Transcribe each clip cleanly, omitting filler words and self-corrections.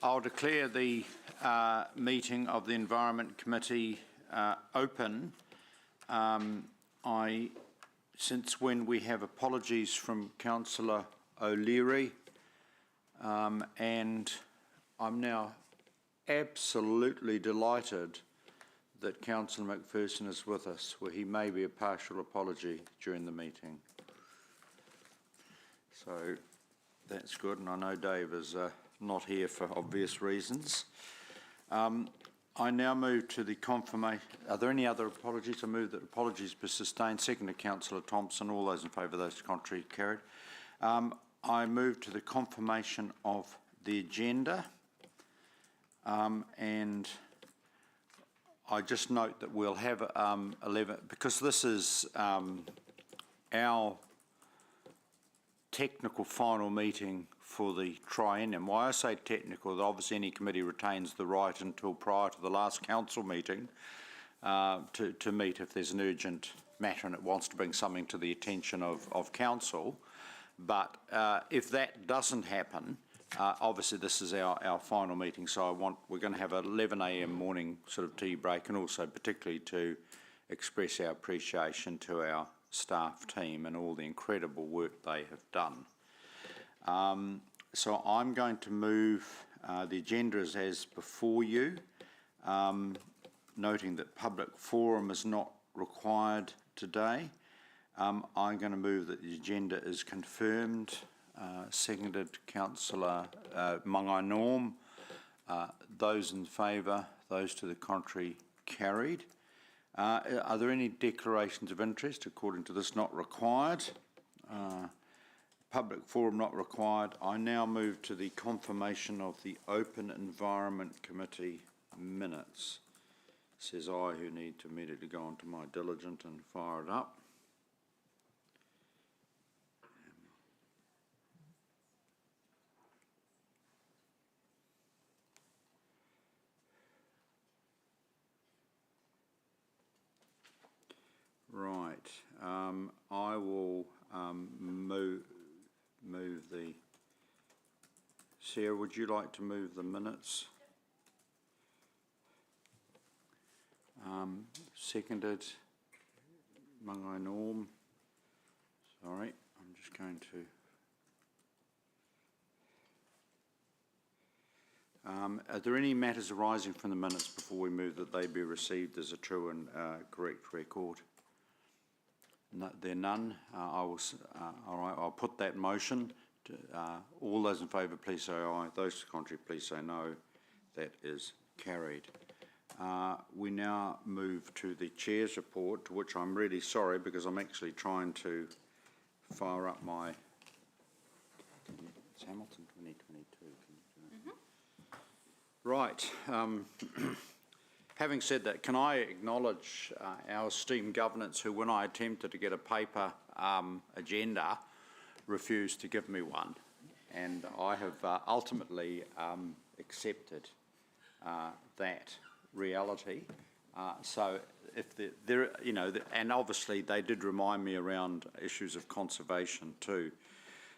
I'll declare the meeting of the Environment Committee open. Since when we have apologies from Councillor O'Leary, and I'm now absolutely delighted that Councillor McPherson is with us, where he may be a partial apology during the meeting. So that's good, and I know Dave is not here for obvious reasons. I now move to the confirmation. Are there any other apologies? I move that apologies be sustained. Second to Councillor Thompson. All those in favour, those contrary, carried. I move to the confirmation of the agenda, and I just note that we'll have 11, because this is our technical final meeting for the triennium. Why I say technical, obviously any committee retains the right until prior to the last council meeting to meet if there's an urgent matter and it wants to bring something to the attention of council. But if that doesn't happen, obviously this is our final meeting, so we're going to have an 11 a.m. morning sort of tea break, and also particularly to express our appreciation to our staff team and all the incredible work they have done. So I'm going to move the agenda as before you, noting that public forum is not required today. I'm going to move that the agenda is confirmed. Seconded Councillor Mangai Norm. Those in favour, those to the contrary, carried. Are there any declarations of interest? According to this, not required. Public forum not required. I now move to the confirmation of the Open Environment Committee minutes. Says I, who need to immediately go onto my diligent and fire it up. Right, I will move the... Sarah, would you like to move the minutes? Seconded, Mangai Norm. Sorry, I'm just going to... are there any matters arising from the minutes before we move that they be received as a true and correct record? No, there are none. All right, I'll put that motion. All those in favour, please say aye. Those contrary, please say no. That is carried. We now move to the Chair's report, to which I'm really sorry because I'm actually trying to fire up my... It's Hamilton 2022. Right. Having said that, can I acknowledge our esteemed governance who, when I attempted to get a paper agenda, refused to give me one, and I have ultimately accepted that reality. So, if there, you know, and obviously they did remind me around issues of conservation too.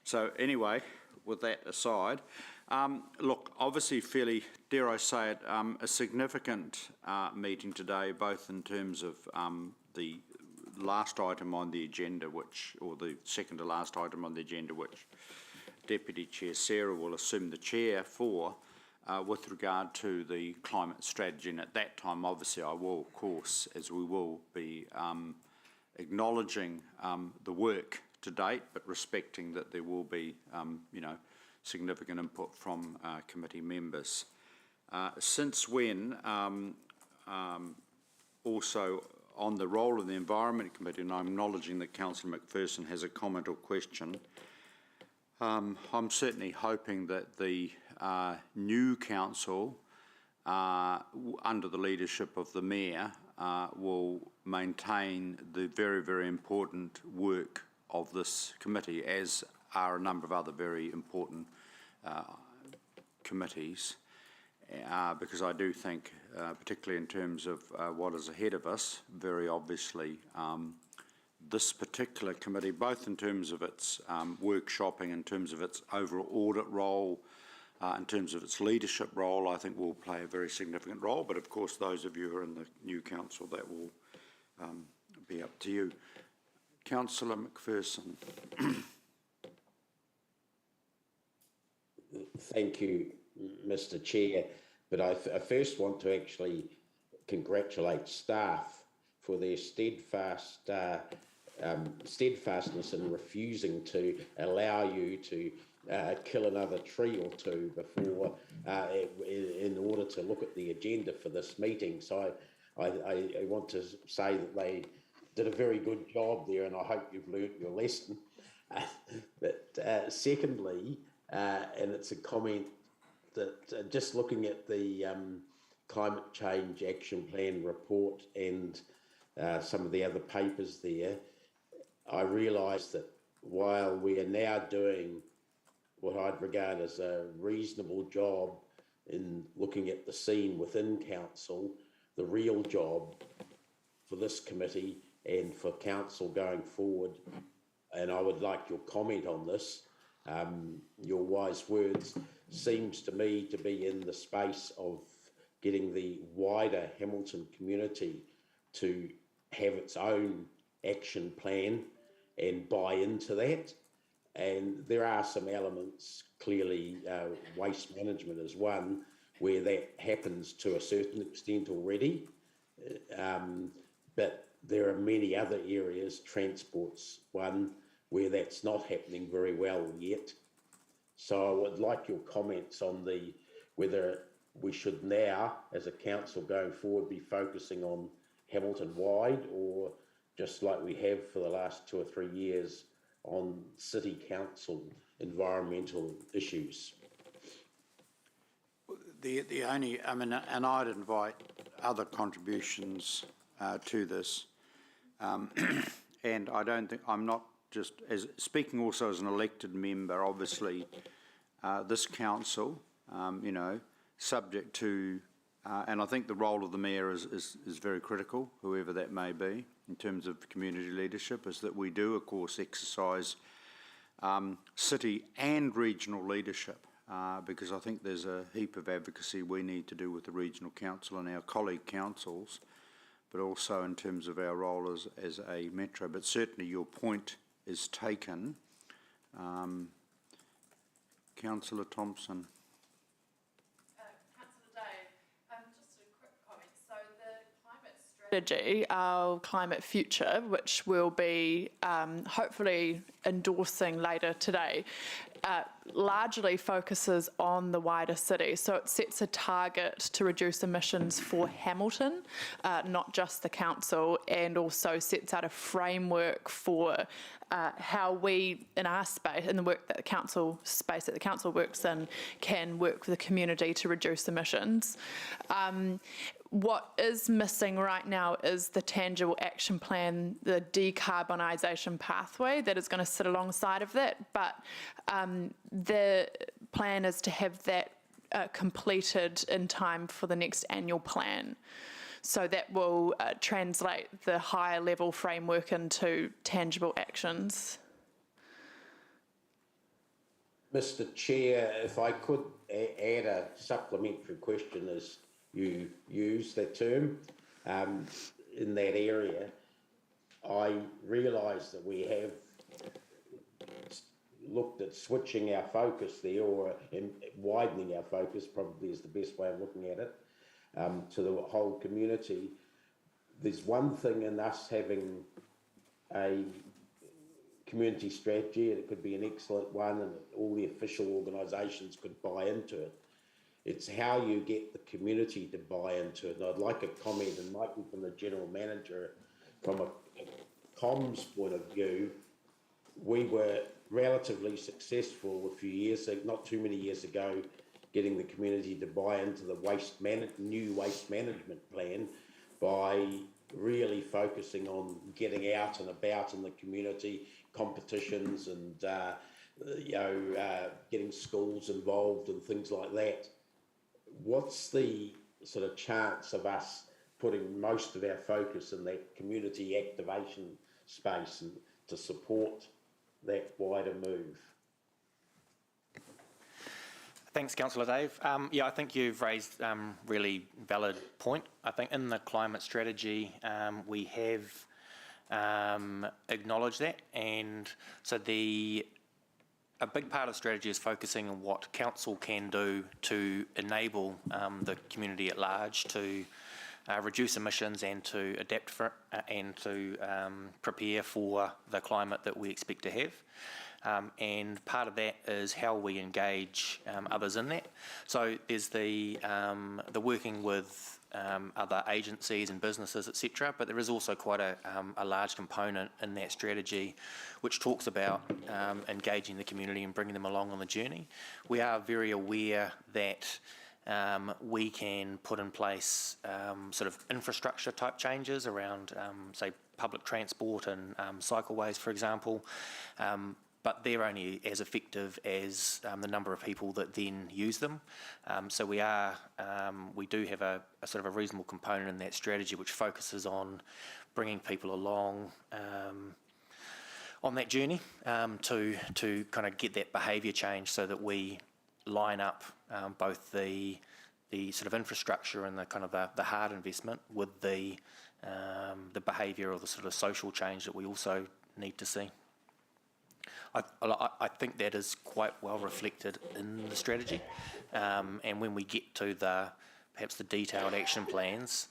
So anyway, with that aside. Look, obviously fairly, dare I say it, a significant meeting today, both in terms of the last item on the agenda, or the second to last item on the agenda, which Deputy Chair Sarah will assume the chair for, with regard to the climate strategy. And at that time, obviously, I will, of course, as we will be acknowledging the work to date, but respecting that there will be, you know, significant input from committee members. Since when, also on the role of the Environment Committee, and I'm acknowledging that Councillor McPherson has a comment or question, I'm certainly hoping that the new council, under the leadership of the Mayor, will maintain the very, very important work of this committee, as are a number of other very important committees, because I do think, particularly in terms of what is ahead of us, very obviously this particular committee, both in terms of its workshopping, in terms of its overall audit role, in terms of its leadership role, I think will play a very significant role. But of course, those of you who are in the new council, that will be up to you. Councillor McPherson. Thank you, Mr. Chair. But I first want to actually congratulate staff for their steadfastness in refusing to allow you to kill another tree or two before, in order to look at the agenda for this meeting. So I want to say that they did a very good job there, and I hope you've learnt your lesson. But secondly, and it's a comment that just looking at the Climate Change Action Plan report and some of the other papers there, I realise that while we are now doing what I'd regard as a reasonable job in looking at the scene within council, the real job for this committee and for council going forward, and I would like your comment on this, your wise words, seems to me to be in the space of getting the wider Hamilton community to have its own action plan and buy into that. And there are some elements, clearly waste management is one, where that happens to a certain extent already. But there are many other areas, transport's one, where that's not happening very well yet. So I would like your comments on whether we should now, as a council going forward, be focusing on Hamilton-wide, or just like we have for the last 2 or 3 years on city council environmental issues. The only, I mean, and I'd invite other contributions to this, and I don't think, I'm not just as speaking also as an elected member, obviously this council, you know, subject to, and I think the role of the mayor is very critical, whoever that may be, in terms of community leadership, is that we do, of course, exercise city and regional leadership, because I think there's a heap of advocacy we need to do with the regional council and our colleague councils, but also in terms of our role as a metro. But certainly your point is taken. Councillor Thompson. Councillor Day, just a quick comment. So the climate strategy, our climate future, which we'll be hopefully endorsing later today, largely focuses on the wider city. So it sets a target to reduce emissions for Hamilton, not just the council, and also sets out a framework for how we, in our space, in the work that the council space that the council works in, can work with the community to reduce emissions. What is missing right now is the tangible action plan, the decarbonisation pathway that is going to sit alongside of that. But the plan is to have that completed in time for the next annual plan. So that will translate the higher level framework into tangible actions. Mr. Chair, if I could add a supplementary question as you use that term in that area. I realise that we have looked at switching our focus there, or widening our focus, probably is the best way of looking at it, to the whole community. There's one thing in us having a community strategy, and it could be an excellent one, and all the official organisations could buy into it. It's how you get the community to buy into it. And I'd like a comment, and might be from the General Manager, from a comms point of view. We were relatively successful a few years, not too many years ago, getting the community to buy into the new waste management plan by really focusing on getting out and about in the community, competitions, and getting schools involved and things like that. What's the sort of chance of us putting most of our focus in that community activation space and to support that wider move? Thanks, Councillor Dave. Yeah, I think you've raised really valid point. I think in the climate strategy, we have acknowledged that, and so a big part of the strategy is focusing on what council can do to enable the community at large to reduce emissions and to adapt for and to prepare for the climate that we expect to have. And part of that is how we engage others in that. So there's the working with other agencies and businesses, etc. But there is also quite a large component in that strategy which talks about engaging the community and bringing them along on the journey. We are very aware that we can put in place sort of infrastructure type changes around, say, public transport and cycleways, for example. But they're only as effective as the number of people that then use them. So we do have a sort of a reasonable component in that strategy which focuses on bringing people along on that journey to kind of get that behaviour change, so that we line up both the sort of infrastructure and the kind of the hard investment with the behaviour or the sort of social change that we also need to see. I think that is quite well reflected in the strategy, and when we get to perhaps the detailed action plans,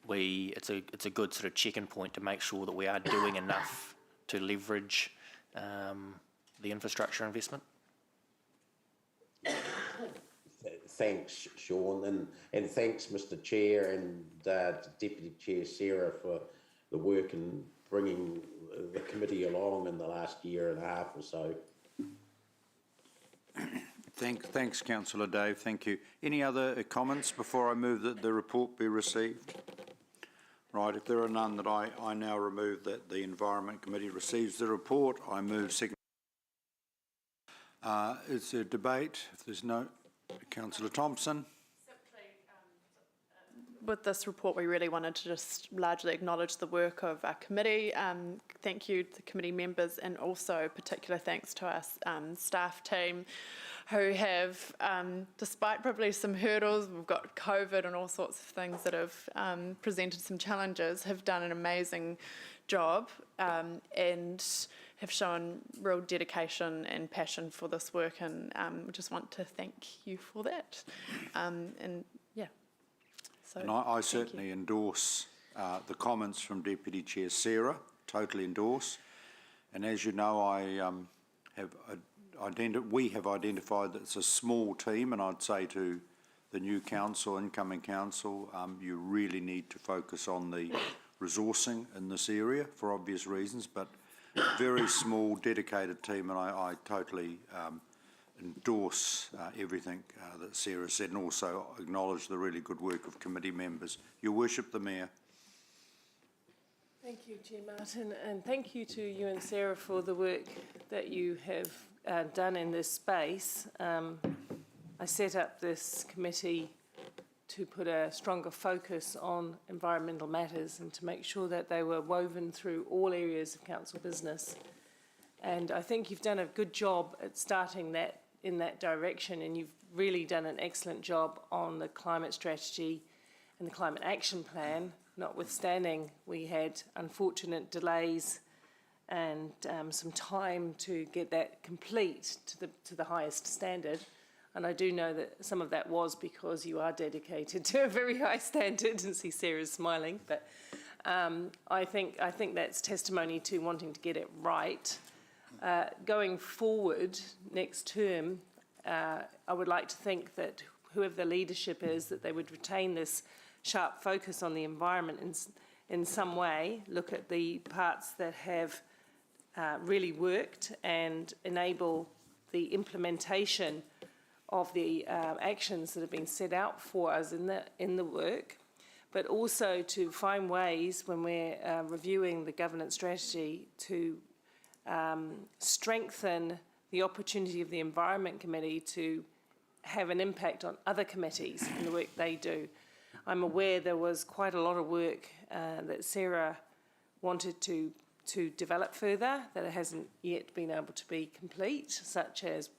it's a good sort of check-in point to make sure that we are doing enough to leverage the infrastructure investment. Thanks, Sean, and thanks, Mr. Chair and Deputy Chair Sarah, for the work in bringing the committee along in the last year and a half or so. Thanks, Councillor Dave. Thank you. Any other comments before I move that the report be received? Right, if there are none, that I now remove that the Environment Committee receives the report. I move second. Is there debate? If there's no, Councillor Thompson. With this report, we really wanted to just largely acknowledge the work of our committee. Thank you to the committee members, and also particular thanks to our staff team who have, despite probably some hurdles, we've got COVID and all sorts of things that have presented some challenges, have done an amazing job and have shown real dedication and passion for this work, and we just want to thank you for that. And yeah. So, and I certainly endorse the comments from Deputy Chair Sarah, totally endorse. And as you know, we have identified that it's a small team, and I'd say to the new council, incoming council, you really need to focus on the resourcing in this area for obvious reasons, but very small, dedicated team, and I totally endorse everything that Sarah said, and also acknowledge the really good work of committee members. Your Worship, the Mayor. Thank you, Chair Martin, and thank you to you and Sarah for the work that you have done in this space. I set up this committee to put a stronger focus on environmental matters and to make sure that they were woven through all areas of council business. And I think you've done a good job at starting that in that direction, and you've really done an excellent job on the climate strategy and the climate action plan, notwithstanding we had unfortunate delays and some time to get that complete to the highest standard. And I do know that some of that was because you are dedicated to a very high standard, and see Sarah's smiling, but I think that's testimony to wanting to get it right. Going forward next term, I would like to think that whoever the leadership is, that they would retain this sharp focus on the environment in some way, look at the parts that have really worked and enable the implementation of the actions that have been set out for us in the work, but also to find ways when we're reviewing the governance strategy to strengthen the opportunity of the Environment Committee to have an impact on other committees in the work they do. I'm aware there was quite a lot of work that Sarah wanted to develop further that it hasn't yet been able to be complete, such as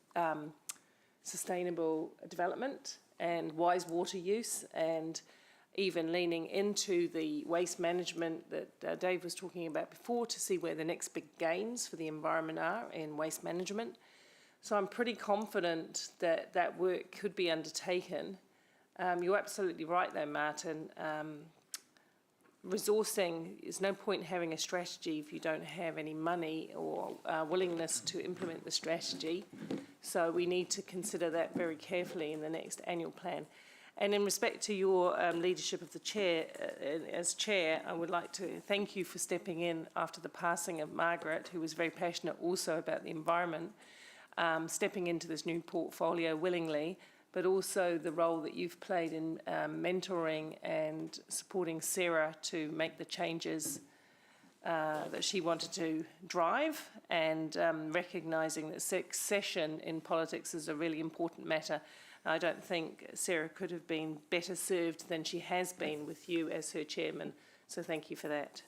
sustainable development and wise water use, and even leaning into the waste management that Dave was talking about before to see where the next big gains for the environment are in waste management. So I'm pretty confident that that work could be undertaken. You're absolutely right though, Martin. Resourcing, there's no point having a strategy if you don't have any money or willingness to implement the strategy. So we need to consider that very carefully in the next annual plan. And in respect to your leadership of the chair, as chair, I would like to thank you for stepping in after the passing of Margaret, who was very passionate also about the environment, stepping into this new portfolio willingly, but also the role that you've played in mentoring and supporting Sarah to make the changes that she wanted to drive, and recognising that succession in politics is a really important matter. I don't think Sarah could have been better served than she has been with you as her chairman, so thank you for that.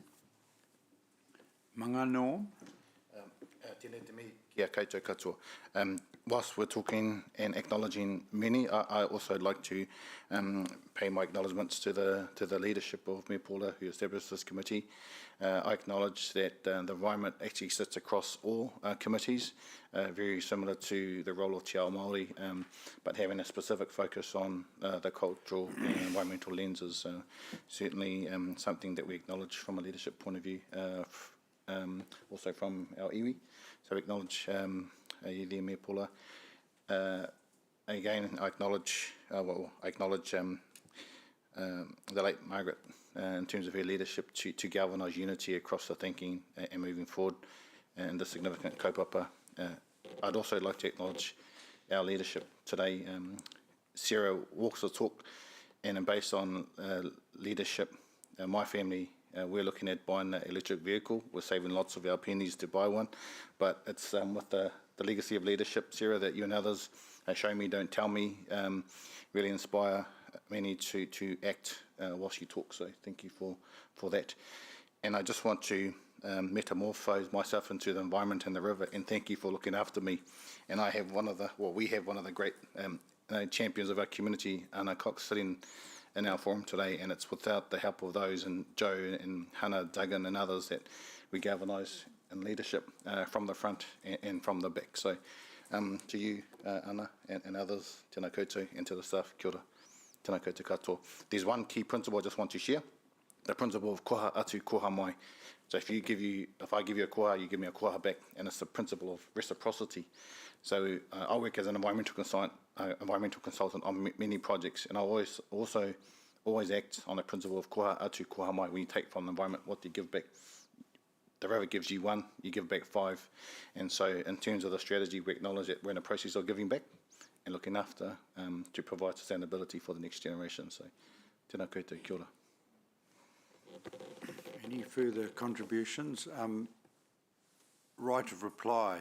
Manga Norm. Tēnei te mihi kia koutou katoa. Whilst we're talking and acknowledging many, I also like to pay my acknowledgements to the leadership of Me Paula, who established this committee. I acknowledge that the environment actually sits across all committees, very similar to the role of Te Ao Māori, but having a specific focus on the cultural and environmental lenses. Certainly something that we acknowledge from a leadership point of view, also from our iwi. So we acknowledge Iwi Me Paula. Again, I acknowledge the late Margaret in terms of her leadership to galvanise unity across the thinking and moving forward, and the significant kaupapa. I'd also like to acknowledge our leadership today. Sarah walks the talk, and based on leadership, my family, we're looking at buying an electric vehicle. We're saving lots of our pennies to buy one, but it's with the legacy of leadership, Sarah, that you and others show me, don't tell me, really inspire many to act whilst you talk. So thank you for that. And I just want to metamorphose myself into the environment and the river, and thank you for looking after me. And we have one of the great champions of our community, Anna Cox, sitting in our forum today, and it's without the help of those, and Joe and Hannah Duggan and others, that we galvanise in leadership from the front and from the back. So to you, Anna, and others, tēnā koutou, and to the staff, kia ora, tēnā koutou katoa. There's one key principle I just want to share, the principle of koha atu, koha mai. So if I give you a koha, you give me a koha back, and it's the principle of reciprocity. So I work as an environmental consultant on many projects, and I always act on the principle of koha atu, koha mai. When you take from the environment, what do you give back? The river gives you 1, you give back 5. And so in terms of the strategy, we acknowledge that we're in a process of giving back and looking after to provide sustainability for the next generation. So tēnā koutou, kia ora. Any further contributions? Right of reply,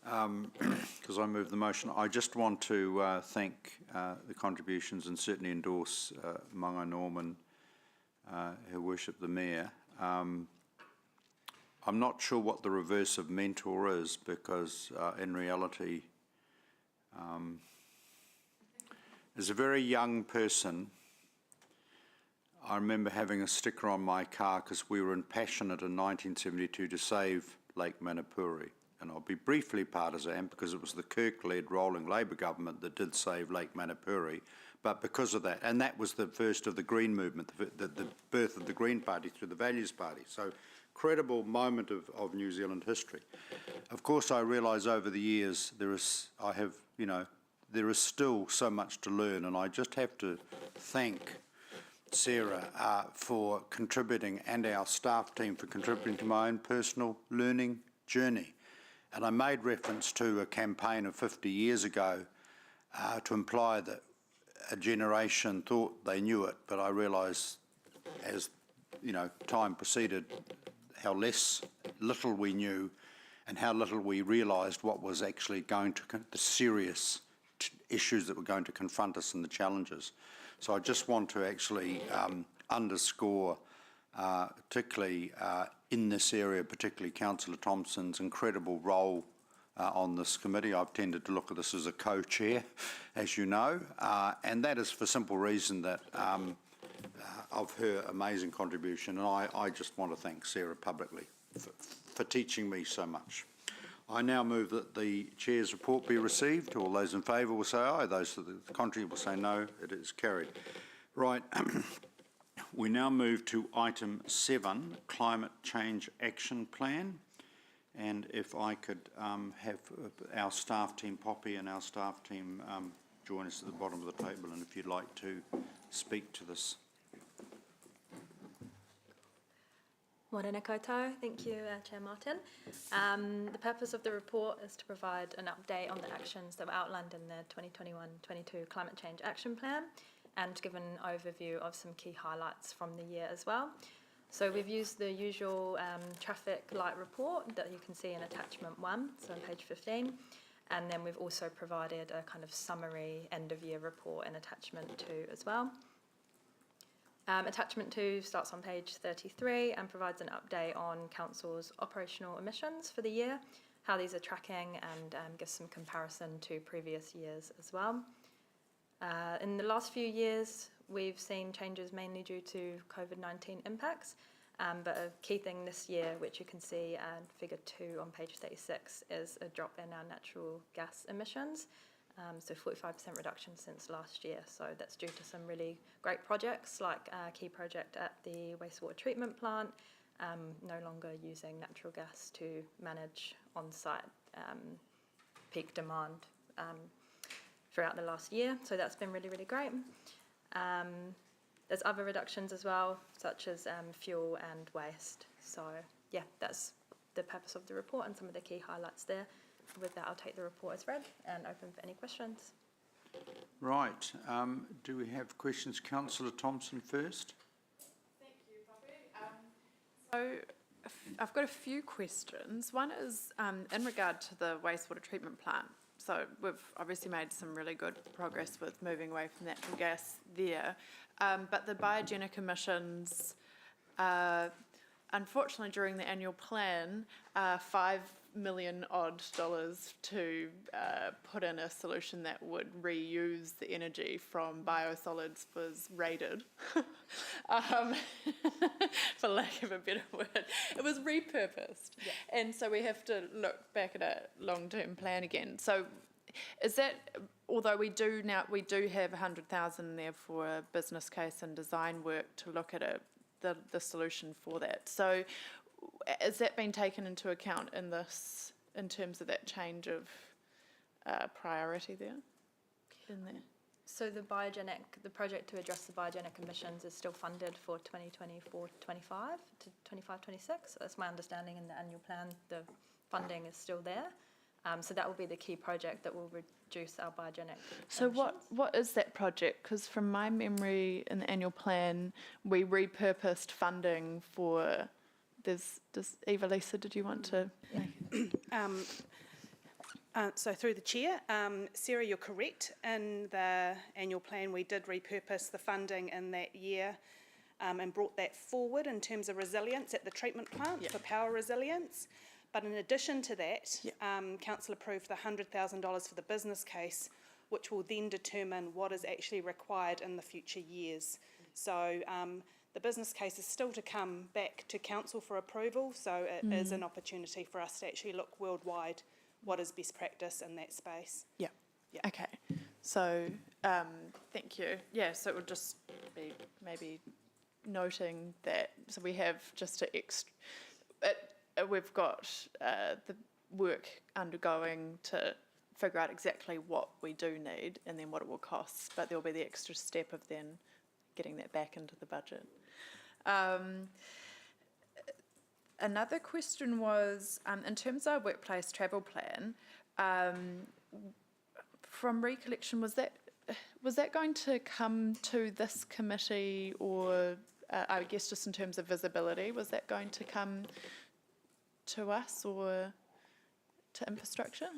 because I moved the motion. I just want to thank the contributions and certainly endorse Manga Norman, Her Worship the Mayor. I'm not sure what the reverse of mentor is, because in reality, as a very young person, I remember having a sticker on my car because we were passionate in 1972 to save Lake Manapuri. And I'll be briefly partisan because it was the Kirk-led rolling Labour government that did save Lake Manapuri. But because of that, and that was the first of the Green movement, the birth of the Green Party through the Values Party. So credible moment of New Zealand history. Of course, I realise over the years there is still so much to learn, and I just have to thank Sarah for contributing, and our staff team for contributing to my own personal learning journey. And I made reference to a campaign of 50 years ago to imply that a generation thought they knew it, but I realised as time proceeded how little we knew, and how little we realised what was actually going to the serious issues that were going to confront us and the challenges. So I just want to actually underscore, particularly in this area, particularly Councillor Thompson's incredible role on this committee. I've tended to look at this as a co-chair, as you know, and that is for simple reason that of her amazing contribution, and I just want to thank Sarah publicly for teaching me so much. I now move that the Chair's report be received. All those in favour will say aye. Those to the contrary will say no. It is carried. Right. We now move to item 7, Climate Change Action Plan. And if I could have our staff team, Poppy and our staff team, join us at the bottom of the table, and if you'd like to speak to this. Morena koutou. Thank you, Chair Martin. The purpose of the report is to provide an update on the actions that were outlined in the 2021-22 Climate Change Action Plan and to give an overview of some key highlights from the year as well. So we've used the usual traffic light report that you can see in attachment 1, so on page 15, and then we've also provided a kind of summary end-of-year report in attachment 2 as well. Attachment 2 starts on page 33 and provides an update on Council's operational emissions for the year, how these are tracking, and gives some comparison to previous years as well. In the last few years, we've seen changes mainly due to COVID-19 impacts, but a key thing this year, which you can see in figure 2 on page 36, is a drop in our natural gas emissions. So 45% reduction since last year. So that's due to some really great projects, like a key project at the wastewater treatment plant, no longer using natural gas to manage on-site peak demand throughout the last year. So that's been really, really great. There's other reductions as well, such as fuel and waste. So yeah, that's the purpose of the report and some of the key highlights there. With that, I'll take the report as read and open for any questions. Right. Do we have questions? Councillor Thompson first. Thank you, Poppy. So I've got a few questions. One is in regard to the wastewater treatment plant. So we've obviously made some really good progress with moving away from natural gas there, but the biogenic emissions, unfortunately during the annual plan, $5 million odd to put in a solution that would reuse the energy from biosolids was raided, for lack of a better word. It was repurposed, yeah. And so we have to look back at a long-term plan again. So is that, although we do have 100,000 there for a business case and design work to look at the solution for that. So has that been taken into account in this, in terms of that change of priority there? So the project to address the biogenic emissions is still funded for 2024-25 to 25-26. So that's my understanding in the annual plan. The funding is still there. So that will be the key project that will reduce our biogenic So emissions. what is that project? Because from my memory in the annual plan, we repurposed funding for... Eva-Lisa, did you want to? So through the chair, Sarah, you're correct. In the annual plan, we did repurpose the funding in that year and brought that forward in terms of resilience at the treatment plant for power resilience. But in addition to that, Council approved the $100,000 for the business case, which will then determine what is actually required in the future years. So the business case is still to come back to Council for approval, so it is an opportunity for us to actually look worldwide what is best practice in that space. Yeah. Okay. So thank you. Yeah, so it would just be maybe noting that, so we have just we've got the work undergoing to figure out exactly what we do need and then what it will cost, but there'll be the extra step of then getting that back into the budget. Another question was, in terms of our workplace travel plan, from recollection, was that going to come to this committee, or I guess just in terms of visibility, was that going to come to us or to infrastructure?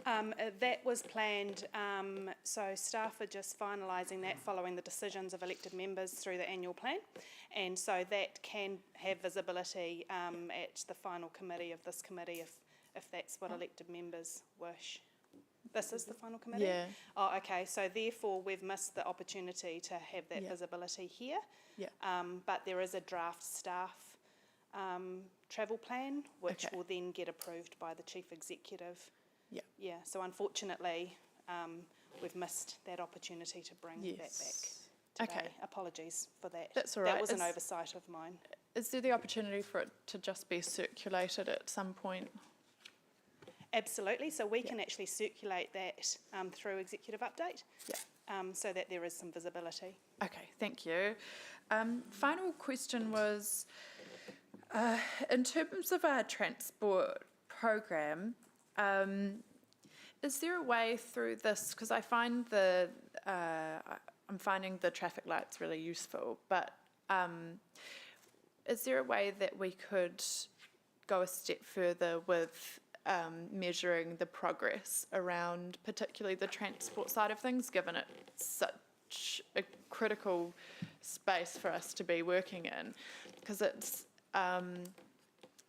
That was planned, so staff are just finalising that following the decisions of elected members through the annual plan, and so that can have visibility at the final committee of this committee if that's what elected members wish. This is the final committee? Yeah. Oh, okay, so therefore we've missed the opportunity to have that visibility here. Yeah. But there is a draft staff travel plan, which Okay. will then get approved by the chief executive. Yeah. Yeah, so unfortunately, we've missed that opportunity to bring that Yes. back today. Okay. Apologies for that. That's all That right. was an Is- oversight of mine. Is there the opportunity for it to just be circulated at some point? Absolutely, so we can actually circulate that through executive update. Yeah. So that there is some visibility. Okay, thank you. Final question was, in terms of our transport program, is there a way through this, because I find I'm finding the traffic lights really useful, but is there a way that we could go a step further with measuring the progress around particularly the transport side of things, given it's such a critical space for us to be working in? Because it's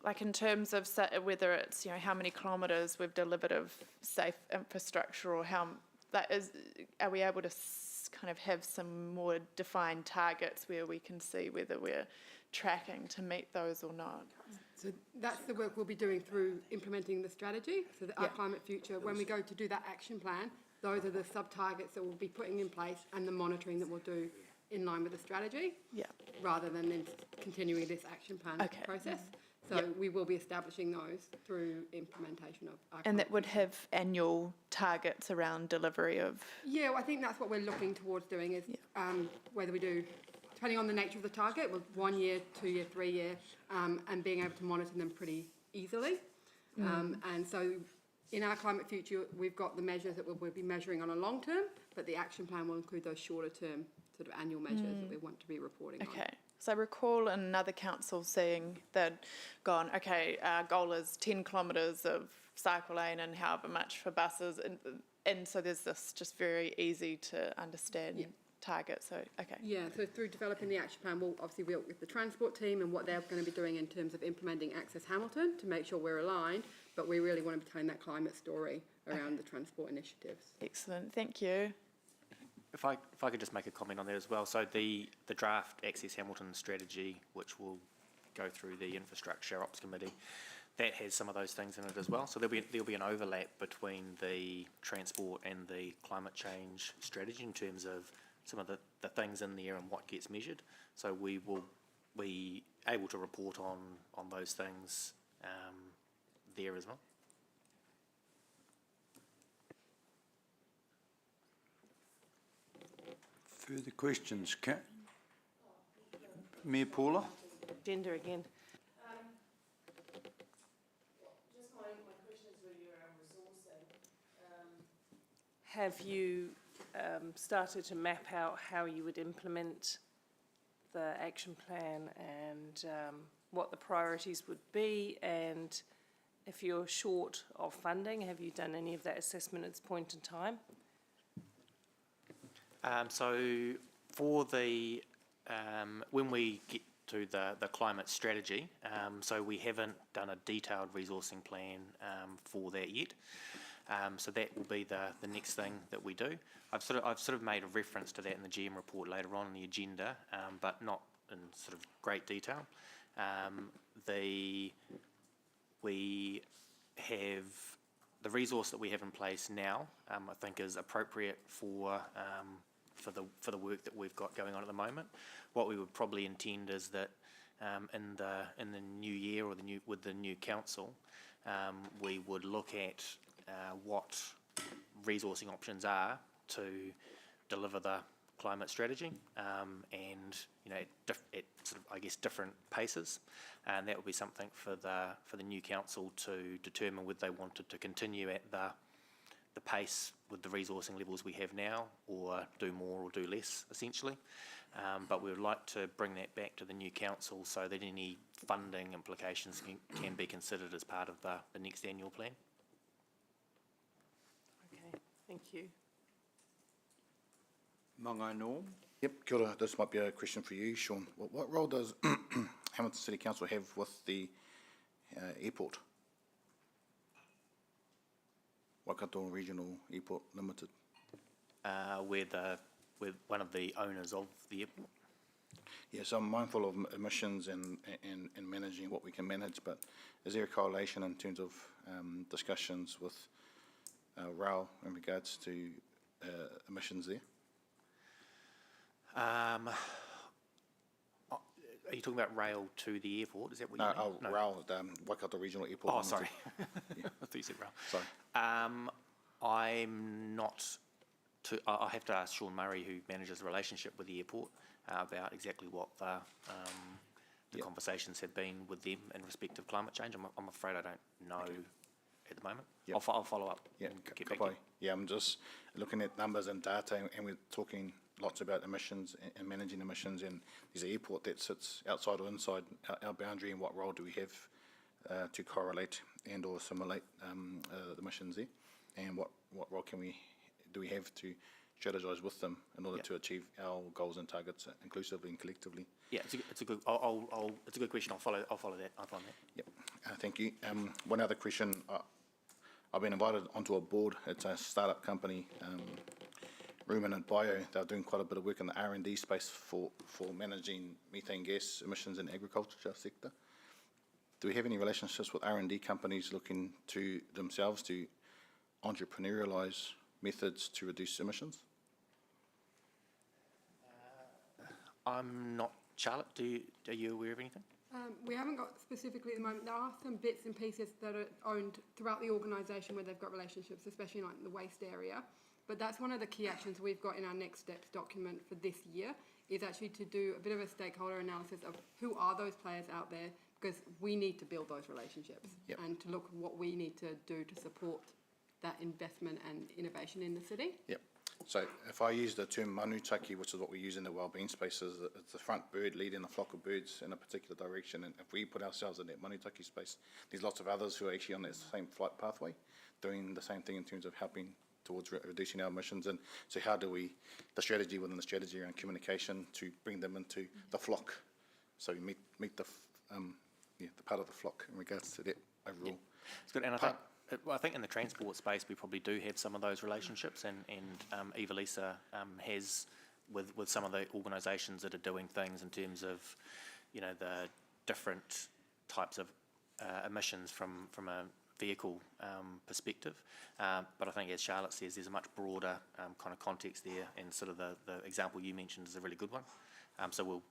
like in terms of whether it's, how many kilometres we've delivered of safe infrastructure, or how that is, are we able to kind of have some more defined targets where we can see whether we're tracking to meet those or not? So that's the work we'll be doing through implementing the strategy. So that our climate future, when we go to do that action plan, those are the sub-targets that we'll be putting in place and the monitoring that we'll do in line with the strategy, Yeah. rather than then continuing this action plan Okay. process. So we will be establishing those through implementation of our And that climate would future. have annual targets around delivery of, Yeah, well, I think that's what we're looking towards doing is whether we do, depending on the nature of the target, with 1 year, 2 year, 3 year, and being able to monitor them pretty easily. And so in our climate future, we've got the measures that we'll be measuring on a long term, but the action plan will include those shorter term sort of annual measures that we want to be reporting on. okay. So I recall in another council seeing that gone, okay, our goal is 10 kilometres of cycle lane and however much for buses. And so there's this just very easy to understand target. So, okay. Yeah, so through developing the action plan, we'll obviously work with the transport team and what they're going to be doing in terms of implementing Access Hamilton to make sure we're aligned, but we really want to be telling that climate story around the transport initiatives. Excellent. Thank you. If I could just make a comment on that as well. So the draft Access Hamilton strategy, which will go through the Infrastructure Ops Committee, that has some of those things in it as well. So there'll be an overlap between the transport and the climate change strategy in terms of some of the things in there and what gets measured. So we will be able to report on those things there as well. Further questions? Mayor Paula? Agenda again. Just my questions really around resourcing. Have you started to map out how you would implement the action plan and what the priorities would be? And if you're short of funding, have you done any of that assessment at this point in time? So for the, when we get to the climate strategy, so we haven't done a detailed resourcing plan for that yet. So that will be the next thing that we do. I've sort of made a reference to that in the GM report later on in the agenda, but not in sort of great detail. We have the resource that we have in place now. I think is appropriate for the work that we've got going on at the moment. What we would probably intend is that in the new year or with the new council, we would look at what resourcing options are to deliver the climate strategy, and at sort of, I guess, different paces, and that would be something for the new council to determine whether they wanted to continue at the pace with the resourcing levels we have now, or do more or do less, essentially. But we would like to bring that back to the new council so that any funding implications can be considered as part of the next annual plan. Okay, thank you. Mangai Norm? Yep, kia ora. This might be a question for you, Sean. What role does Hamilton City Council have with the airport? Waikato Regional Airport Limited. We're one of the owners of the airport. Yes, I'm mindful of emissions and managing what we can manage, but is there a correlation in terms of discussions with rail in regards to emissions there? Are you talking about rail to the airport? Is that what you mean? No. Rail, Waikato Regional Airport. Oh, Limited. sorry. Yeah. I thought you said rail. Sorry. I'm not too, I'll have to ask Sean Murray, who manages the relationship with the airport, about exactly what the Yep. conversations have been with them in respect of climate change. I'm afraid I don't know at the moment. Yep. I'll follow up Yeah, and get back to you. yeah, I'm just looking at numbers and data, and we're talking lots about emissions and managing emissions, and there's an airport that sits outside or inside our boundary, and what role do we have to correlate and or assimilate the emissions there, and what role do we have to strategise with them in order Yep. to achieve our goals and targets inclusively and collectively. Yeah, it's a good. It's a good question. I'll follow that. I'll find that. Yep, thank you. One other question. I've been invited onto a board. It's a startup company, Ruminant Bio. They're doing quite a bit of work in the R&D space for managing methane gas emissions in the agriculture sector. Do we have any relationships with R&D companies looking to themselves to entrepreneurialise methods to reduce emissions? I'm not. Charlotte, are you aware of anything? We haven't got specifically at the moment. There are some bits and pieces that are owned throughout the organisation where they've got relationships, especially in like the waste area. But that's one of the key actions we've got in our next steps document for this year, is actually to do a bit of a stakeholder analysis of who are those players out there, because we need to build those relationships. Yep. And to look at what we need to do to support that investment and innovation in the city. Yep. So if I use the term manutaki, which is what we use in the wellbeing spaces, it's the front bird leading a flock of birds in a particular direction. And if we put ourselves in that manutaki space, there's lots of others who are actually on that same flight pathway, doing the same thing in terms of helping towards reducing our emissions. And so how do we, the strategy within the strategy around communication to bring them into the flock, so we meet the part of the flock in regards to that overall. Yeah. It's good, and I think in the transport space we probably do have some of those relationships, and Eva Lisa has with some of the organisations that are doing things in terms of, you know, the different types of emissions from a vehicle perspective. But I think, as Charlotte says, there's a much broader kind of context there, and sort of the example you mentioned is a really good one. So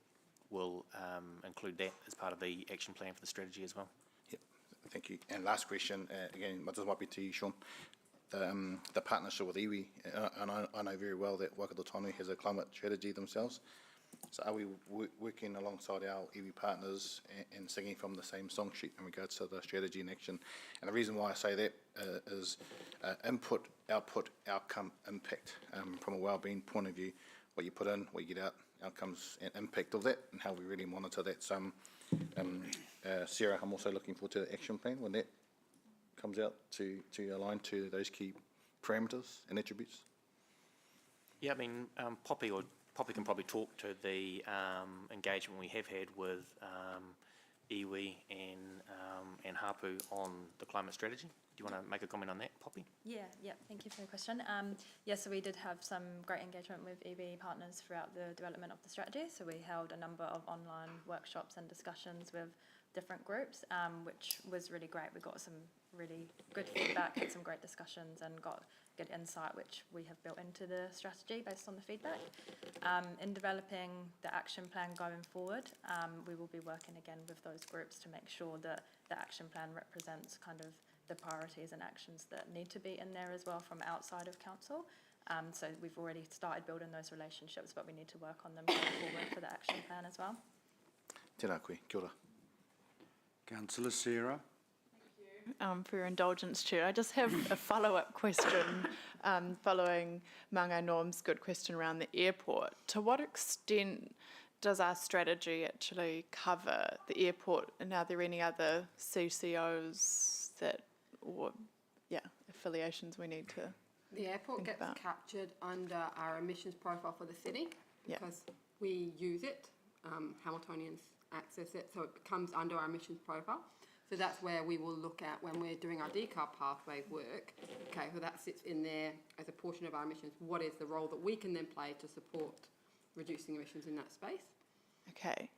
we'll include that as part of the action plan for the strategy as well. Yep, thank you. And last question, again, this might be to you, Sean. The partnership with iwi, and I know very well that Waikato Tonu has a climate strategy themselves. So are we working alongside our iwi partners and singing from the same song sheet in regards to the strategy and action? And the reason why I say that is input, output, outcome, impact. From a wellbeing point of view, what you put in, what you get out, outcomes and impact of that, and how we really monitor that. So, Sarah, I'm also looking forward to the action plan when that comes out to align to those key parameters and attributes. Yeah, I mean, Poppy can probably talk to the engagement we have had with iwi and Hapu on the climate strategy. Do you want to make a comment on that, Poppy? Yeah, thank you for the question. So we did have some great engagement with EB partners throughout the development of the strategy. So we held a number of online workshops and discussions with different groups, which was really great. We got some really good feedback, had some great discussions, and got good insight, which we have built into the strategy based on the feedback. In developing the action plan going forward, we will be working again with those groups to make sure that the action plan represents kind of the priorities and actions that need to be in there as well from outside of council. So we've already started building those relationships, but we need to work on them going forward for the action plan as well. Tēnā koe, kia ora. Councillor Sarah. For your indulgence, Chair. I just have a follow-up question following Mangai Norm's good question around the airport. To what extent does our strategy actually cover the airport, and are there any other CCOs that, or affiliations we need to? The airport gets captured under our emissions profile for the city because we use it, Hamiltonians access it, so it comes under our emissions profile. So that's where we will look at when we're doing our decarb pathway work. Okay, so that sits in there as a portion of our emissions. What is the role that we can then play to support reducing emissions in that space? Okay,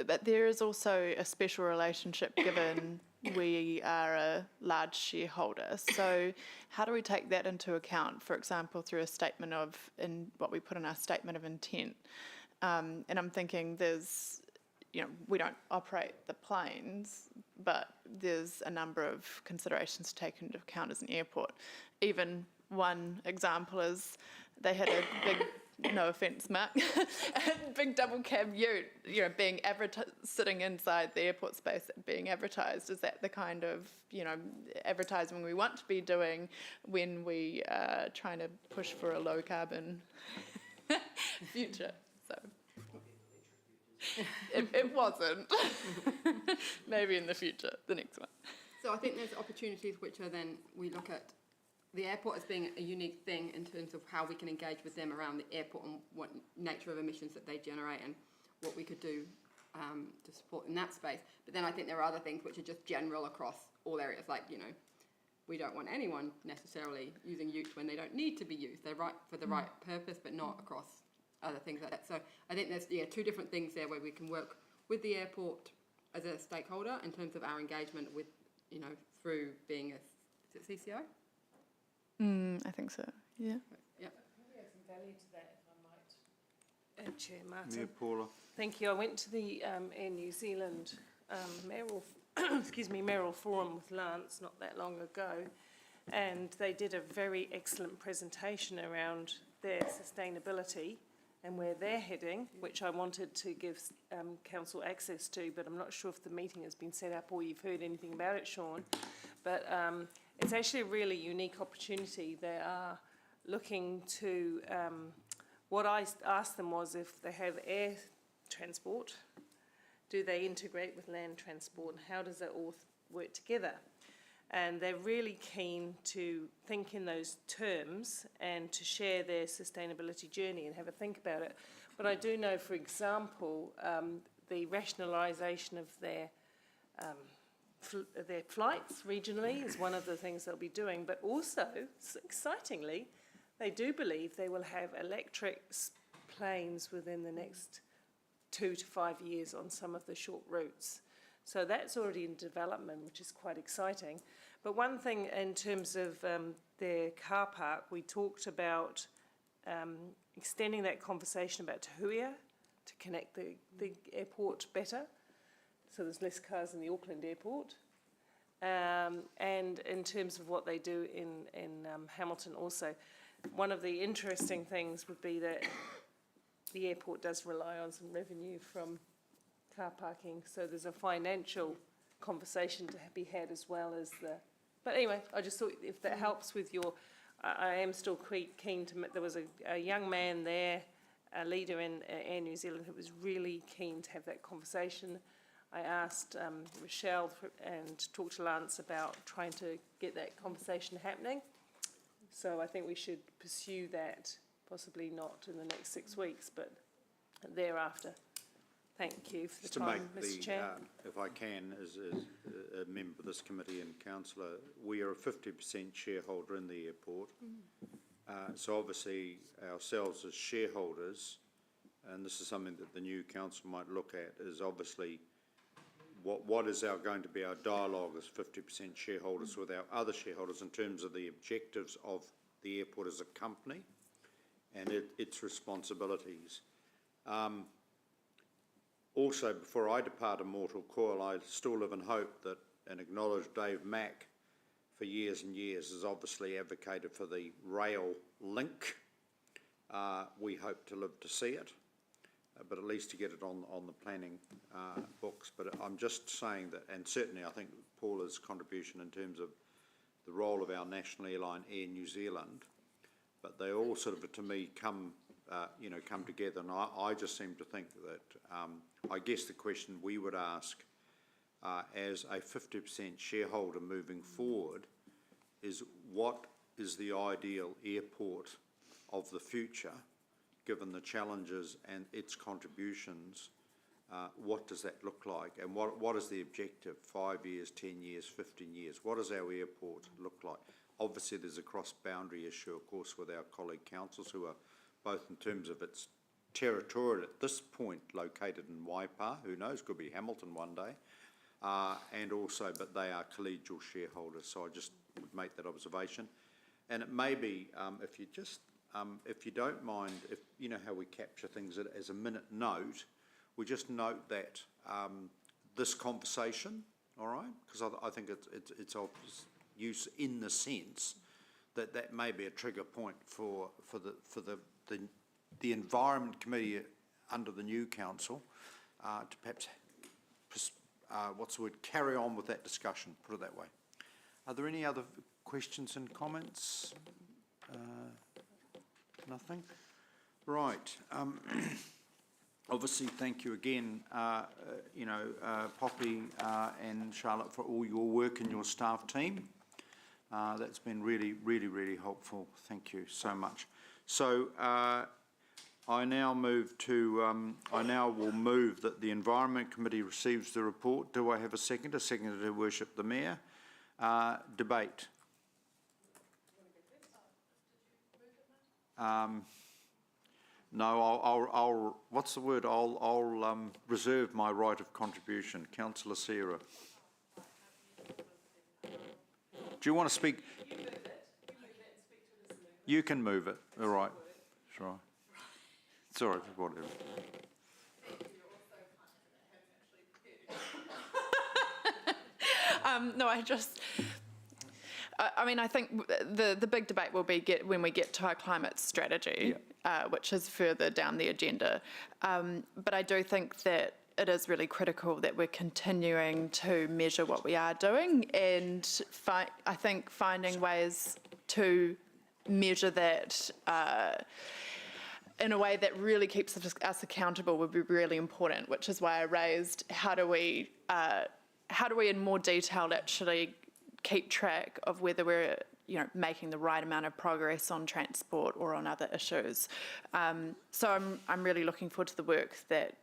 but there is also a special relationship given we are a large shareholder. So how do we take that into account, for example, through a statement of, what we put in our statement of intent? And I'm thinking we don't operate the planes, but there's a number of considerations to take into account as an airport. Even one example is they had a big, no offence, Mark, a big double cab ute, being sitting inside the airport space, being advertised. Is that the kind of, advertising we want to be doing when we are trying to push for a low carbon future? So. It wasn't. Maybe in the future, the next one. So I think there's opportunities which are then, we look at the airport as being a unique thing in terms of how we can engage with them around the airport and what nature of emissions that they generate and what we could do to support in that space. But then I think there are other things which are just general across all areas, like, we don't want anyone necessarily using utes when they don't need to be used. They're right for the right purpose, but not across other things like that. So I think there's two different things there where we can work with the airport as a stakeholder in terms of our engagement with, through being is it CCO? I think so, yeah. Yeah. Maybe add some value to that, if I might. Chair Martin. Mayor Paula. Thank you. I went to the Air New Zealand mayoral, mayoral forum with Lance not that long ago, and they did a very excellent presentation around their sustainability and where they're heading, which I wanted to give council access to, but I'm not sure if the meeting has been set up or you've heard anything about it, Sean. But it's actually a really unique opportunity. They are looking to, what I asked them was if they have air transport, do they integrate with land transport, and how does that all work together? And they're really keen to think in those terms and to share their sustainability journey and have a think about it. But I do know, for example, the rationalisation of their flights regionally is one of the things they'll be doing. But also, excitingly, they do believe they will have electric planes within the next 2 to 5 years on some of the short routes. So that's already in development, which is quite exciting. But one thing in terms of their car park, we talked about extending that conversation about Tahuia to connect the airport better. So there's less cars in the Auckland airport. And in terms of what they do in Hamilton also. One of the interesting things would be that the airport does rely on some revenue from car parking, so there's a financial conversation to be had as well as the... But anyway, I just thought if that helps with your... I am still quite keen to... There was a young man there, a leader in Air New Zealand, who was really keen to have that conversation. I asked Rochelle and talked to Lance about trying to get that conversation happening. So I think we should pursue that, possibly not in the next 6 weeks, but thereafter. Thank you for the time, Mr Chair. If I can, as a member of this committee and councillor, we are a 50% shareholder in the airport. So obviously ourselves as shareholders, and this is something that the new council might look at, is obviously what is going to be our dialogue as 50% shareholders with our other shareholders in terms of the objectives of the airport as a company and its responsibilities. Also, before I depart a mortal coil, I still live in hope that, and acknowledge Dave Mack for years and years has obviously advocated for the rail link. We hope to live to see it, but at least to get it on the planning books. But I'm just saying that, and certainly I think Paula's contribution in terms of the role of our national airline, Air New Zealand, but they all sort of, to me, come together. And I just seem to think that, I guess the question we would ask as a 50% shareholder moving forward is, what is the ideal airport of the future, given the challenges and its contributions what does that look like? And what is the objective? 5 years, 10 years, 15 years? What does our airport look like? Obviously, there's a cross-boundary issue, of course, with our colleague councils who are both in terms of its territorial at this point located in Waipa, who knows, could be Hamilton one day, and also, but they are collegial shareholders, so I just would make that observation. And it may be, if you don't mind, if you know how we capture things as a minute note, we just note that this conversation, all right, because I think it's of use in the sense that that may be a trigger point for the Environment Committee under the new council to perhaps, carry on with that discussion, put it that way. Are there any other questions and comments? Nothing? Right. Obviously, thank you again, Poppy and Charlotte, for all your work and your staff team. That's been really, really, really helpful. Thank you so much. So I now will move that the Environment Committee receives the report. Do I have a second? A second to worship the Mayor. Debate. No, I'll what's the word? I'll reserve my right of contribution. Councillor Sarah. Do you want to speak? You can move it. All right. Sure. It's all right. Whatever. No, I mean, I think the big debate will be when we get to our climate strategy, which is further down the agenda. But I do think that it is really critical that we're continuing to measure what we are doing, and I think finding ways to measure that in a way that really keeps us accountable would be really important, which is why I raised how do we in more detail actually keep track of whether we're making the right amount of progress on transport or on other issues. So I'm really looking forward to the work that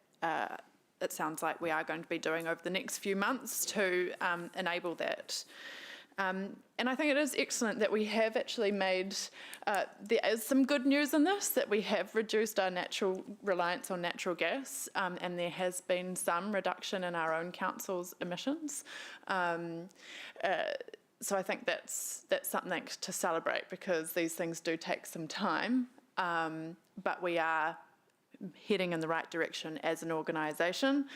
it sounds like we are going to be doing over the next few months to enable that. And I think it is excellent that we have actually made, there is some good news in this, that we have reduced our natural reliance on natural gas, and there has been some reduction in our own council's emissions. So I think that's something to celebrate, because these things do take some time, but we are heading in the right direction as an organisation.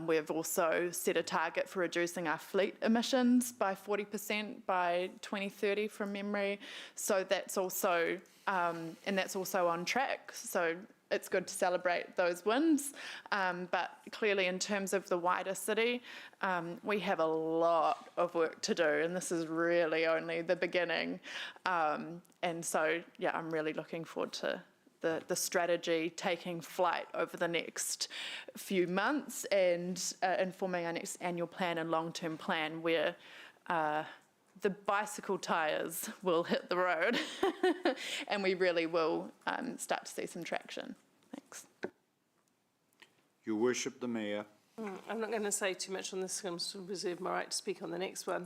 We've also set a target for reducing our fleet emissions by 40% by 2030 from memory. So that's also, and that's also on track. So it's good to celebrate those wins. But clearly in terms of the wider city, we have a lot of work to do, and this is really only the beginning. And so, yeah, I'm really looking forward to the strategy taking flight over the next few months and informing our next annual plan and long-term plan, where the bicycle tyres will hit the road and we really will start to see some traction. Thanks. Your Worship the Mayor. I'm not going to say too much on this. I'm going to reserve my right to speak on the next one.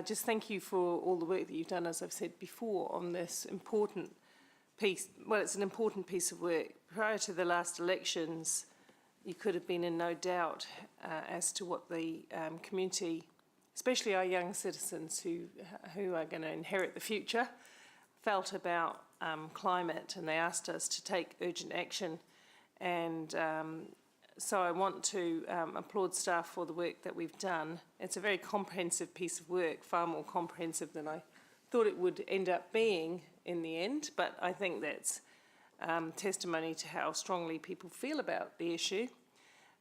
Just thank you for all the work that you've done, as I've said before, on this important piece. Well, it's an important piece of work. Prior to the last elections, you could have been in no doubt as to what the community, especially our young citizens who are going to inherit the future, felt about climate, and they asked us to take urgent action. And so I want to applaud staff for the work that we've done. It's a very comprehensive piece of work, far more comprehensive than I thought it would end up being in the end, but I think that's testimony to how strongly people feel about the issue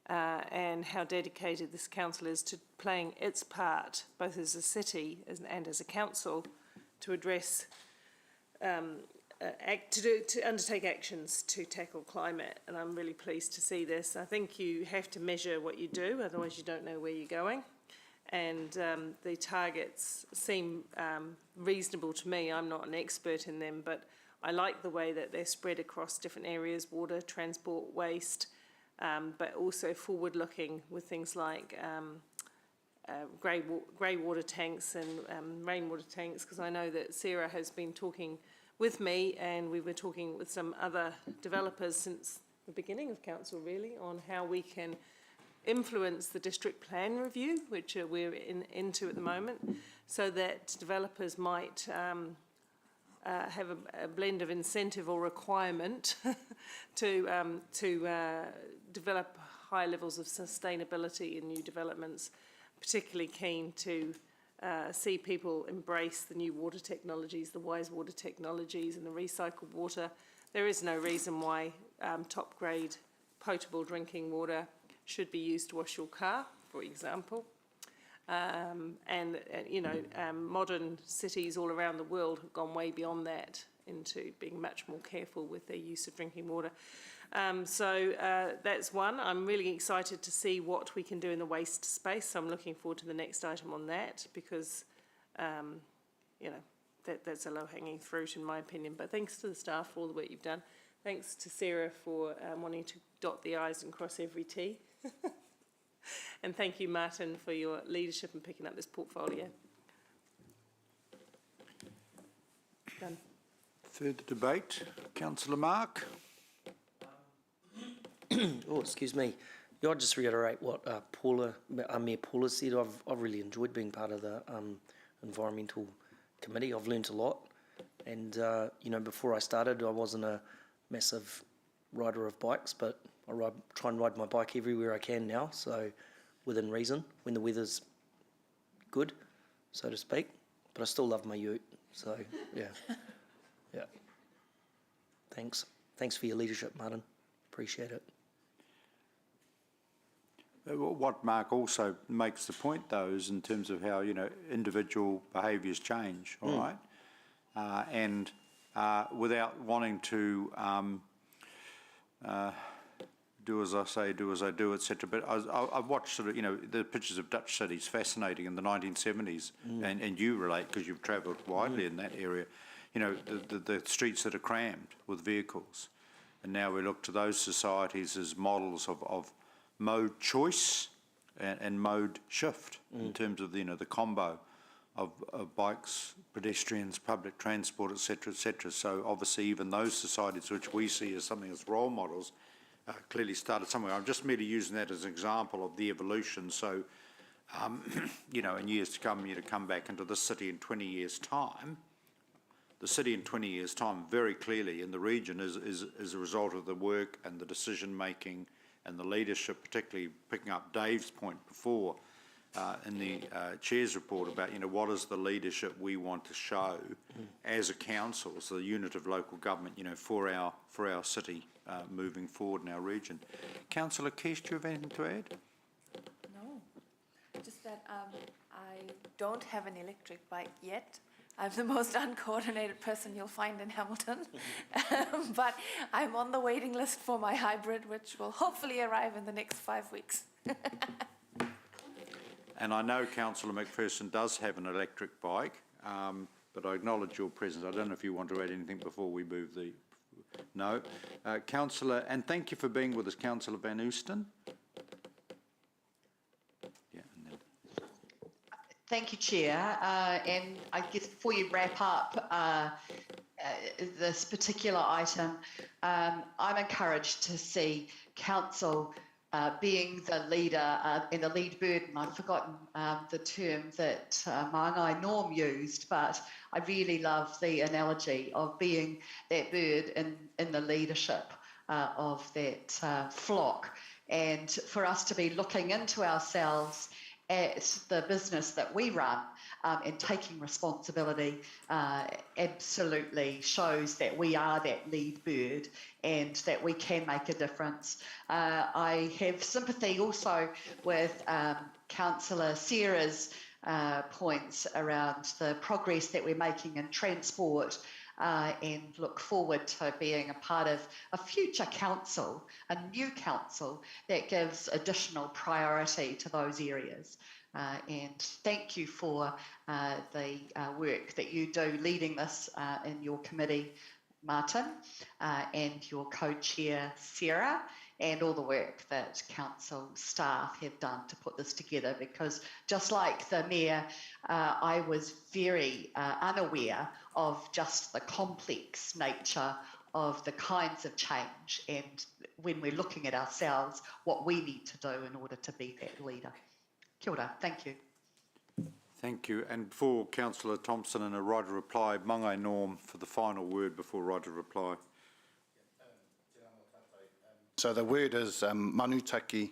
and how dedicated this council is to playing its part, both as a city and as a council, to address, to undertake actions to tackle climate. And I'm really pleased to see this. I think you have to measure what you do, otherwise you don't know where you're going. And the targets seem reasonable to me. I'm not an expert in them, but I like the way that they're spread across different areas: water, transport, waste, but also forward-looking with things like grey water tanks and rainwater tanks, because I know that Sarah has been talking with me, and we were talking with some other developers since the beginning of council, really, on how we can influence the district plan review, which we're into at the moment, so that developers might have a blend of incentive or requirement to develop high levels of sustainability in new developments, particularly keen to see people embrace the new water technologies, the wise water technologies and the recycled water. There is no reason why top grade potable drinking water should be used to wash your car, for example. Modern cities all around the world have gone way beyond that into being much more careful with their use of drinking water. That's one. I'm really excited to see what we can do in the waste space. So I'm looking forward to the next item on that, because, that's a low-hanging fruit in my opinion. But thanks to the staff for all the work you've done. Thanks to Sarah for wanting to dot the I's and cross every T. And thank you, Martin, for your leadership in picking up this portfolio. Done. Further debate? Councillor Mark? Oh, excuse me. Yeah, I'll just reiterate what Mayor Paula said. I've really enjoyed being part of the environmental committee. I've learnt a lot, and before I started, I wasn't a massive rider of bikes, but I try and ride my bike everywhere I can now. So, within reason, when the weather's good, so to speak. But I still love my ute. So yeah. Thanks for your leadership, Martin. Appreciate it. What Mark also makes the point, though, is in terms of how, individual behaviours change, all right? And without wanting to do as I say, do as I do, etc. But I've watched the pictures of Dutch cities, fascinating, in the 1970s, and you relate because you've travelled widely in that area. The streets that are crammed with vehicles. And now we look to those societies as models of mode choice and mode shift in terms of the combo of bikes, pedestrians, public transport, etc., etc. So obviously even those societies which we see as something as role models clearly started somewhere. I'm just merely using that as an example of the evolution. So in years to come, come back into this city in 20 years' time. The city in 20 years' time, very clearly in the region, is a result of the work and the decision making and the leadership, particularly picking up Dave's point before in the chair's report about what is the leadership we want to show as a council, as a unit of local government, for our city moving forward in our region. Councillor Kesh, do you have anything to add? No, just that I don't have an electric bike yet. I'm the most uncoordinated person you'll find in Hamilton, but I'm on the waiting list for my hybrid, which will hopefully arrive in the next 5 weeks. And I know Councillor McPherson does have an electric bike, but I acknowledge your presence. I don't know if you want to add anything before we move the... No. Councillor, and thank you for being with us, Councillor Van Oosten. Thank you, Chair. And I guess before you wrap up this particular item, I'm encouraged to see Council being the leader and the lead bird, and I've forgotten the term that Māngai Norm used, but I really love the analogy of being that bird in the leadership of that flock, and for us to be looking into ourselves at the business that we run and taking responsibility absolutely shows that we are that lead bird and that we can make a difference. I have sympathy also with Councillor Sarah's points around the progress that we're making in transport and look forward to being a part of a future council, a new council that gives additional priority to those areas. And thank you for the work that you do leading this in your committee, Martin, and your co-chair, Sarah, and all the work that council staff have done to put this together, because just like the Mayor, I was very unaware of just the complex nature of the kinds of change, and when we're looking at ourselves, what we need to do in order to be that leader. Kia ora, thank you. Thank you. And before Councillor Thompson and a right of reply, Mangai Norm for the final word before right of reply. So the word is manutaki,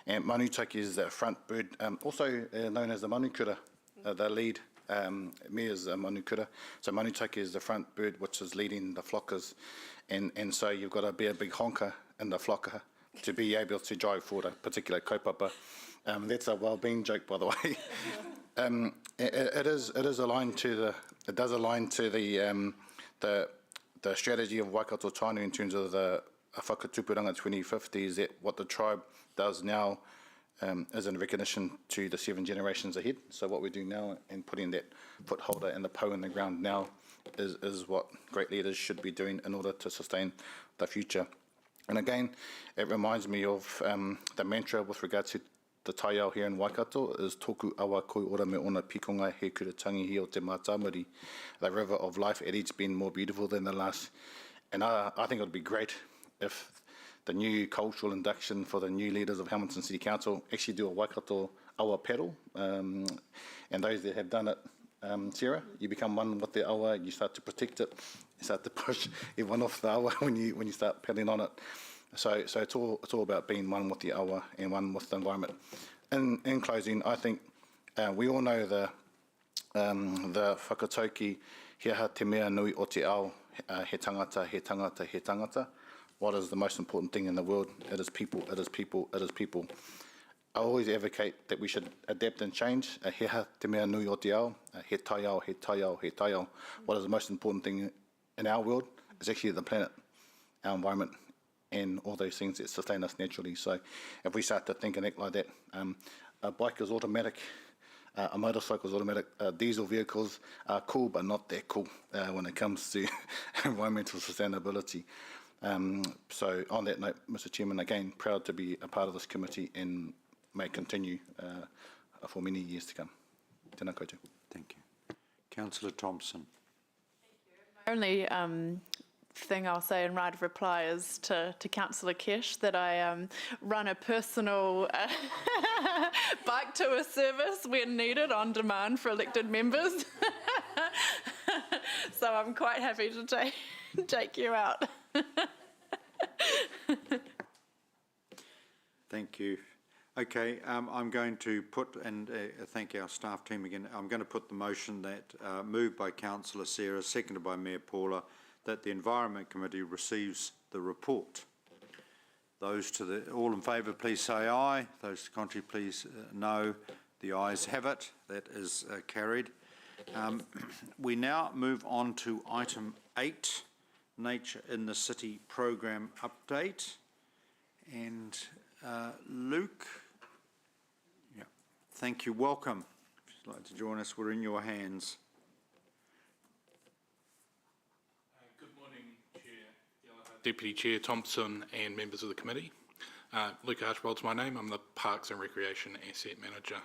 and manutaki is the front bird, also known as the manukura, the lead. Me is manukura. So manutaki is the front bird which is leading the flockers, and so you've got to be a big honker in the flocker to be able to drive forward a particular kaupapa. That's a well-being joke, by the way. It is aligned to the. It does align to the strategy of Waikato Tainu in terms of the Whakatupuranga 2050. Is that what the tribe does now is in recognition to the 7 generations ahead. So what we're doing now and putting that footholder and the po in the ground now is what great leaders should be doing in order to sustain the future. And again, it reminds me of the mantra with regards to the taiao here in Waikato is toku awa koi ora me ona pikonga he kuratangi hi o te mātamuri. The river of life at each been more beautiful than the last. And I think it would be great if the new cultural induction for the new leaders of Hamilton City Council actually do a Waikato awa paddle. And those that have done it, Sarah, you become one with the awa, you start to protect it, you start to push everyone off the awa when you start paddling on it. So it's all about being one with the awa and one with the environment. In closing, I think we all know the whakatauki, he aha te mea nui o te ao, he tangata, he tangata, he tangata. What is the most important thing in the world? It is people, it is people, it is people. I always advocate that we should adapt and change. He aha te mea nui o te ao, he tai ao, he tai ao, he tai ao. What is the most important thing in our world is actually the planet, our environment, and all those things that sustain us naturally. So if we start to think and act like that, a bike is automatic, a motorcycle is automatic, diesel vehicles are cool but not that cool when it comes to environmental sustainability. So on that note, Mr Chairman, again, proud to be a part of this committee and may continue for many years to come. Tēnā koutou. Thank you. Councillor Thompson. My only thing I'll say in right of reply is to Councillor Kesh that I run a personal bike tour service when needed on demand for elected members. So I'm quite happy to take you out. Thank you. Okay, I'm going to put, and thank our staff team again, I'm going to put the motion that moved by Councillor Sarah, seconded by Mayor Paula, that the Environment Committee receives the report. Those all in favour, please say aye. Those contrary, please no. The ayes have it. That is carried. We now move on to item 8, Nature in the City Programme Update. And Luke, thank you. Welcome. If you'd like to join us, we're in your hands. Deputy Chair Thompson and members of the committee. Luke Archbold's my name. I'm the Parks and Recreation Asset Manager.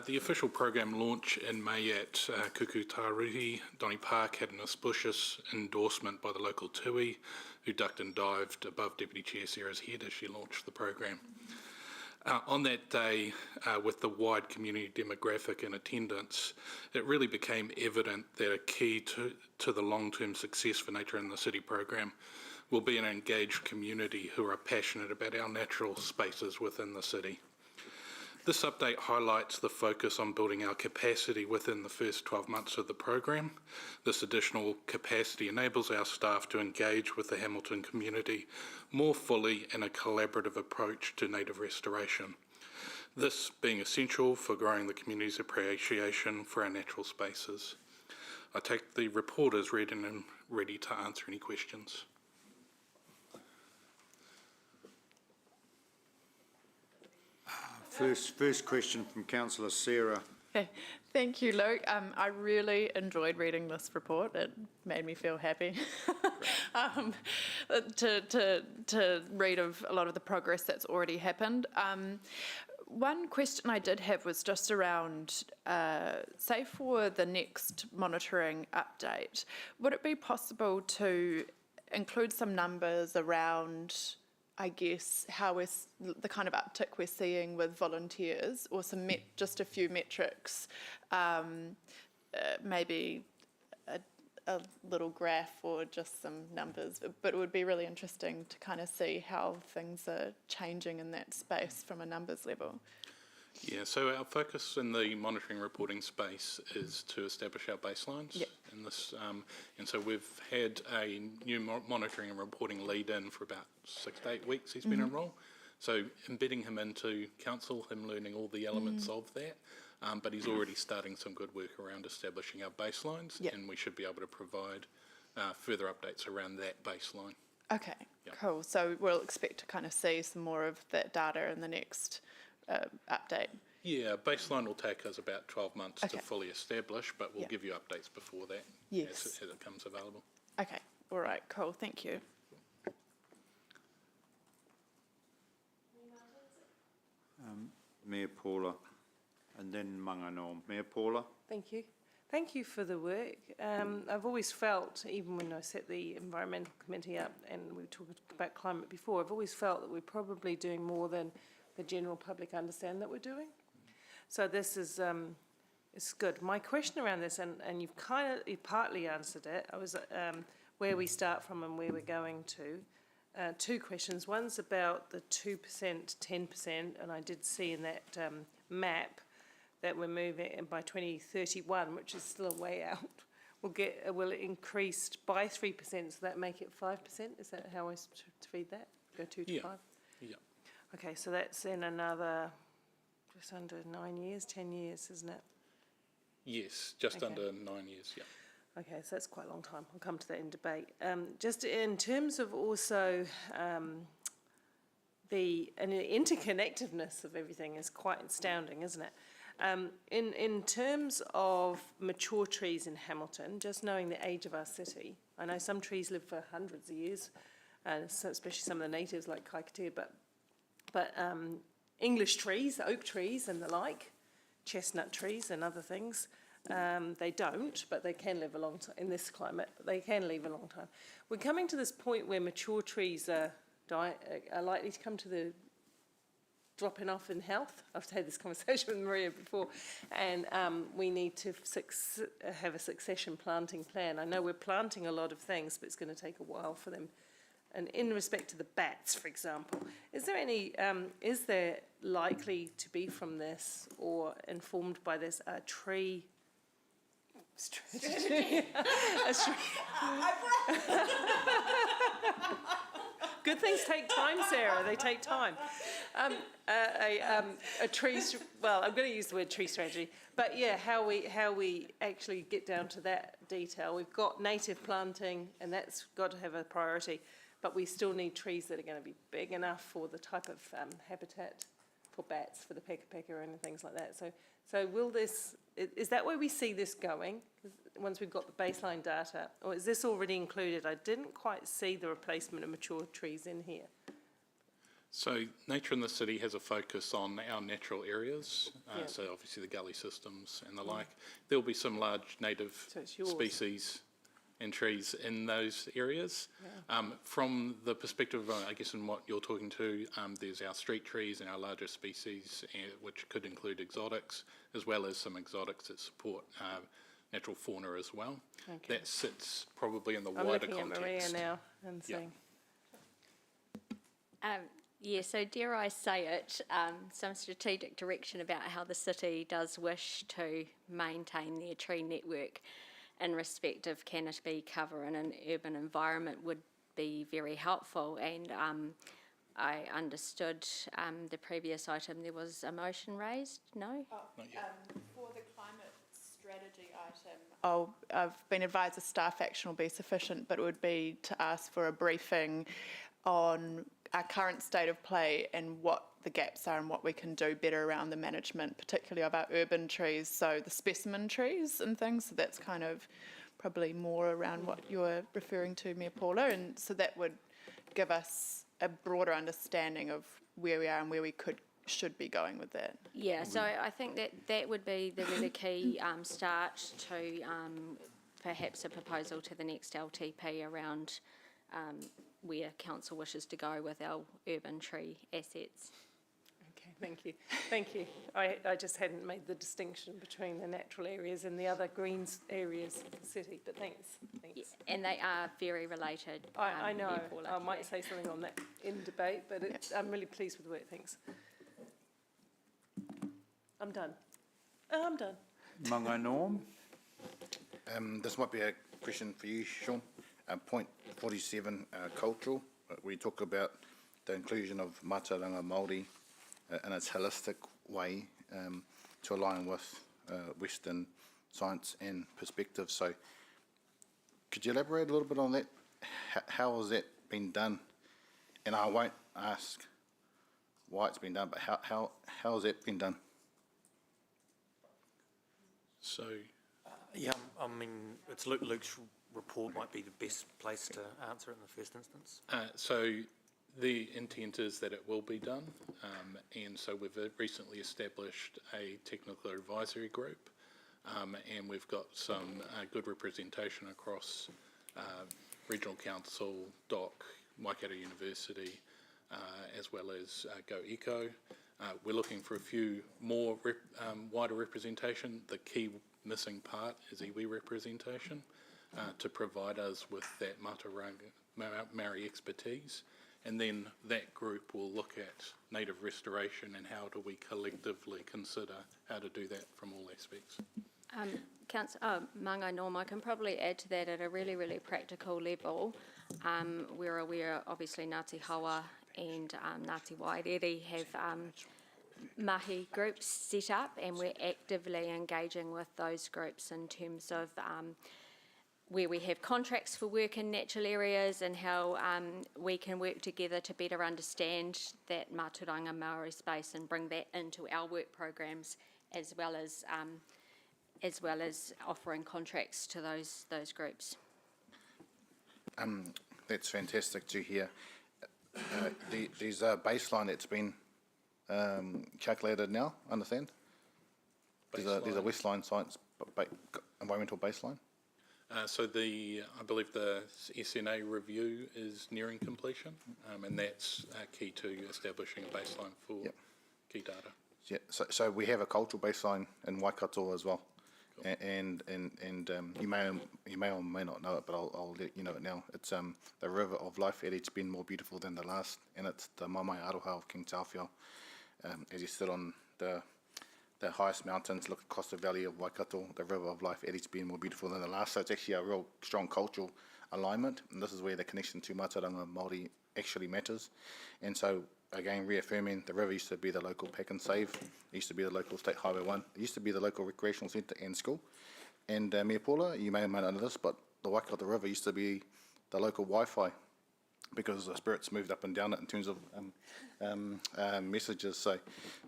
The official program launch in May at Kuku-Taruhi, Donny Park, had an auspicious endorsement by the local tui, who ducked and dived above Deputy Chair Sarah's head as she launched the program. On that day, with the wide community demographic in attendance, it really became evident that a key to the long-term success for Nature in the City program will be an engaged community who are passionate about our natural spaces within the city. This update highlights the focus on building our capacity within the first 12 months of the program. This additional capacity enables our staff to engage with the Hamilton community more fully in a collaborative approach to native restoration. This being essential for growing the community's appreciation for our natural spaces. I take the report as read and am ready to answer any questions. First question from Councillor Sarah. Okay, Thank you, Luke. I really enjoyed reading this report. It made me feel happy to read of a lot of the progress that's already happened. One question I did have was just around, say for the next monitoring update, would it be possible to include some numbers around, I guess, how the kind of uptick we're seeing with volunteers, or just a few metrics, maybe a little graph or just some numbers, but it would be really interesting to kind of see how things are changing in that space from a numbers level. Yeah, so our focus in the monitoring reporting space is to establish our baselines in this, and so we've had a new monitoring and reporting lead in for about 6 to 8 weeks. He's been in role, so embedding him into council, him learning all the elements of that, but he's already starting some good work around establishing our baselines, and we should be able to provide further updates around that baseline. Okay, cool. So we'll expect to kind of see some more of that data in the next update. Yeah, baseline will take us about 12 months to fully establish, but we'll give you updates before that as it comes available. Okay, all right, cool, thank you. Mayor Paula, and then Mangano. Mayor Paula. Thank you. Thank you for the work. I've always felt, even when I set the Environmental Committee up and we talked about climate before, I've always felt that we're probably doing more than the general public understand that we're doing. So this is it's good. My question around this, and you've partly answered it, I was where we start from and where we're going to. Two questions. One's about the 2%, 10%, and I did see in that map that we're moving by 2031, which is still a way out. Will it increase by 3%, so that make it 5%? Is that how I read that? Go 2 to 5? Yeah. Okay, so that's in another just under 9 years, 10 years, isn't it? Yes, just under 9 years, yeah. Okay, so that's quite a long time. I'll come to that in debate. Just in terms of also the interconnectedness of everything is quite astounding, isn't it? In terms of mature trees in Hamilton, just knowing the age of our city, I know some trees live for hundreds of years, especially some of the natives like Kaikatea, but English trees, oak trees and the like, chestnut trees and other things, they don't, but they can live a long time in this climate, but they can live a long time. We're coming to this point where mature trees are likely to come to the dropping off in health. I've had this conversation with Maria before, and we need to have a succession planting plan. I know we're planting a lot of things, but it's going to take a while for them. And in respect to the bats, for example, is there likely to be from this or informed by this a tree strategy? Good things take time, Sarah. They take time. A tree. Well, I'm going to use the word tree strategy, but yeah, how we actually get down to that detail. We've got native planting, and that's got to have a priority. But we still need trees that are going to be big enough for the type of habitat for bats, for the pecker and things like that. So will this, is that where we see this going, once we've got the baseline data? Or is this already included? I didn't quite see the replacement of mature trees in here. So Nature in the City has a focus on our natural areas, so obviously the gully systems and the like. There'll be some large native species and trees in those areas. From the perspective of, I guess, in what you're talking to, there's our street trees and our larger species, which could include exotics, as well as some exotics that support natural fauna as well. Okay. That sits probably in the wider context. I'm looking at Maria now and seeing. Yeah, so dare I say it, some strategic direction about how the city does wish to maintain their tree network in respect of canopy cover in an urban environment would be very helpful. And I understood the previous item, there was a motion raised, no? Not yet. For the climate strategy item, I've been advised the staff action will be sufficient, but it would be to ask for a briefing on our current state of play and what the gaps are and what we can do better around the management, particularly of our urban trees, so the specimen trees and things. So that's kind of probably more around what you're referring to, Mayor Paula, and so that would give us a broader understanding of where we are and where we should be going with that. Yeah, so I think that would be the really key start to perhaps a proposal to the next LTP around where council wishes to go with our urban tree assets. Okay, thank you. Thank you. I just hadn't made the distinction between the natural areas and the other greens areas of the city, but thanks. Yeah, and they are very related. I know. Mayor Paula. I might say something on that in debate, but I'm really pleased with the work. Thanks. I'm done. I'm done. Mangai Norm. This might be a question for you, Sean. Point 47, cultural. We talk about the inclusion of Mātauranga Māori in its holistic way to align with Western science and perspective. So could you elaborate a little bit on that? How has that been done? And I won't ask why it's been done, but how has that been done? So, Yeah, I mean, it's Luke's report might be the best place to answer it in the first instance. so the intent is that it will be done, and so we've recently established a technical advisory group, and we've got some good representation across Regional Council, DOC, Waikato University, as well as Go Eco. We're looking for a few more wider representation. The key missing part is iwi representation to provide us with that Maori expertise. And then that group will look at native restoration and how do we collectively consider how to do that from all aspects. Mangai Norm, I can probably add to that at a really, really practical level. We're aware, obviously, Ngāti Hawa and Ngāti Wairere have mahi groups set up, and we're actively engaging with those groups in terms of where we have contracts for work in natural areas and how we can work together to better understand that Mātauranga Māori space and bring that into our work programs, as well as offering contracts to those groups. That's fantastic to hear. There's a baseline that's been calculated now, understand? There's a Westline science environmental baseline. So I believe the SNA review is nearing completion, and that's key to establishing a baseline for key data. Yeah, so we have a cultural baseline in Waikato as well. Cool. And you may or may not know it, but I'll let you know it now. It's the river of life at each bend more beautiful than the last, and it's the Mamai Aroha of King Tawhio. As you sit on the highest mountains, look across the valley of Waikato, the river of life at each bend more beautiful than the last. So it's actually a real strong cultural alignment, and this is where the connection to Mātauranga Māori actually matters. And so, again, reaffirming the river used to be the local pack and save, it used to be the local State Highway 1, it used to be the local recreational centre and school. And Mayor Paula, you may or may not know this, but the Waikato River used to be the local Wi-Fi, because the spirits moved up and down it in terms of messages. So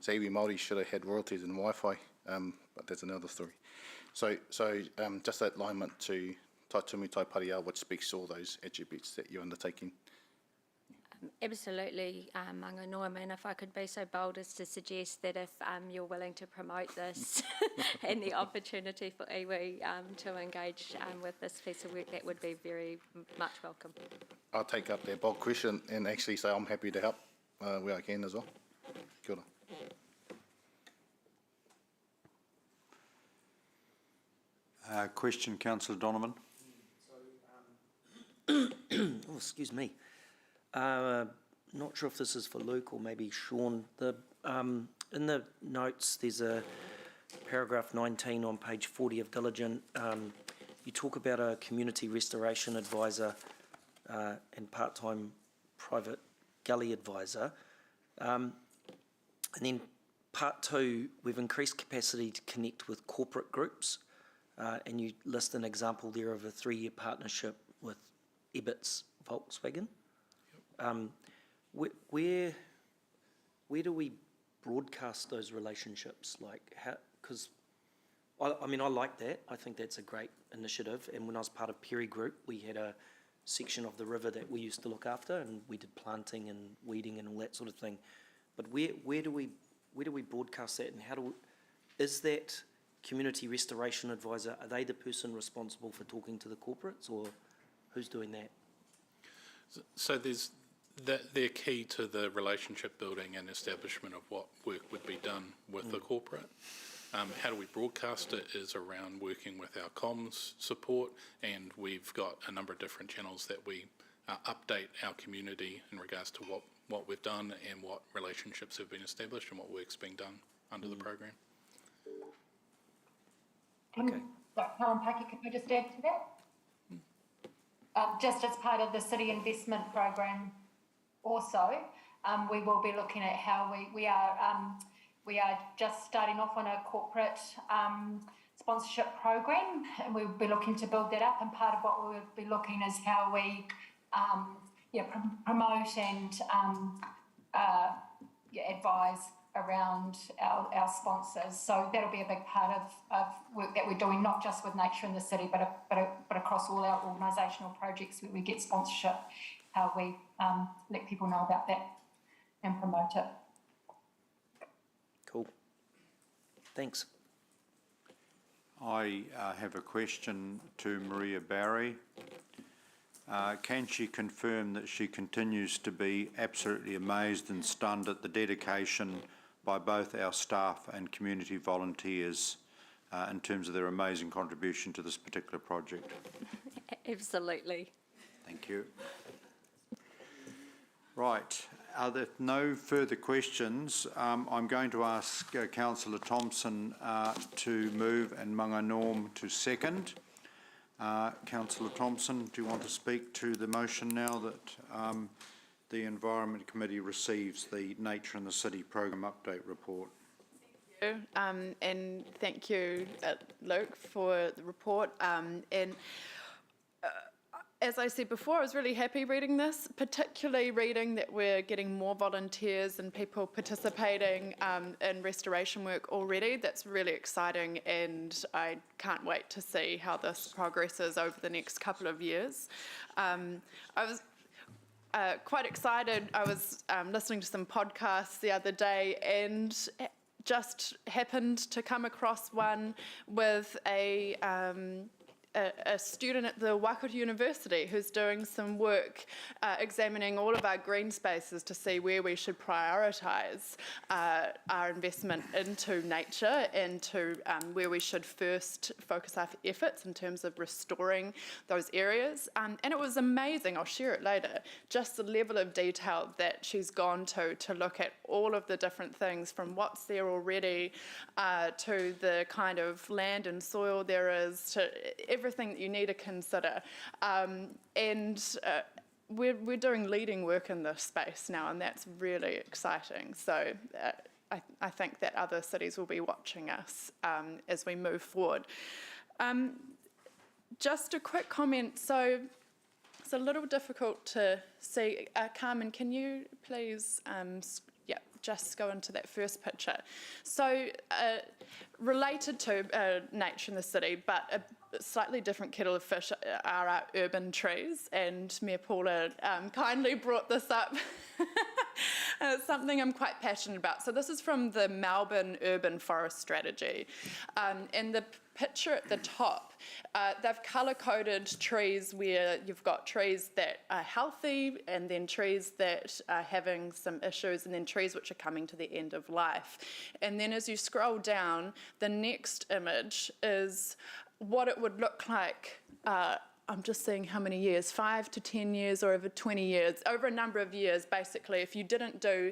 iwi Māori should have had royalties and Wi-Fi, but that's another story. So just that alignment to Tai Tumu Tai Pariao, which speaks to all those attributes that you're undertaking. Absolutely, Mangai Norm, and if I could be so bold as to suggest that if you're willing to promote this and the opportunity for iwi to engage with this piece of work, that would be very much welcome. I'll take up that bold question and actually say I'm happy to help where I can as well. Kia ora. Question, Councillor Donovan. Oh, excuse me. Not sure if this is for Luke or maybe Sean. In the notes, there's a paragraph 19 on page 40 of Diligent. You talk about a community restoration advisor and part-time private gully advisor. And then part 2, we've increased capacity to connect with corporate groups. And you list an example there of a 3-year partnership with Ebbets Volkswagen. where do we broadcast those relationships? Like, how? Because I mean, I like that. I think that's a great initiative. And when I was part of Perry Group, we had a section of the river that we used to look after, and we did planting and weeding and all that sort of thing. But where do we broadcast that, and is that community restoration advisor, are they the person responsible for talking to the corporates, or who's doing that? So they're key to the relationship building and establishment of what work would be done with the corporate. How do we broadcast it is around working with our comms support, and we've got a number of different channels that we update our community in regards to what we've done and what relationships have been established and what work's being done under the program. Okay. Helen Paki, can I just add to that? Just as part of the city investment program also, we will be looking at how we are just starting off on a corporate sponsorship program, and we'll be looking to build that up, and part of what we'll be looking is how we promote and advise around our sponsors. So that'll be a big part of work that we're doing, not just with Nature in the City, but across all our organisational projects where we get sponsorship, how we let people know about that and promote it. Cool. Thanks. I have a question to Maria Barry. Can she confirm that she continues to be absolutely amazed and stunned at the dedication by both our staff and community volunteers in terms of their amazing contribution to this particular project? Absolutely. Thank you. Right. Are there no further questions? I'm going to ask Councillor Thompson to move and Manga Norm to second. Councillor Thompson, do you want to speak to the motion now that the Environment Committee receives the Nature in the City Program Update Report? Thank you, and thank you, Luke, for the report. As I said before, I was really happy reading this, particularly reading that we're getting more volunteers and people participating in restoration work already. That's really exciting, and I can't wait to see how this progresses over the next couple of years. I was quite excited. I was listening to some podcasts the other day and just happened to come across one with a student at the Waikato University who's doing some work examining all of our green spaces to see where we should prioritise our investment into nature and to where we should first focus our efforts in terms of restoring those areas. And it was amazing, I'll share it later, just the level of detail that she's gone to look at all of the different things from what's there already to the kind of land and soil there is, to everything that you need to consider. We're doing leading work in this space now, and that's really exciting. So I think that other cities will be watching us as we move forward. Just a quick comment. So it's a little difficult to see. Carmen, can you please just go into that first picture. So related to Nature in the City, but a slightly different kettle of fish are our urban trees, and Mayor Paula kindly brought this up. It's something I'm quite passionate about. So this is from the Melbourne Urban Forest Strategy. And the picture at the top, they've colour-coded trees where you've got trees that are healthy, and then trees that are having some issues, and then trees which are coming to the end of life. And then as you scroll down, the next image is what it would look like. I'm just seeing how many years, 5 to 10 years or over 20 years, over a number of years, basically, if you didn't do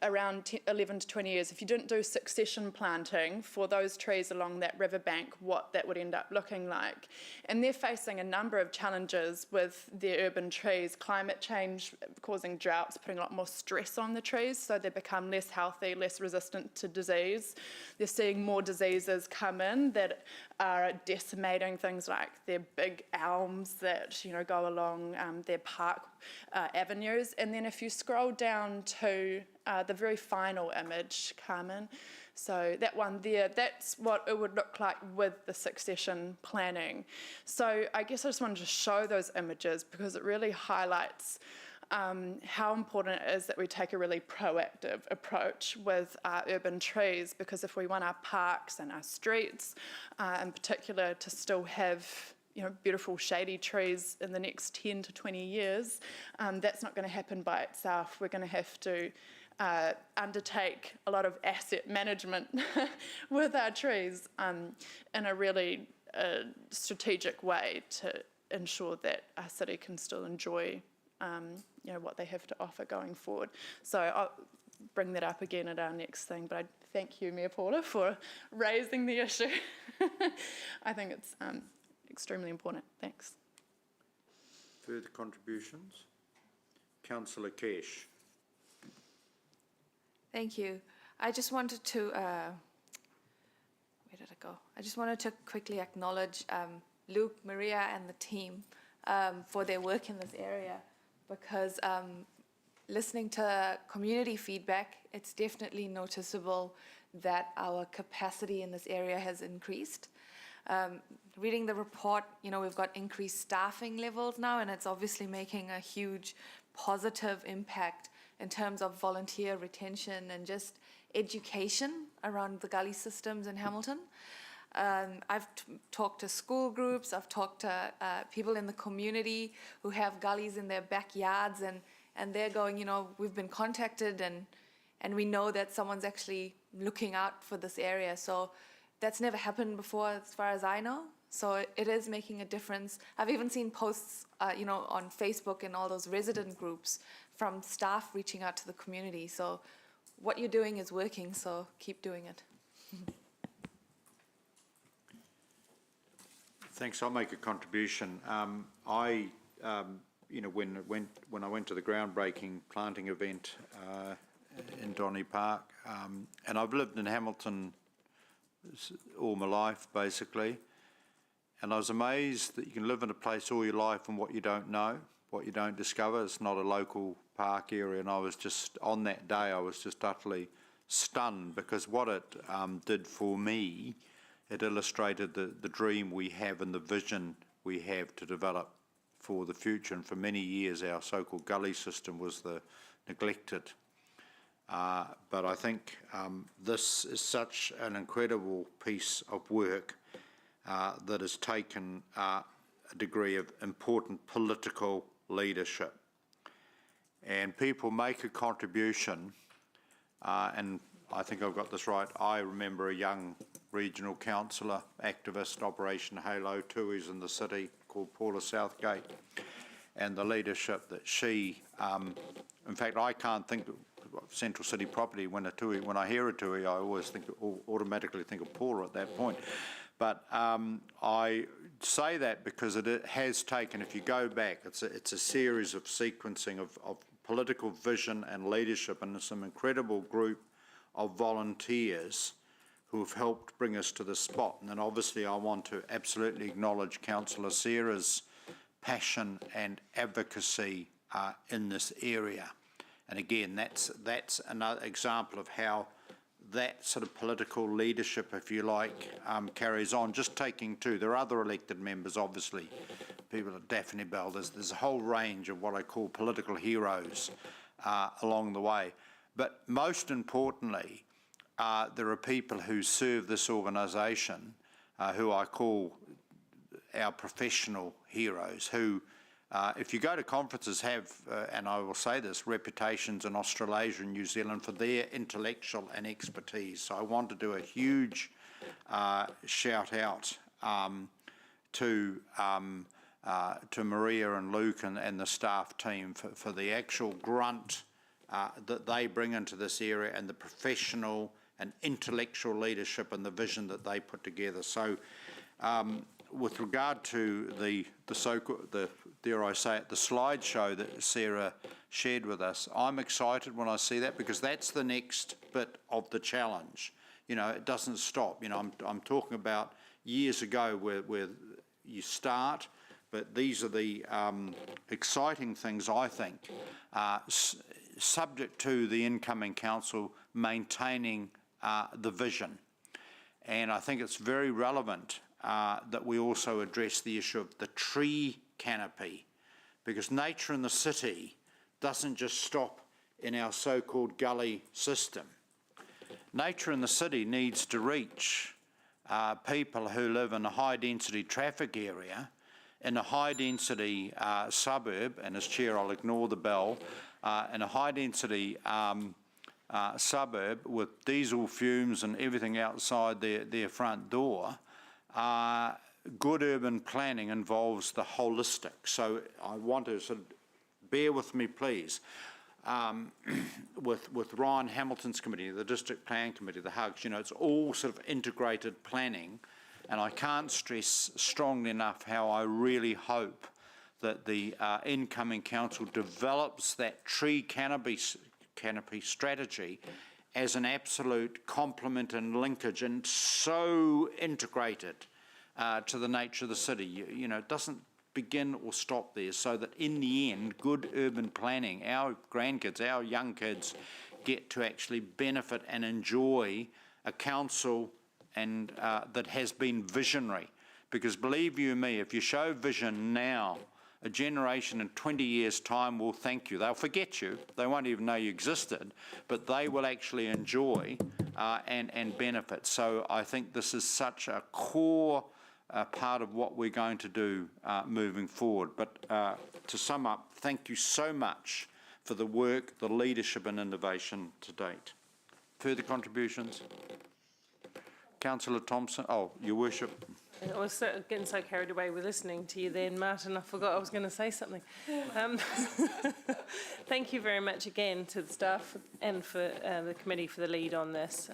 around 11 to 20 years, if you didn't do succession planting for those trees along that riverbank, what that would end up looking like. And they're facing a number of challenges with their urban trees, climate change causing droughts, putting a lot more stress on the trees, so they become less healthy, less resistant to disease. They're seeing more diseases come in that are decimating things like their big elm elms that, go along their park avenues. And then if you scroll down to the very final image, Carmen, so that one there, that's what it would look like with the succession planning. So I guess I just wanted to show those images because it really highlights how important it is that we take a really proactive approach with our urban trees, because if we want our parks and our streets in particular to still have beautiful shady trees in the next 10 to 20 years, that's not going to happen by itself. We're going to have to undertake a lot of asset management with our trees in a really strategic way to ensure that our city can still enjoy what they have to offer going forward. So I'll bring that up again at our next thing, but I thank you, Mayor Paula, for raising the issue. I think it's extremely important. Thanks. Further contributions? Councillor Kesh. Thank you. I just wanted to, where did it go? I just wanted to quickly acknowledge Luke, Maria and the team for their work in this area, because listening to community feedback, it's definitely noticeable that our capacity in this area has increased. Reading the report, we've got increased staffing levels now, and it's obviously making a huge positive impact in terms of volunteer retention and just education around the gully systems in Hamilton. I've talked to school groups, I've talked to people in the community who have gullies in their backyards, and they're going, we've been contacted and we know that someone's actually looking out for this area. So that's never happened before as far as I know. So it is making a difference. I've even seen posts, on Facebook and all those resident groups from staff reaching out to the community. So what you're doing is working, so keep doing it. Thanks. I'll make a contribution. When I went to the groundbreaking planting event in Donny Park, and I've lived in Hamilton all my life, basically, and I was amazed that you can live in a place all your life and what you don't know, what you don't discover. It's not a local park area, and I was just, on that day, I was just utterly stunned, because what it did for me, it illustrated the dream we have and the vision we have to develop for the future. And for many years, our so-called gully system was the neglected. But I think this is such an incredible piece of work that has taken a degree of important political leadership. And people make a contribution, and I think I've got this right. I remember a young regional councillor, activist, Operation Halo, Tui's in the city, called Paula Southgate, and the leadership that she, in fact, I can't think of Central City property when I hear a Tui, I always automatically think of Paula at that point. But I say that because it has taken, if you go back, it's a series of sequencing of political vision and leadership, and some incredible group of volunteers who have helped bring us to this spot. And then obviously I want to absolutely acknowledge Councillor Sarah's passion and advocacy in this area. And again, that's another example of how that sort of political leadership, if you like, carries on. Just taking two, there are other elected members, obviously, people at Daphne Bell. There's a whole range of what I call political heroes along the way. But most importantly, there are people who serve this organisation who I call our professional heroes, who, if you go to conferences, have, and I will say this, reputations in Australasia and New Zealand for their intellectual and expertise. So I want to do a huge shout out to Maria and Luke and the staff team for the actual grunt that they bring into this area, and the professional and intellectual leadership and the vision that they put together. So with regard to the dare I say it, the slideshow that Sarah shared with us, I'm excited when I see that, because that's the next bit of the challenge. It doesn't stop. I'm talking about years ago where you start, but these are the exciting things, I think, subject to the incoming council maintaining the vision. And I think it's very relevant that we also address the issue of the tree canopy, because nature in the city doesn't just stop in our so-called gully system. Nature in the city needs to reach people who live in a high-density traffic area, in a high-density suburb, and as Chair I'll ignore the bell, in a high-density suburb with diesel fumes and everything outside their front door. Good urban planning involves the holistic. So I want to sort of bear with me, please. With Ryan Hamilton's committee, the District Plan Committee, the HUGs, you know, it's all sort of integrated planning, and I can't stress strongly enough how I really hope that the incoming council develops that tree canopy strategy as an absolute complement and linkage, and so integrated to the nature of the city. You know, it doesn't begin or stop there, so that in the end, good urban planning, our grandkids, our young kids get to actually benefit and enjoy a council and that has been visionary. Because believe you me, if you show vision now, a generation in 20 years' time will thank you. They'll forget you. They won't even know you existed, but they will actually enjoy and benefit. So I think this is such a core part of what we're going to do moving forward. But to sum up, thank you so much for the work, the leadership and innovation to date. Further contributions? Councillor Thompson. Oh, Your Worship. I was getting so carried away with listening to you then, Martin, I forgot I was going to say something. Thank you very much again to the staff and for the committee for the lead on this.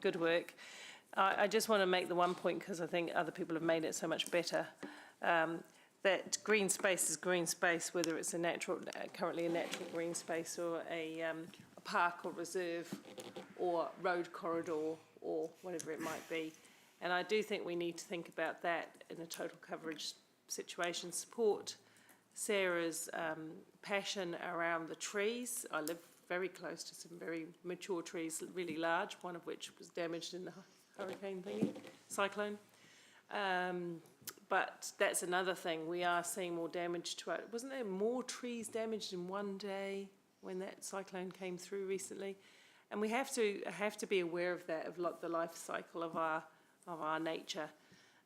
Good work. I just want to make the one point, because I think other people have made it so much better, that green space is green space, whether it's a natural, currently a natural green space, or a park or reserve or road corridor or whatever it might be. And I do think we need to think about that in a total coverage situation. Support Sarah's passion around the trees. I live very close to some very mature trees, really large, one of which was damaged in the hurricane thingy, cyclone. But that's another thing. We are seeing more damage to it. Wasn't there more trees damaged in one day when that cyclone came through recently? And we have to be aware of that, of the life cycle of our nature.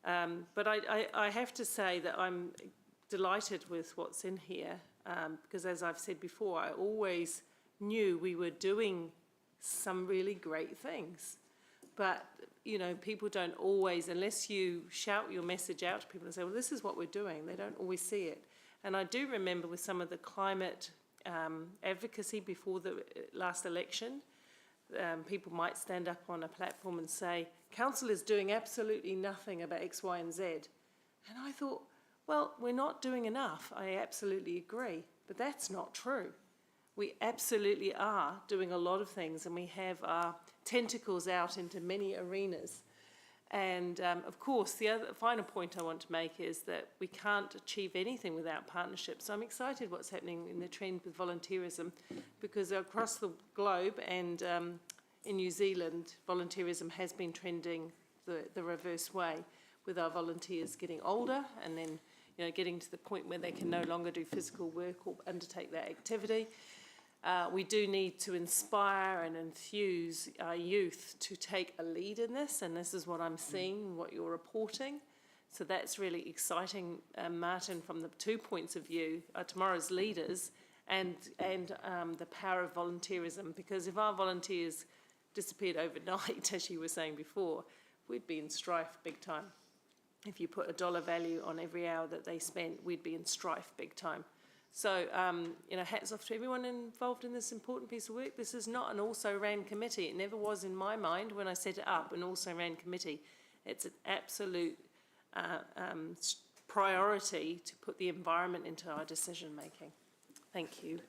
But I have to say that I'm delighted with what's in here, because as I've said before, I always knew we were doing some really great things. But, you know, people don't always, unless you shout your message out to people and say, well, this is what we're doing, they don't always see it. And I do remember with some of the climate advocacy before the last election, people might stand up on a platform and say, council is doing absolutely nothing about X, Y, and Z. And I thought, well, we're not doing enough. I absolutely agree, but that's not true. We absolutely are doing a lot of things, and we have our tentacles out into many arenas. And of course, the other final point I want to make is that we can't achieve anything without partnerships. So I'm excited what's happening in the trend with volunteerism, because across the globe and in New Zealand, volunteerism has been trending the reverse way, with our volunteers getting older and then, you know, getting to the point where they can no longer do physical work or undertake that activity. We do need to inspire and enthuse our youth to take a lead in this, and this is what I'm seeing, what you're reporting. So that's really exciting, Martin, from the 2 points of view, tomorrow's leaders and the power of volunteerism, because if our volunteers disappeared overnight, as you were saying before, we'd be in strife big time. If you put a dollar value on every hour that they spent, we'd be in strife big time. So, you know, hats off to everyone involved in this important piece of work. This is not an also-ran committee. It never was in my mind when I set it up, an also-ran committee. It's an absolute priority to put the environment into our decision-making. Thank you.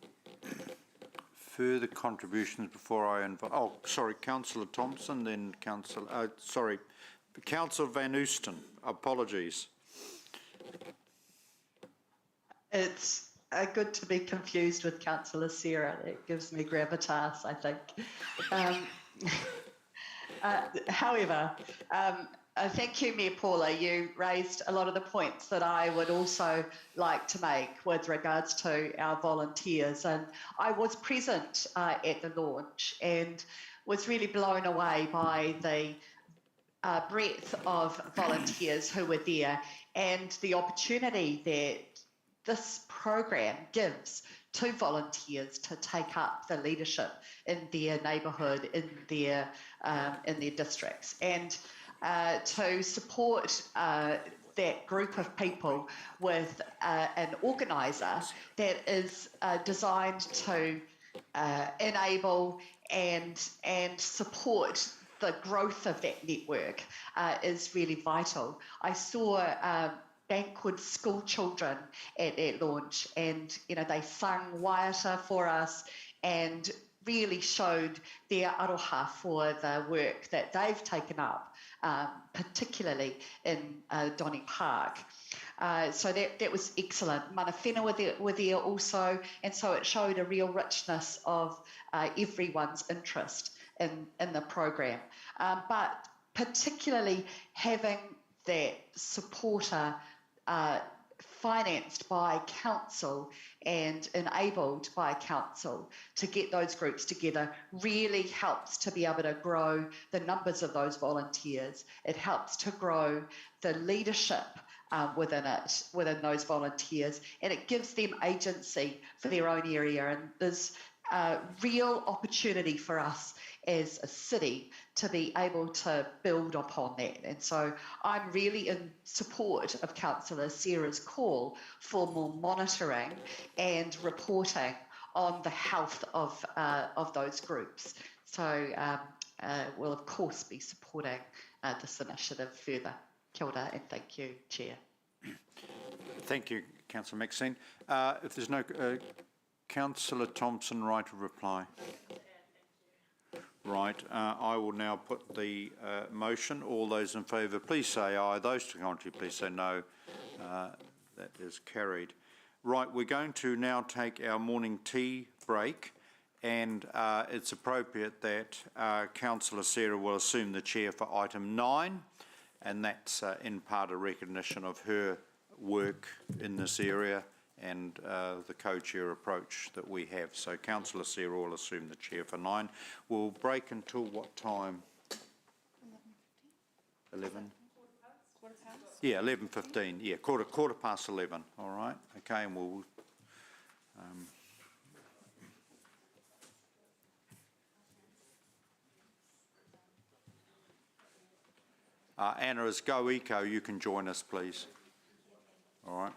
Further contributions before I invite... Oh, sorry, Councillor Thompson, then Councillor... Councillor Van Oosten. Apologies. It's good to be confused with Councillor Sarah. It gives me gravitas, I think. Um, however, thank you, Mayor Paula. You raised a lot of the points that I would also like to make with regards to our volunteers. And I was present at the launch and was really blown away by the breadth of volunteers who were there and the opportunity that this program gives to volunteers to take up the leadership in their neighbourhood, in their districts, and to support that group of people with an organiser that is designed to enable and support the growth of that network is really vital. I saw Bankwood school children at launch, and they sung Waiata for us and really showed their aroha for the work that they've taken up, particularly in Donny Park. So that was excellent. Mana whenua were there also, and so it showed a real richness of everyone's interest in the program. But particularly having that supporter financed by council and enabled by council to get those groups together really helps to be able to grow the numbers of those volunteers. It helps to grow the leadership within those volunteers, and it gives them agency for their own area. And there's real opportunity for us as a city to be able to build upon that. And so I'm really in support of Councillor Sarah's call for more monitoring and reporting on the health of those groups. So we'll of course be supporting this initiative further. Kia ora and thank you, Chair. Thank you, Councillor Maxine. If there's no... Councillor Thompson, right of reply. Right, I will now put the motion. All those in favour, please say aye. Those to contrary, please say no. That is carried. Right, we're going to now take our morning tea break, and it's appropriate that Councillor Sarah will assume the chair for item 9, and that's in part a recognition of her work in this area and the co-chair approach that we have. So Councillor Sarah will assume the chair for 9. We'll break until what time? 11? Yeah, 11:15. Yeah, quarter past 11. All right. Okay, and we'll... Anna, as Go Eco, you can join us, please. All right.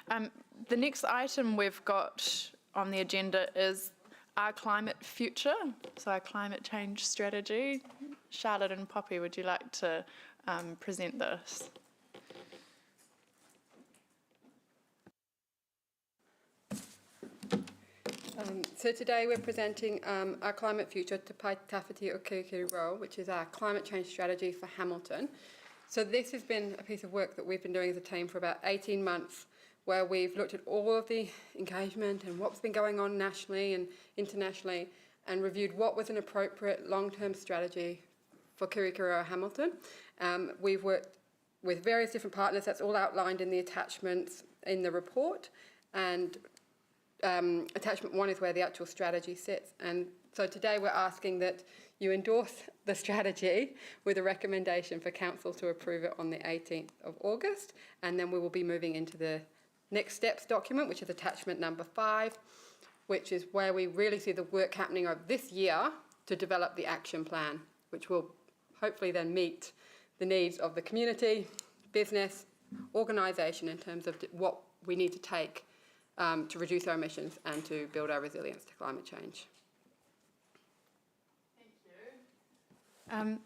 The next item we've got on the agenda is our climate future, so our climate change strategy. Charlotte and Poppy, would you like to present this? So today we're presenting our climate future Te Pai Tawhiti o Kirikiri, which is our climate change strategy for Hamilton. So this has been a piece of work that we've been doing as a team for about 18 months, where we've looked at all of the engagement and what's been going on nationally and internationally, and reviewed what was an appropriate long-term strategy for Kirikiri Hamilton. We've worked with various different partners. That's all outlined in the attachments in the report, and attachment 1 is where the actual strategy sits. And so today we're asking that you endorse the strategy with a recommendation for council to approve it on the 18th of August, and then we will be moving into the next steps document, which is attachment number 5, which is where we really see the work happening over this year to develop the action plan, which will hopefully then meet the needs of the community, business, organisation in terms of what we need to take to reduce our emissions and to build our resilience to climate change. Thank you.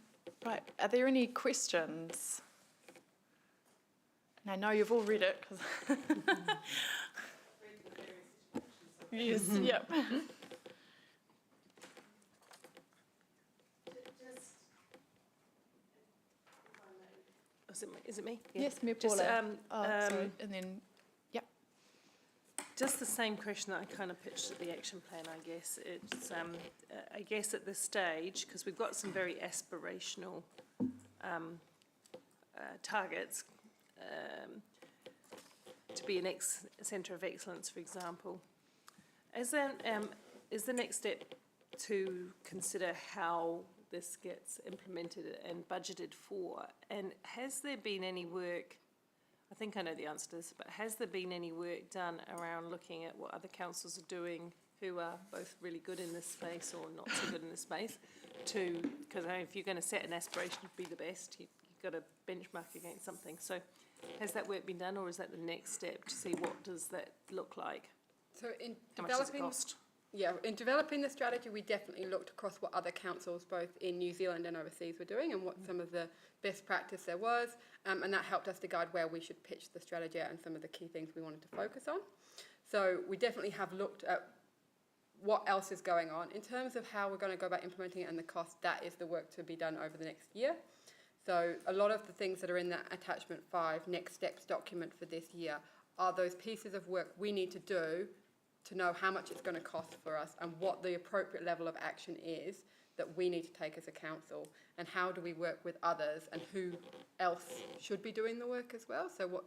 Right, are there any questions? And I know you've all read it. Yes, yep. Is it me? Yes, me, Just, Paula. Sorry, and then, yep. Just the same question that I kind of pitched at the action plan, I guess. It's, I guess at this stage, because we've got some very aspirational targets, to be an centre of excellence, for example. Is the next step to consider how this gets implemented and budgeted for? And has there been any work, I think I know the answer to this, but has there been any work done around looking at what other councils are doing who are both really good in this space or not so good in this space, because if you're going to set an aspiration to be the best, you've got to benchmark against something. So has that work been done, or is that the next step to see what does that look like? So in How much does it cost? Yeah, in developing the strategy, we definitely looked across what other councils, both in New Zealand and overseas, were doing and what some of the best practice there was, and that helped us to guide where we should pitch the strategy and some of the key things we wanted to focus on. So we definitely have looked at what else is going on. In terms of how we're going to go about implementing it and the cost, that is the work to be done over the next year. So a lot of the things that are in that attachment 5 next steps document for this year are those pieces of work we need to do to know how much it's going to cost for us and what the appropriate level of action is that we need to take as a council, and how do we work with others and who else should be doing the work as well. So what,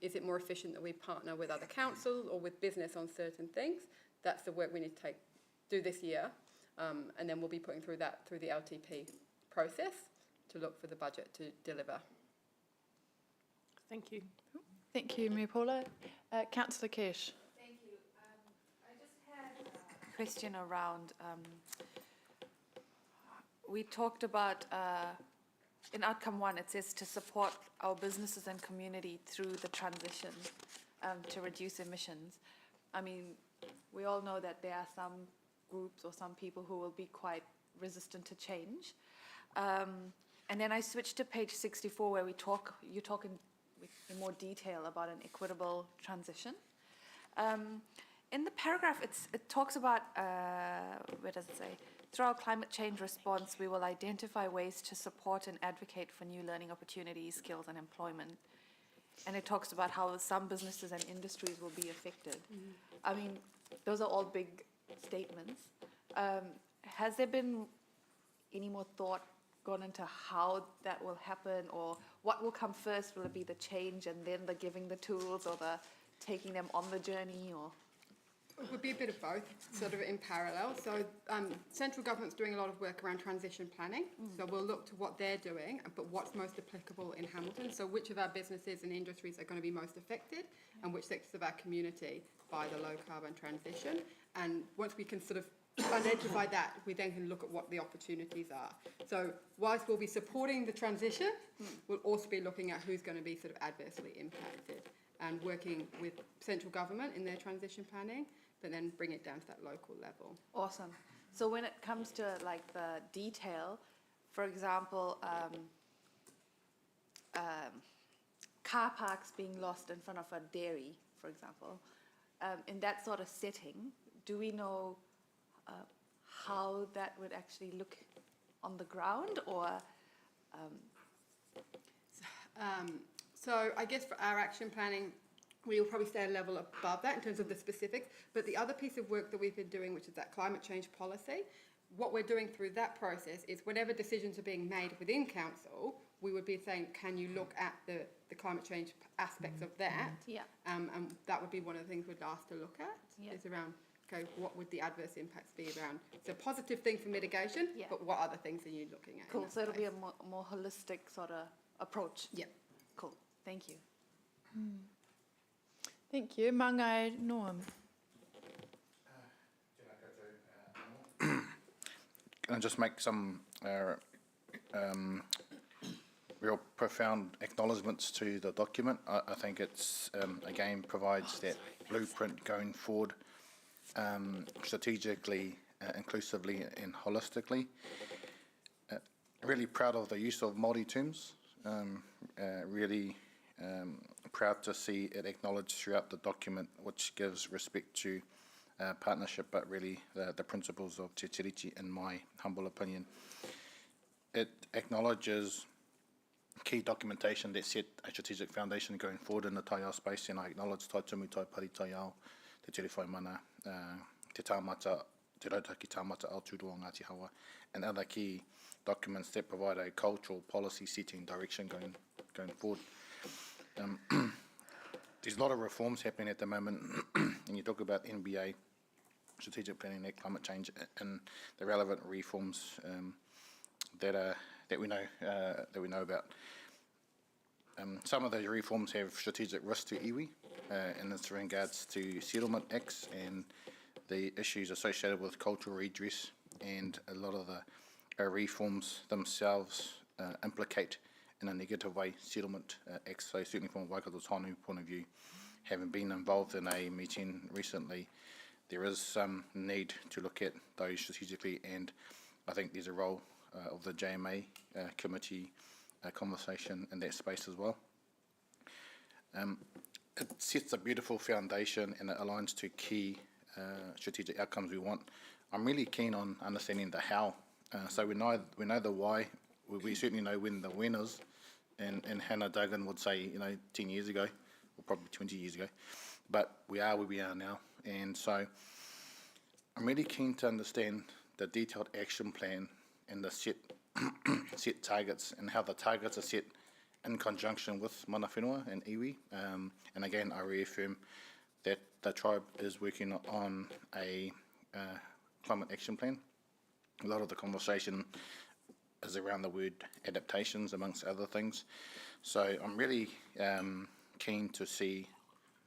is it more efficient that we partner with other councils or with business on certain things? That's the work we need to do this year, and then we'll be putting through that through the LTP process to look for the budget to deliver. Thank you. Thank you, Mayor Paula. Councillor Kesh. Thank you. I just had a question around, we talked about, in outcome 1, it says to support our businesses and community through the transition to reduce emissions. I mean, we all know that there are some groups or some people who will be quite resistant to change. And then I switched to page 64 where you talk in more detail about an equitable transition. In the paragraph, it talks about, where does it say? Through our climate change response, we will identify ways to support and advocate for new learning opportunities, skills, and employment. And it talks about how some businesses and industries will be affected. I mean, those are all big statements. Has there been any more thought gone into how that will happen, or what will come first? Will it be the change and then the giving the tools, or the taking them on the journey, or? It would be a bit of both, sort of in parallel. So central government's doing a lot of work around transition planning. So we'll look to what they're doing, but what's most applicable in Hamilton. So which of our businesses and industries are going to be most affected, and which sectors of our community by the low carbon transition. And once we can sort of identify that, we then can look at what the opportunities are. So whilst we'll be supporting the transition, we'll also be looking at who's going to be sort of adversely impacted. and working with central government in their transition planning, but then bring it down to that local level. Awesome. So when it comes to like the detail, for example, car parks being lost in front of a dairy, for example, in that sort of setting, do we know how that would actually look on the ground, or? So I guess for our action planning, we will probably stay a level above that in terms of the specifics. But the other piece of work that we've been doing, which is that climate change policy, what we're doing through that process is whenever decisions are being made within council, we would be saying, can you look at the climate change aspects of that? Yeah. And that would be one of the things we'd ask to look at, Yeah. is around, okay, what would the adverse impacts be around? It's a positive thing for mitigation, Yeah. but what other things are you looking at? in Cool. that So it'll be space? a more holistic sort of approach. Yeah. Cool. Thank you. Thank you. Mangai Norm. Can I just make some real profound acknowledgements to the document? I think it's, again, provides that blueprint going forward strategically, inclusively and holistically. Really proud of the use of Māori terms. Really proud to see it acknowledged throughout the document, which gives respect to partnership, but really the principles of Te Tiriti, in my humble opinion. It acknowledges key documentation that set a strategic foundation going forward in the taiao space, and I acknowledge Tai Tumu, Tai Pari Taiao, Te Tere Whai Mana, Te Tāmata, Te Rautaki Tāmata Aotearoa Ngāti Hawa, and other key documents that provide a cultural policy setting direction going forward. There's a lot of reforms happening at the moment, and you talk about NBA, strategic planning, net climate change, and the relevant reforms that we know about. Some of those reforms have strategic risk to iwi, and it's in regards to settlement acts and the issues associated with cultural redress, and a lot of the reforms themselves implicate in a negative way settlement acts. So certainly from a Waikato Tānu point of view, having been involved in a meeting recently, there is some need to look at those strategically, and I think there's a role of the JMA committee conversation in that space as well. It sets a beautiful foundation and it aligns to key strategic outcomes we want. I'm really keen on understanding the how. So we know the why. We certainly know when the when is, and Hannah Duggan would say, 10 years ago, or probably 20 years ago, but we are where we are now. And so I'm really keen to understand the detailed action plan and the set targets, and how the targets are set in conjunction with mana whenua and iwi. And again, I reaffirm that the tribe is working on a climate action plan. A lot of the conversation is around the word adaptations, amongst other things. So I'm really keen to see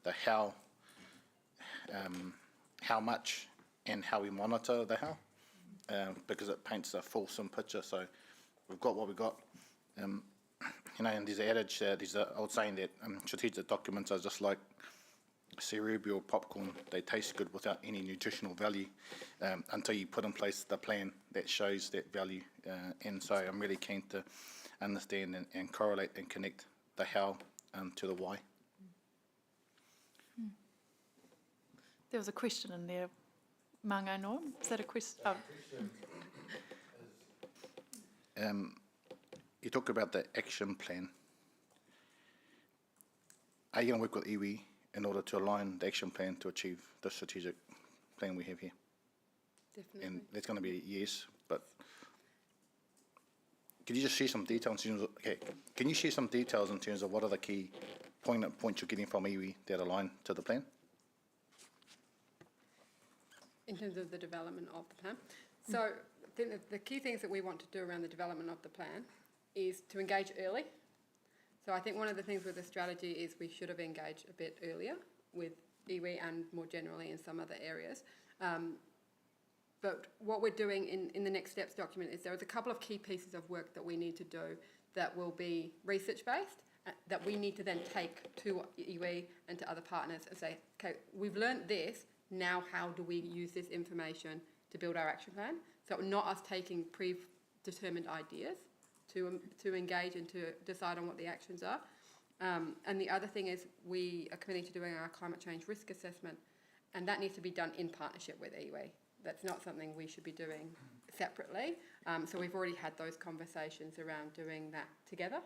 the how much and how we monitor the how, because it paints a fulsome picture. So we've got what we've got. And there's an adage, there's an old saying that strategic documents are just like cerebral popcorn. They taste good without any nutritional value until you put in place the plan that shows that value. And so I'm really keen to understand and correlate and connect the how to the why. There was a question in there. Mangai Norm, is that a question? Oh. You talk about the action plan. Are you going to work with iwi in order to align the action plan to achieve the strategic plan we have here? Definitely. And that's going to be a yes, but can you just share some details in terms of, can you share some details in terms of what are the key poignant points you're getting from iwi that align to the plan? In terms of the development of the plan. So I think that the key things that we want to do around the development of the plan is to engage early. So I think one of the things with the strategy is we should have engaged a bit earlier with iwi and more generally in some other areas. But what we're doing in the next steps document is there is a couple of key pieces of work that we need to do that will be research based that we need to then take to iwi and to other partners and say, okay, we've learned this, now how do we use this information to build our action plan? So not us taking predetermined ideas to engage and to decide on what the actions are. And the other thing is we are committing to doing our climate change risk assessment, and that needs to be done in partnership with iwi. That's not something we should be doing separately. So we've already had those conversations around doing that together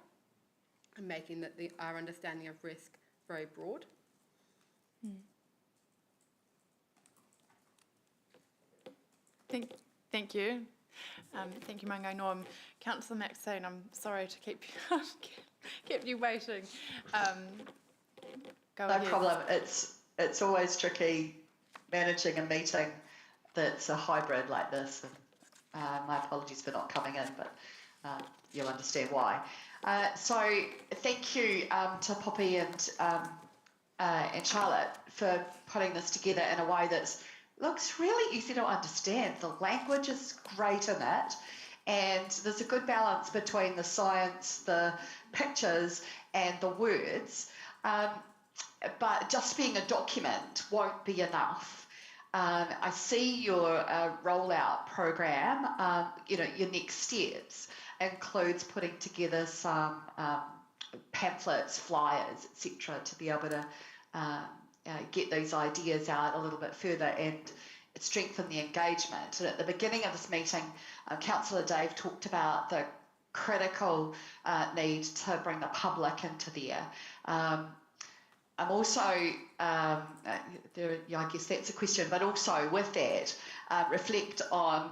and making that our understanding of risk very broad. Thank you. Thank you, Mangai Norm. Councillor Maxine, I'm sorry to keep you waiting. Go No ahead. problem. It's always tricky managing a meeting that's a hybrid like this. And, my apologies for not coming in, but you'll understand why. So thank you to Poppy and Charlotte for putting this together in a way that looks really easy to understand. The language is great in it, and there's a good balance between the science, the pictures, and the words. But just being a document won't be enough. I see your rollout program, your next steps includes putting together some pamphlets, flyers, etc., to be able to get those ideas out a little bit further and strengthen the engagement. And at the beginning of this meeting, Councillor Dave talked about the critical need to bring the public into there. I'm also, I guess that's a question, but also with that, reflect on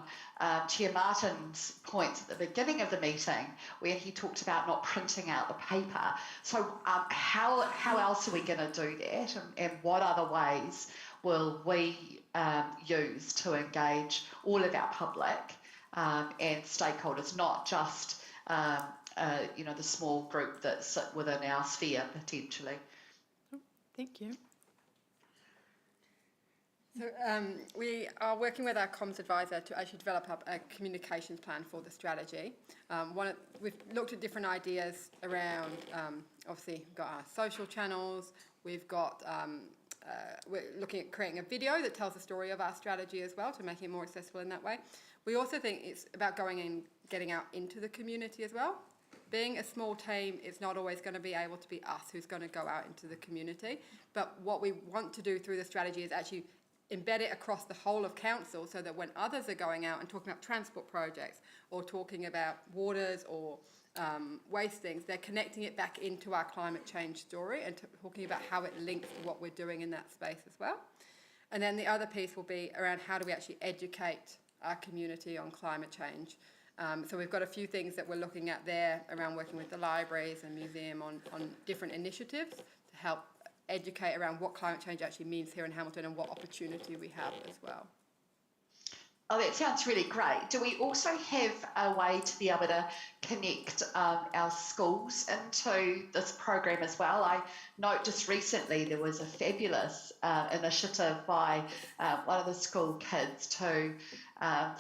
Chair Martin's points at the beginning of the meeting where he talked about not printing out the paper. So how else are we going to do that, and what other ways will we use to engage all of our public and stakeholders, not just the small group that sit within our sphere potentially? Thank you. So we are working with our comms advisor to actually develop up a communications plan for the strategy. We've looked at different ideas around, obviously, we've got our social channels, we've got, we're looking at creating a video that tells the story of our strategy as well to make it more accessible in that way. We also think it's about going and getting out into the community as well. Being a small team, it's not always going to be able to be us who's going to go out into the community. But what we want to do through the strategy is actually embed it across the whole of council so that when others are going out and talking about transport projects or talking about waters or waste things, they're connecting it back into our climate change story and talking about how it links to what we're doing in that space as well. And then the other piece will be around how do we actually educate our community on climate change. So we've got a few things that we're looking at there around working with the libraries and museum on different initiatives to help educate around what climate change actually means here in Hamilton and what opportunity we have as well. Oh, that sounds really great. Do we also have a way to be able to connect our schools into this program as well? I note just recently there was a fabulous initiative by one of the school kids to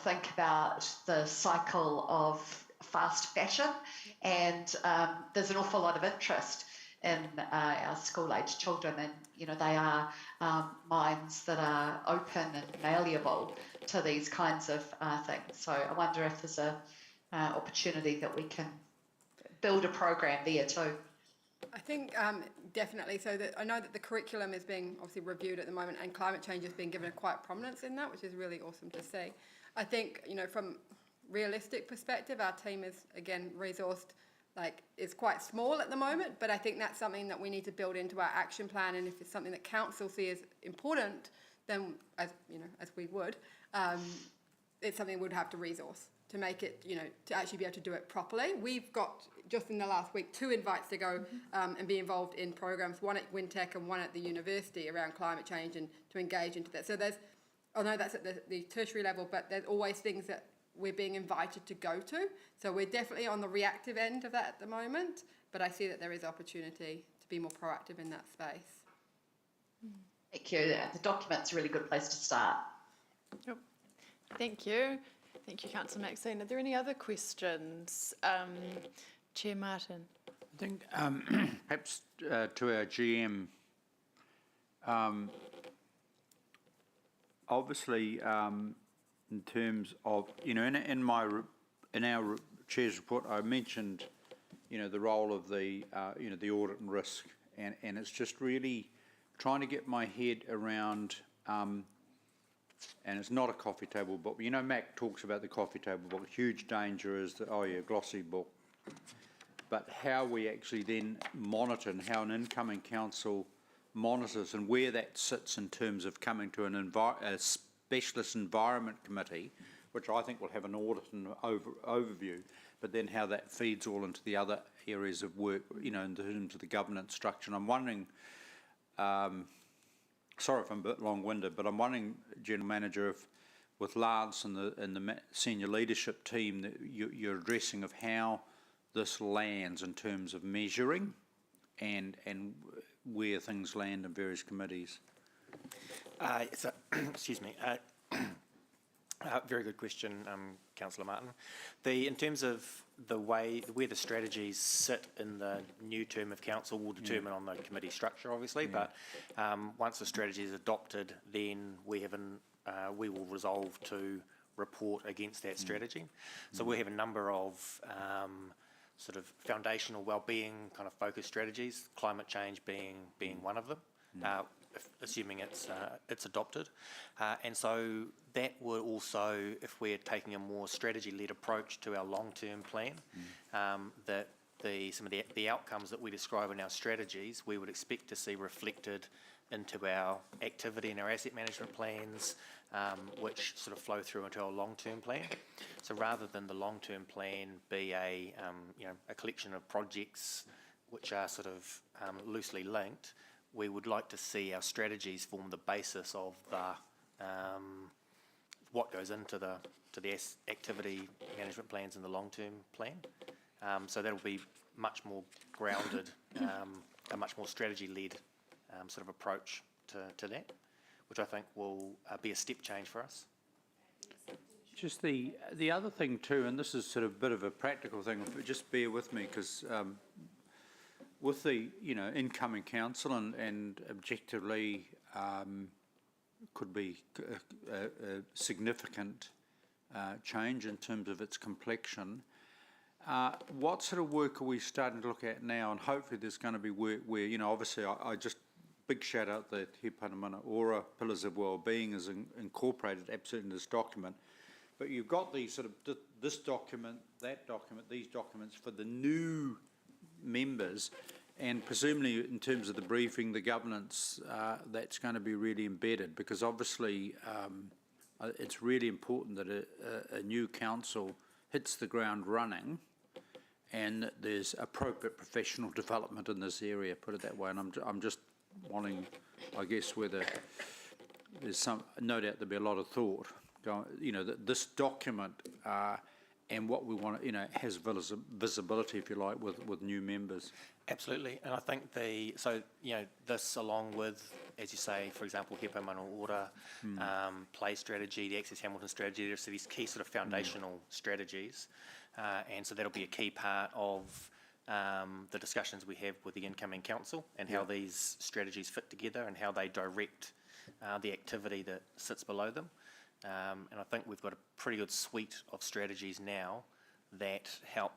think about the cycle of fast fashion, and there's an awful lot of interest in our school-age children, and they are minds that are open and malleable to these kinds of things. So I wonder if there's a opportunity that we can build a program there too. I think definitely. So that I know that the curriculum is being obviously reviewed at the moment, and climate change is being given a quite prominence in that, which is really awesome to see. I think from realistic perspective, our team is again resourced. It's quite small at the moment, but I think that's something that we need to build into our action plan. And if it's something that council see as important, then as we would, it's something we'd have to resource to make it, to actually be able to do it properly. We've got just in the last week 2 invites to go and be involved in programs, one at Wintec and one at the university around climate change and to engage into that. So although that's at the tertiary level, but there's always things that we're being invited to go to. So we're definitely on the reactive end of that at the moment, but I see that there is opportunity to be more proactive in that space. Thank you. The document's a really good place to start. Yep. Thank you. Thank you, Councillor Maxine. Are there any other questions? Chair Martin. I think perhaps to our GM, obviously in terms of, in our chair's report, I mentioned, the role of the, the audit and risk, and it's just really trying to get my head around, and it's not a coffee table book. Mac talks about the coffee table book. Huge danger is the, glossy book. But how we actually then monitor and how an incoming council monitors and where that sits in terms of coming to a specialist environment committee, which I think will have an audit and overview, but then how that feeds all into the other areas of work, in terms of the governance structure. And I'm wondering, sorry if I'm a bit long-winded, but I'm wondering, General Manager, if with Lance and the senior leadership team that you're addressing of how this lands in terms of measuring and where things land in various committees. Excuse me. Very good question, Councillor Martin. In terms of where the strategies sit in the new term of council will determine on the committee structure, obviously. Yeah. But once the strategy is adopted, then we will resolve to report against that strategy. So we have a number of sort of foundational well-being kind of focused strategies, climate change being one of them, assuming it's adopted. And so that would also, if we're taking a more strategy-led approach to our long-term plan, that some of the outcomes that we describe in our strategies, we would expect to see reflected into our activity and our asset management plans, which sort of flow through into our long-term plan. So rather than the long-term plan be a collection of projects which are sort of loosely linked, we would like to see our strategies form the basis of what goes into the activity management plans in the long-term plan. So that'll be much more grounded, a much more strategy-led sort of approach to that, which I think will be a step change for us. Just the other thing too, and this is sort of a bit of a practical thing, just bear with me, because with the incoming council and objectively could be a significant change in terms of its complexion. What sort of work are we starting to look at now? And hopefully there's going to be work where, obviously I just big shout out that He Panamana Ora Pillars of Wellbeing is incorporated absolutely in this document. But you've got these sort of this document, that document, these documents for the new members, and presumably in terms of the briefing, the governance, that's going to be really embedded, because obviously it's really important that a new council hits the ground running and that there's appropriate professional development in this area, put it that way. And I'm just wanting, I guess, whether there's no doubt there'll be a lot of thought going, that this document and what we want, has visibility, if you like, with new members. Absolutely, and I think this, along with, as you say, for example, He Panamana Ora, play strategy, the Access Hamilton strategy, there's these key sort of foundational strategies, and so that'll be a key part of the discussions we have with the incoming council, and how these strategies fit together and how they direct the activity that sits below them. And I think we've got a pretty good suite of strategies now that help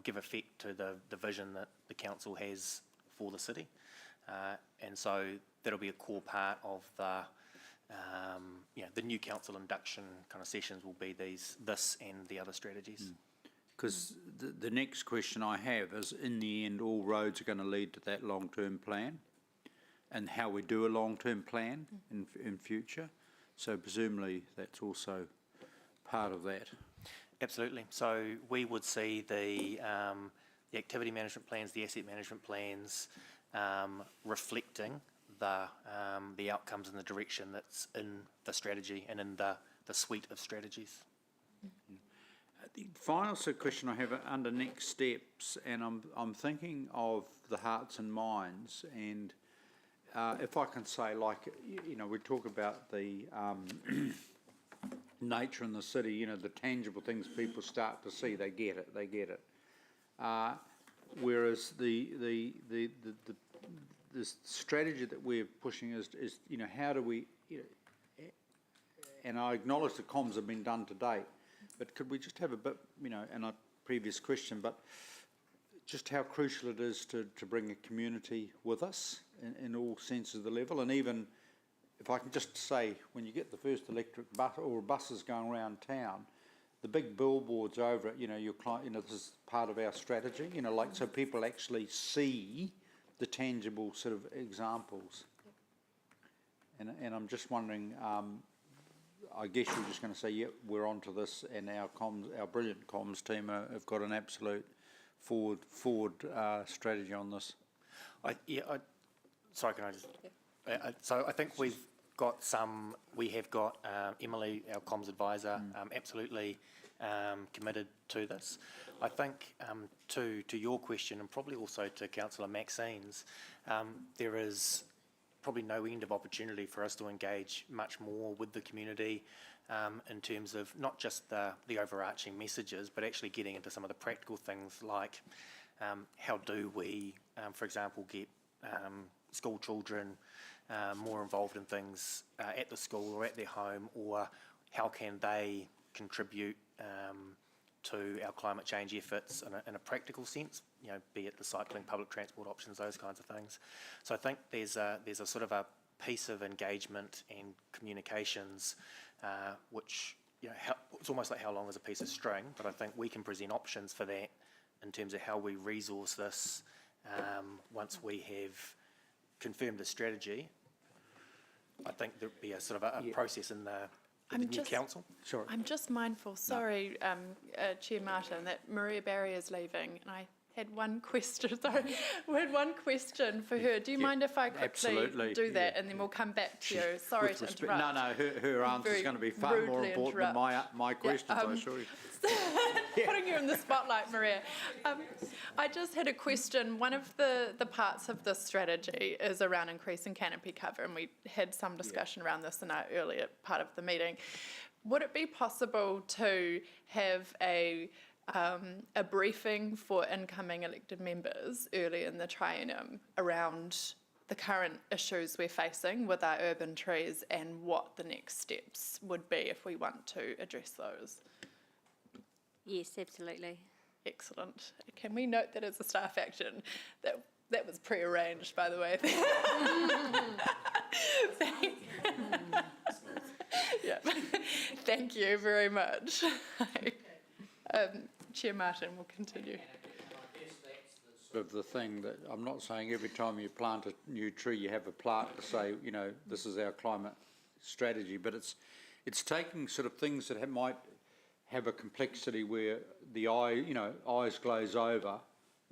give effect to the vision that the council has for the city. And so that'll be a core part of the new council induction kind of sessions will be this and the other strategies. Because the next question I have is, in the end, all roads are going to lead to that long-term plan, and how we do a long-term plan in future. So presumably that's also part of that. Absolutely. So we would see the activity management plans, the asset management plans, reflecting the outcomes and the direction that's in the strategy and in the suite of strategies. The final sort of question I have under next steps, and I'm thinking of the hearts and minds, and if I can say, like, we talk about the nature in the city, the tangible things people start to see, they get it. whereas the strategy that we're pushing is how do we, and I acknowledge the comms have been done to date, but could we just have a bit, and a previous question, but just how crucial it is to bring a community with us in all senses of the level, and even if I can just say, when you get the first electric bus or buses going around town, the big billboards over it, your client, this is part of our strategy, so people actually see the tangible sort of examples. And I'm just wondering, I guess you're just going to say, yeah, we're onto this, and our brilliant comms team have got an absolute forward strategy on this. Sorry, can I just? Yeah. So I think we have got Emily, our comms advisor, absolutely committed to this. I think to your question, and probably also to Councillor Maxine's, there is probably no end of opportunity for us to engage much more with the community in terms of not just the overarching messages, but actually getting into some of the practical things like how do we, for example, get school children more involved in things at the school or at their home, or how can they contribute to our climate change efforts in a practical sense, be it the cycling, public transport options, those kinds of things. So I think there's a sort of a piece of engagement and communications which, it's almost like how long is a piece of string, but I think we can present options for that in terms of how we resource this once we have confirmed the strategy. I think there'd be a sort of a process in the new council. Sure. I'm just mindful, sorry, Chair Martin, that Maria Barry is leaving, and I had one question. Sorry, we had one question for her. Do you mind if I quickly do that, and then we'll come back to you? Sorry to interrupt. No, her answer is going to be far more important than my questions, I assure you. Putting you in the spotlight, Maria. I just had a question. One of the parts of this strategy is around increasing canopy cover, and we had some discussion around this in our earlier part of the meeting. Would it be possible to have a briefing for incoming elected members early in the triennium around the current issues we're facing with our urban trees and what the next steps would be if we want to address those? Yes, absolutely. Excellent. Can we note that as a staff action? That was pre-arranged, by the way. Yeah. Thank you very much. Chair Martin will continue. Of the thing that I'm not saying every time you plant a new tree you have a plaque to say, this is our climate strategy, but it's taking sort of things that might have a complexity where the eyes glaze over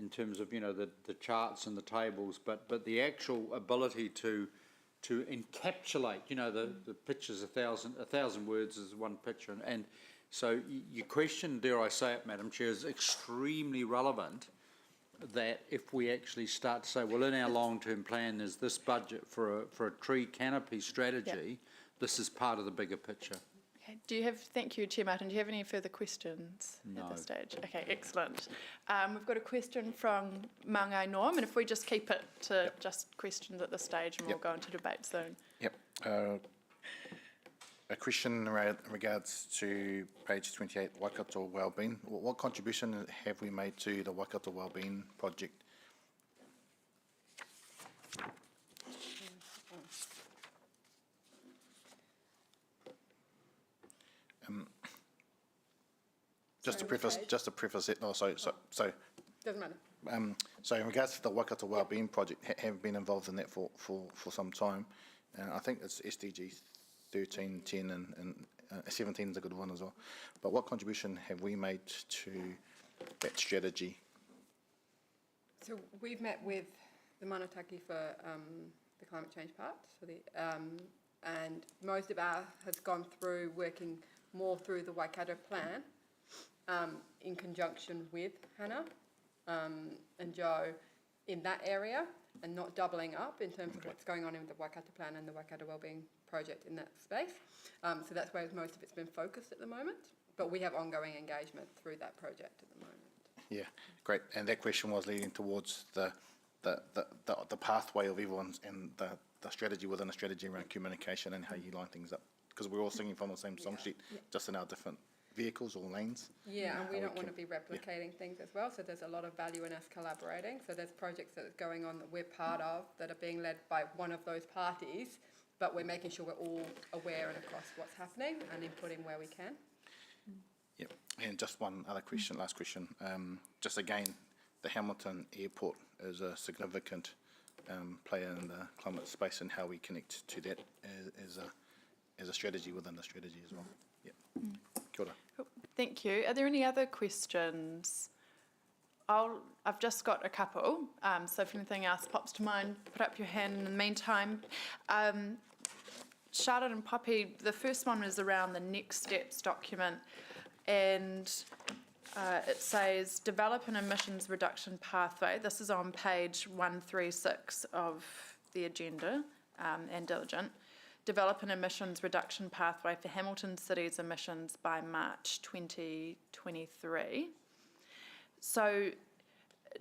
in terms of the charts and the tables, but the actual ability to encapsulate the pictures, a thousand words is one picture, and so your question, dare I say it, Madam Chair, is extremely relevant, that if we actually start to say, well, in our long-term plan there's this budget for a tree canopy strategy, this is part of the bigger picture. Okay. Thank you, Chair Martin. Do you have any further questions at this stage? Okay, excellent. We've got a question from Mangai Norm, and if we just keep it to just questions at this stage, and we'll go into debate soon. Yep. A question in regards to page 28, Waikato Wellbeing. What contribution have we made to the Waikato Wellbeing project? Just to preface it. So. Doesn't matter. So in regards to the Waikato Wellbeing project, have been involved in that for some time. I think it's SDG 13, 10 and 17 is a good one as well. But what contribution have we made to that strategy? So we've met with the Manataki for the climate change part, and most of our has gone through working more through the Waikato plan in conjunction with Hannah and Joe in that area, and not doubling up in terms of what's going on in the Waikato plan and the Waikato Wellbeing project in that space. So that's where most of it's been focused at the moment, but we have ongoing engagement through that project at the moment. Yeah, great. And that question was leading towards the pathway of everyone's and the strategy within a strategy around communication and how you line things up. Because we're all singing from the same song sheet, just in our different vehicles or lanes. Yeah, and we don't want to be replicating things as well, so there's a lot of value in us collaborating. So there's projects that are going on that we're part of that are being led by one of those parties, but we're making sure we're all aware and across what's happening and inputting where we can. Yep. And just one other question, last question. Just again, the Hamilton Airport is a significant player in the climate space, and how we connect to that as a strategy within the strategy as well. Yep. Kia ora. Thank you. Are there any other questions? I've just got a couple, so if anything else pops to mind, put up your hand in the meantime. Charlotte and Poppy, the first one is around the next steps document, and it says develop an emissions reduction pathway. This is on page 136 of the agenda and diligent. Develop an emissions reduction pathway for Hamilton City's emissions by March 2023. So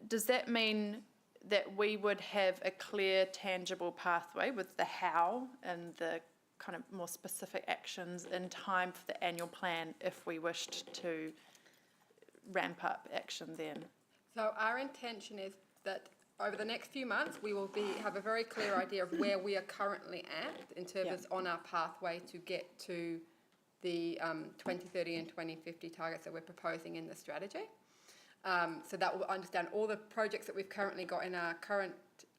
does that mean that we would have a clear, tangible pathway with the how and the kind of more specific actions in time for the annual plan if we wished to ramp up action then? So our intention is that over the next few months, we will have a very clear idea of where we are currently at in terms of on our pathway to get to the 2030 and 2050 targets that we're proposing in the strategy. So that will understand all the projects that we've currently got in our current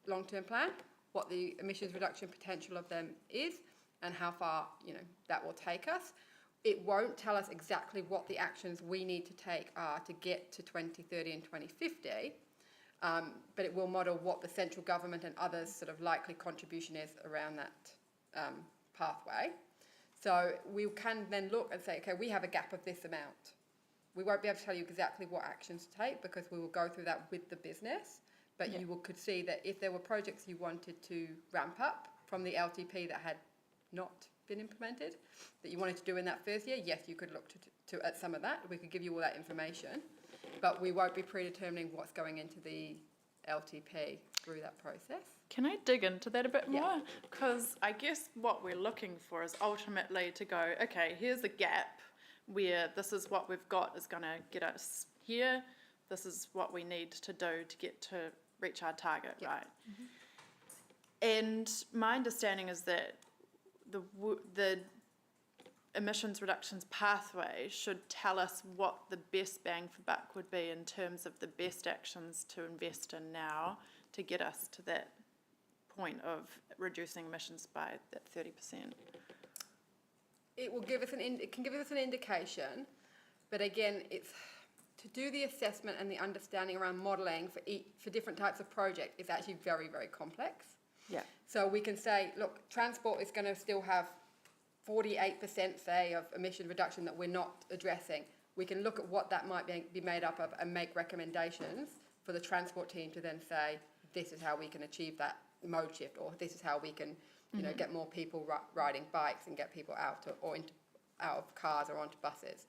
long-term plan, what the emissions reduction potential of them is, and how far that will take us. It won't tell us exactly what the actions we need to take are to get to 2030 and 2050. But it will model what the central government and others' sort of likely contribution is around that pathway. So we can then look and say, okay, we have a gap of this amount. We won't be able to tell you exactly what actions to take because we will go through that with the business. But you could see that if there were projects you wanted to ramp up from the LTP that had not been implemented, that you wanted to do in that first year, yes, you could look to at some of that. We could give you all that information. But we won't be predetermining what's going into the LTP through that process. Can I dig into that a bit more? Because I guess what we're looking for is ultimately to go, okay, here's a gap where this is what we've got is going to get us here. This is what we need to do to get to reach our target, right? Mm-hmm. And my understanding is that the emissions reductions pathway should tell us what the best bang for buck would be in terms of the best actions to invest in now to get us to that point of reducing emissions by that 30%. It will give us it can give us an indication, but again, it's to do the assessment and the understanding around modelling for different types of project is actually very, very complex. Yeah. So we can say, look, transport is going to still have 48%, say, of emission reduction that we're not addressing. We can look at what that might be made up of and make recommendations for the transport team to then say, this is how we can achieve that mode shift, or this is how we can, get more people riding bikes and get people out of cars or onto buses.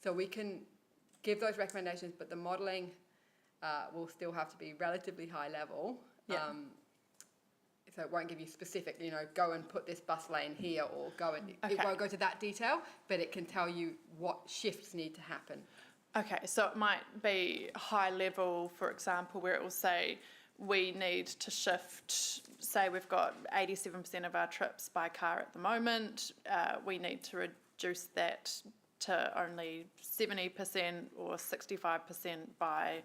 So we can give those recommendations, but the modelling will still have to be relatively high level. Yeah. So it won't give you specific, go and put this bus lane here or go and... Okay. It won't go to that detail, but it can tell you what shifts need to happen. Okay, so it might be high level, for example, where it will say we need to shift, say we've got 87% of our trips by car at the moment, we need to reduce that to only 70% or 65% by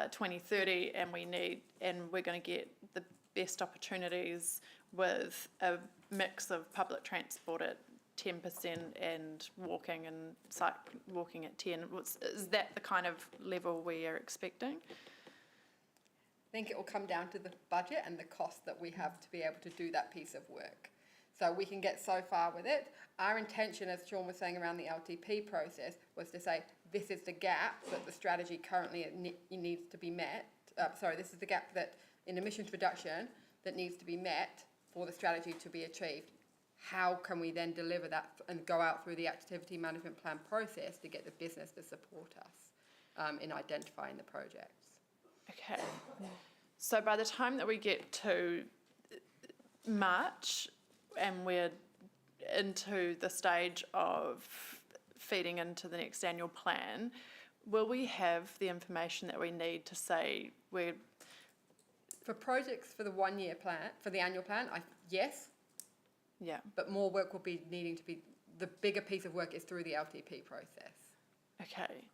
2030, and we're going to get the best opportunities with a mix of public transport at 10% and walking at 10. Is that the kind of level we are expecting? I think it will come down to the budget and the cost that we have to be able to do that piece of work. So we can get so far with it. Our intention, as Sean was saying around the LTP process, was to say this is the gap that the strategy currently needs to be met. This is the gap that in emissions reduction that needs to be met for the strategy to be achieved. How can we then deliver that and go out through the activity management plan process to get the business to support us? in identifying the projects. Okay. So by the time that we get to March and we're into the stage of feeding into the next annual plan, will we have the information that we need to say we're... For projects for the 1 year plan, for the annual plan, yes. Yeah. But more work will be needing to be, the bigger piece of work is through the LTP process. Okay.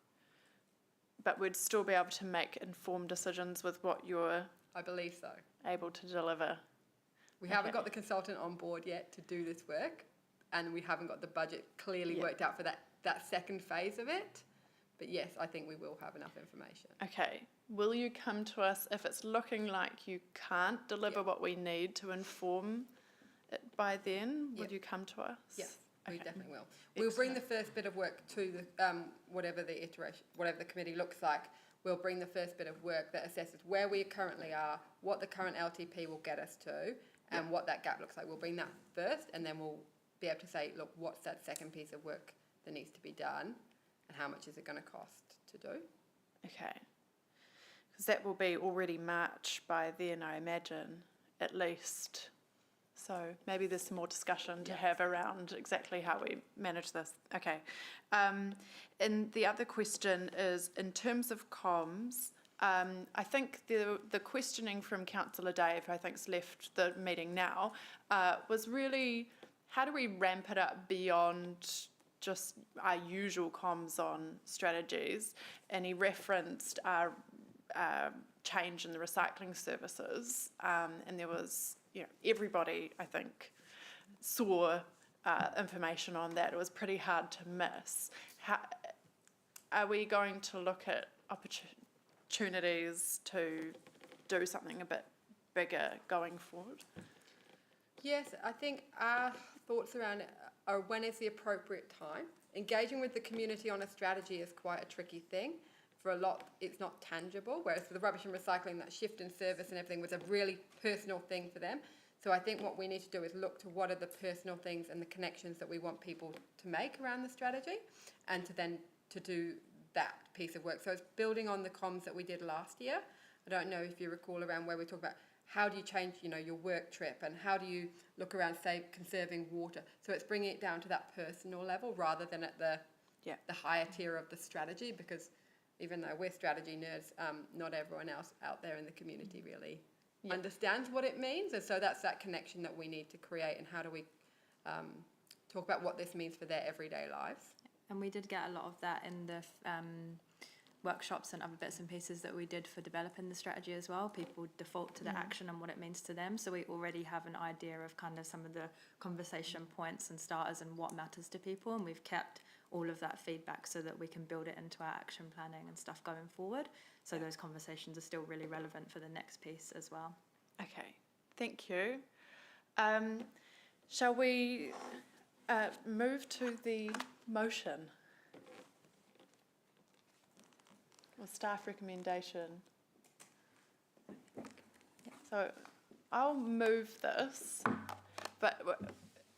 But we'd still be able to make informed decisions with what you're... I believe so. Able to deliver. We haven't got the consultant on board yet to do this work, and we haven't got the budget clearly worked out for that second phase of it. But yes, I think we will have enough information. Okay. Will you come to us if it's looking like you can't deliver what we need to inform it by then? Will you come to us? Yes, we definitely will. We'll bring the first bit of work to the whatever the committee looks like. We'll bring the first bit of work that assesses where we currently are, what the current LTP will get us to, and what that gap looks like. We'll bring that first, and then we'll be able to say, look, what's that second piece of work that needs to be done, and how much is it going to cost to do? Okay. Because that will be already March by then, I imagine, at least. So maybe there's some more discussion to have around exactly how we manage this. Okay. And the other question is, in terms of comms, I think the questioning from Councillor Dave, who I think's left the meeting now, was really, how do we ramp it up beyond just our usual comms on strategies? And he referenced our change in the recycling services, and there was, everybody, I think, saw information on that. It was pretty hard to miss. Are we going to look at opportunities to do something a bit bigger going forward? Yes, I think our thoughts around it are when is the appropriate time. Engaging with the community on a strategy is quite a tricky thing. For a lot, it's not tangible, whereas for the rubbish and recycling, that shift in service and everything was a really personal thing for them. So I think what we need to do is look to what are the personal things and the connections that we want people to make around the strategy, and to then to do that piece of work. So it's building on the comms that we did last year. I don't know if you recall around where we talk about how do you change, your work trip, and how do you look around, say, conserving water. So it's bringing it down to that personal level rather than at the higher tier of the strategy, because even though we're strategy nerds, not everyone else out there in the community really understands what it means. And so that's that connection that we need to create, and how do we talk about what this means for their everyday lives. And we did get a lot of that in the workshops and other bits and pieces that we did for developing the strategy as well. People default to the action and what it means to them. So we already have an idea of kind of some of the conversation points and starters and what matters to people. And we've kept all of that feedback so that we can build it into our action planning and stuff going forward. So those conversations are still really relevant for the next piece as well. Okay, thank you. Shall we move to the motion? Or staff recommendation? So I'll move this, but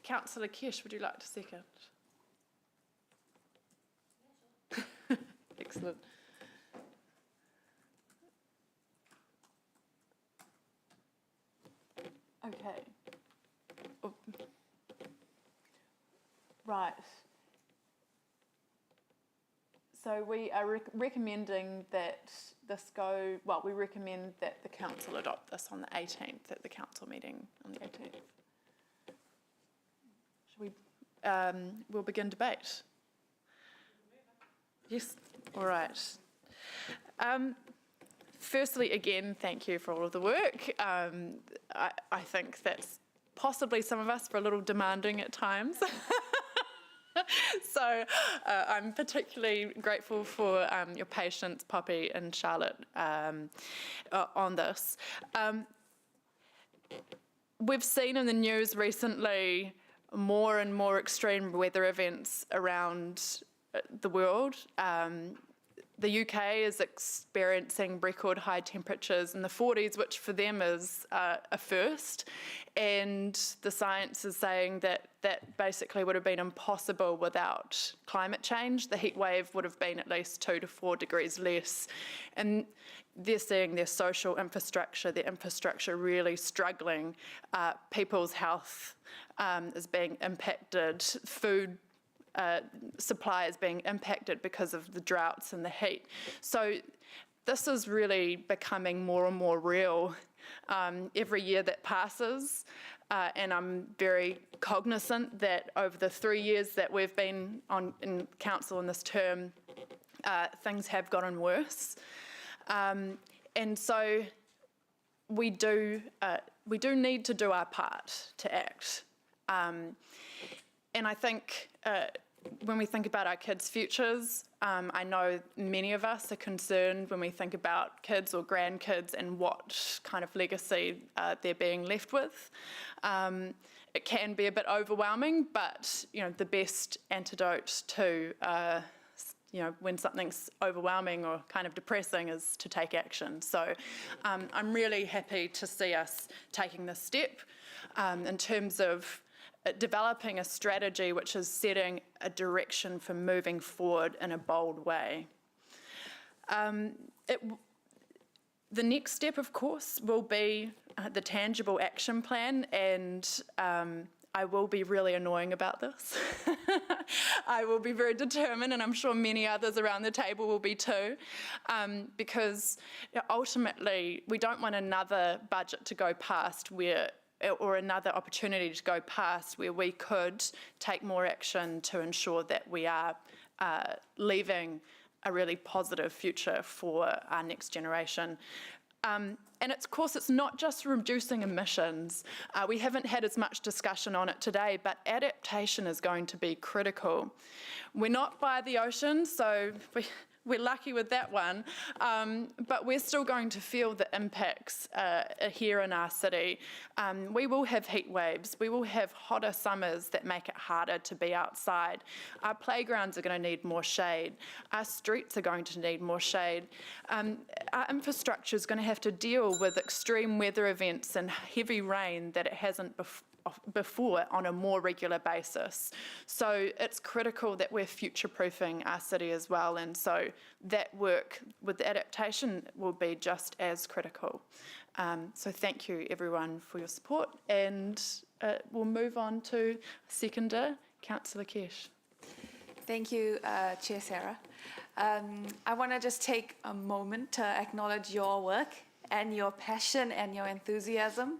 Councillor Kish, would you like to second? Excellent. Okay. Oh. Right. So we are recommending that this we recommend that the council adopt this on the 18th, at the council meeting on the 18th. Shall we, we'll begin debate. Yes, all right. Firstly, again, thank you for all of the work. I think that's possibly some of us were a little demanding at times. So I'm particularly grateful for your patience, Poppy and Charlotte, on this. We've seen in the news recently more and more extreme weather events around the world. the UK is experiencing record high temperatures in the 40s, which for them is a first. And the science is saying that that basically would have been impossible without climate change. The heat wave would have been at least 2 to 4 degrees less. And they're seeing their social infrastructure, their infrastructure really struggling. People's health is being impacted. Food supply is being impacted because of the droughts and the heat. So this is really becoming more and more real every year that passes. And I'm very cognizant that over the 3 years that we've been in council in this term, things have gotten worse. And so we do need to do our part to act. And I think when we think about our kids' futures, I know many of us are concerned when we think about kids or grandkids and what kind of legacy they're being left with. It can be a bit overwhelming, but the best antidote to when something's overwhelming or kind of depressing is to take action. So I'm really happy to see us taking this step in terms of developing a strategy which is setting a direction for moving forward in a bold way. The next step, of course, will be the tangible action plan, and I will be really annoying about this. I will be very determined, and I'm sure many others around the table will be too, because ultimately we don't want another budget to go past or another opportunity to go past where we could take more action to ensure that we are leaving a really positive future for our next generation. And of course, it's not just reducing emissions. We haven't had as much discussion on it today, but adaptation is going to be critical. We're not by the ocean, so we're lucky with that one, but we're still going to feel the impacts here in our city. We will have heat waves. We will have hotter summers that make it harder to be outside. Our playgrounds are going to need more shade. Our streets are going to need more shade. Our infrastructure is going to have to deal with extreme weather events and heavy rain that it hasn't before on a more regular basis. So it's critical that we're future-proofing our city as well, and so that work with the adaptation will be just as critical. So thank you everyone for your support, and we'll move on to seconder, Councillor Kesh. Thank you, Chair Sarah. I want to just take a moment to acknowledge your work and your passion and your enthusiasm,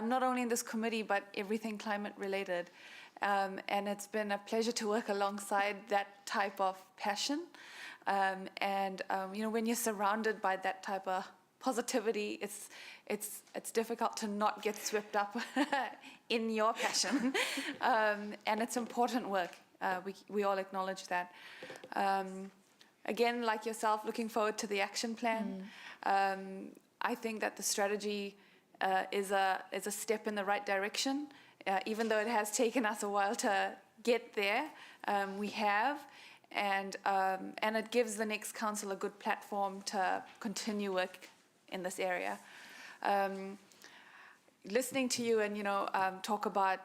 not only in this committee, but everything climate related. And it's been a pleasure to work alongside that type of passion. When you're surrounded by that type of positivity, it's difficult to not get swept up in your passion. And it's important work. We all acknowledge that. Again, like yourself, looking forward to the action plan. I think that the strategy is a step in the right direction, even though it has taken us a while to get there. We have, and it gives the next council a good platform to continue work in this area. Listening to you and talk about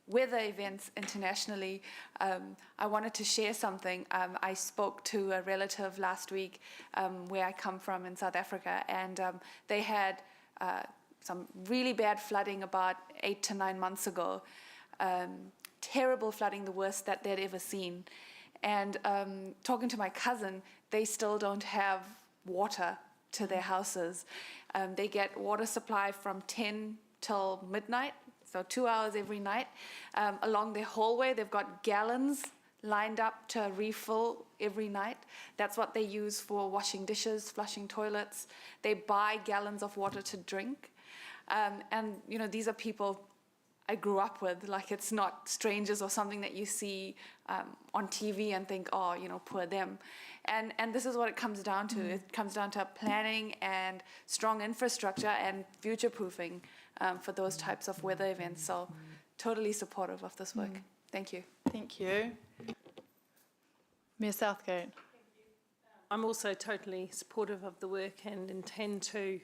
weather events internationally, I wanted to share something. I spoke to a relative last week where I come from in South Africa, and they had some really bad flooding about 8 to 9 months ago. Terrible flooding, the worst that they'd ever seen. And talking to my cousin, they still don't have water to their houses. They get water supply from 10 till midnight, so 2 hours every night. Along their hallway, they've got gallons lined up to refill every night. That's what they use for washing dishes, flushing toilets. They buy gallons of water to drink. And these are people I grew up with. Like, it's not strangers or something that you see on TV and think, oh, poor them. And this is what it comes down to. It comes down to planning and strong infrastructure and future-proofing for those types of weather events. So totally supportive of this work. Thank you. Thank you. Mayor Southgate. I'm also totally supportive of the work and intend to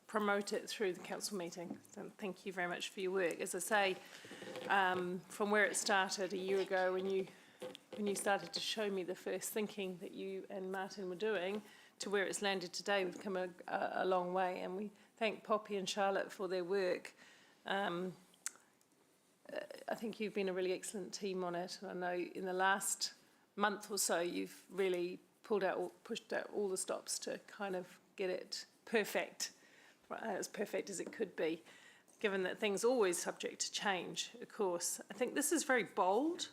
promote it through the council meeting. So thank you very much for your work. As I say, from where it started a year ago when you started to show me the first thinking that you and Martin were doing to where it's landed today, we've come a long way, and we thank Poppy and Charlotte for their work. I think you've been a really excellent team on it. I know in the last month or so you've really pushed out all the stops to kind of get it perfect, as perfect as it could be, given that things are always subject to change, of course. I think this is very bold,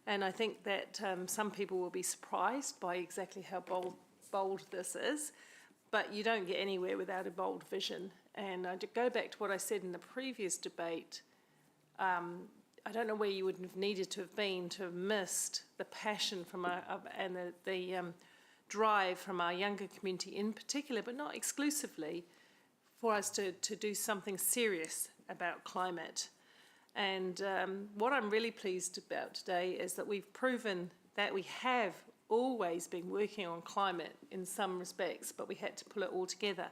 and I think that some people will be surprised by exactly how bold this is, but you don't get anywhere without a bold vision. And I go back to what I said in the previous debate. I don't know where you would have needed to have been to have missed the passion from and the drive from our younger community in particular, but not exclusively, for us to do something serious about climate. And what I'm really pleased about today is that we've proven that we have always been working on climate in some respects, but we had to pull it all together.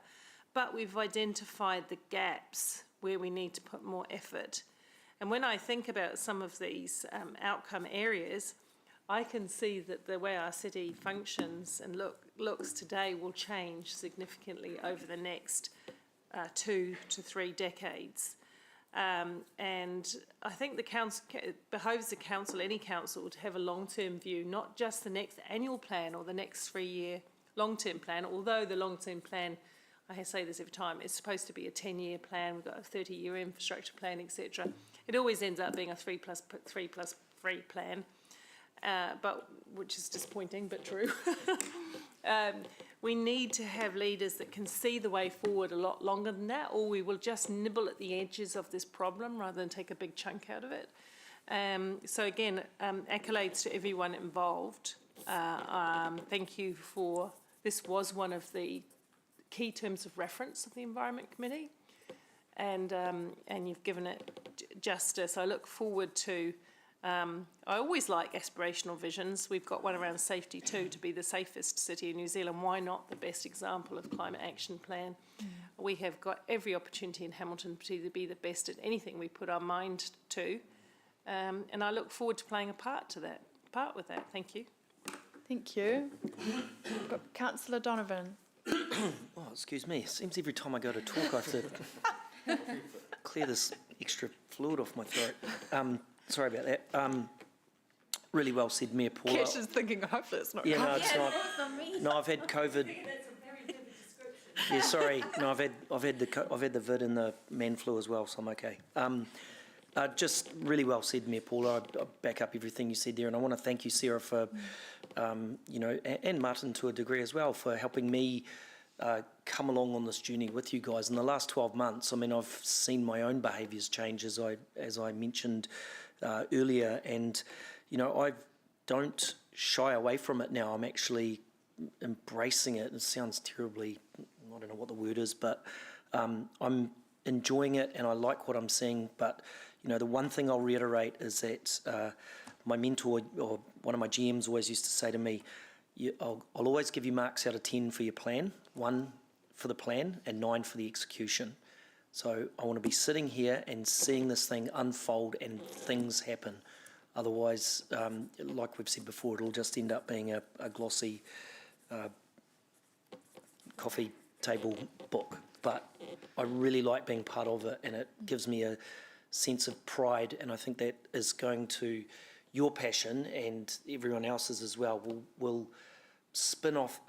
But we've identified the gaps where we need to put more effort. And when I think about some of these outcome areas, I can see that the way our city functions and looks today will change significantly over the next 2 to 3 decades. And I think the council, it behoves the council, any council, to have a long-term view, not just the next annual plan or the next 3-year long-term plan, although the long-term plan, I say this every time, it's supposed to be a 10-year plan, we've got a 30-year infrastructure plan, etc. It always ends up being a 3+3 plan, but which is disappointing, but true. We need to have leaders that can see the way forward a lot longer than that, or we will just nibble at the edges of this problem rather than take a big chunk out of it. So again, accolades to everyone involved. Thank you for, this was one of the key terms of reference of the Environment Committee, and you've given it justice. I look forward to, I always like aspirational visions. We've got one around safety too, to be the safest city in New Zealand. Why not the best example of climate action plan? We have got every opportunity in Hamilton to be the best at anything we put our mind to. And I look forward to playing a part with that. Thank you. Thank you. Councillor Donovan. Oh, excuse me. It seems every time I go to talk I have to clear this extra fluid off my throat. Sorry about that. Really well said, Mayor Paula. Kesh is thinking, hopefully it's not. Yeah, no, it's not. No, I've had COVID. Yeah, sorry. No, I've had the vid and the man flu as well, so I'm okay. Just really well said, Mayor Paula. I back up everything you said there, and I want to thank you, Sarah, for you know, and Martin to a degree as well, for helping me come along on this journey with you guys. In the last 12 months, I mean, I've seen my own behaviours change, as I mentioned earlier, and you know, I don't shy away from it now. I'm actually embracing it. It sounds terribly, I don't know what the word is, but I'm enjoying it and I like what I'm seeing. But you know, the one thing I'll reiterate is that my mentor, or one of my GMs, always used to say to me, I'll always give you marks out of 10 for your plan, 1 for the plan and 9 for the execution. So I want to be sitting here and seeing this thing unfold and things happen. Otherwise, like we've said before, it'll just end up being a glossy coffee table book. But I really like being part of it, and it gives me a sense of pride, and I think that is going to, your passion and everyone else's as well, will spin off,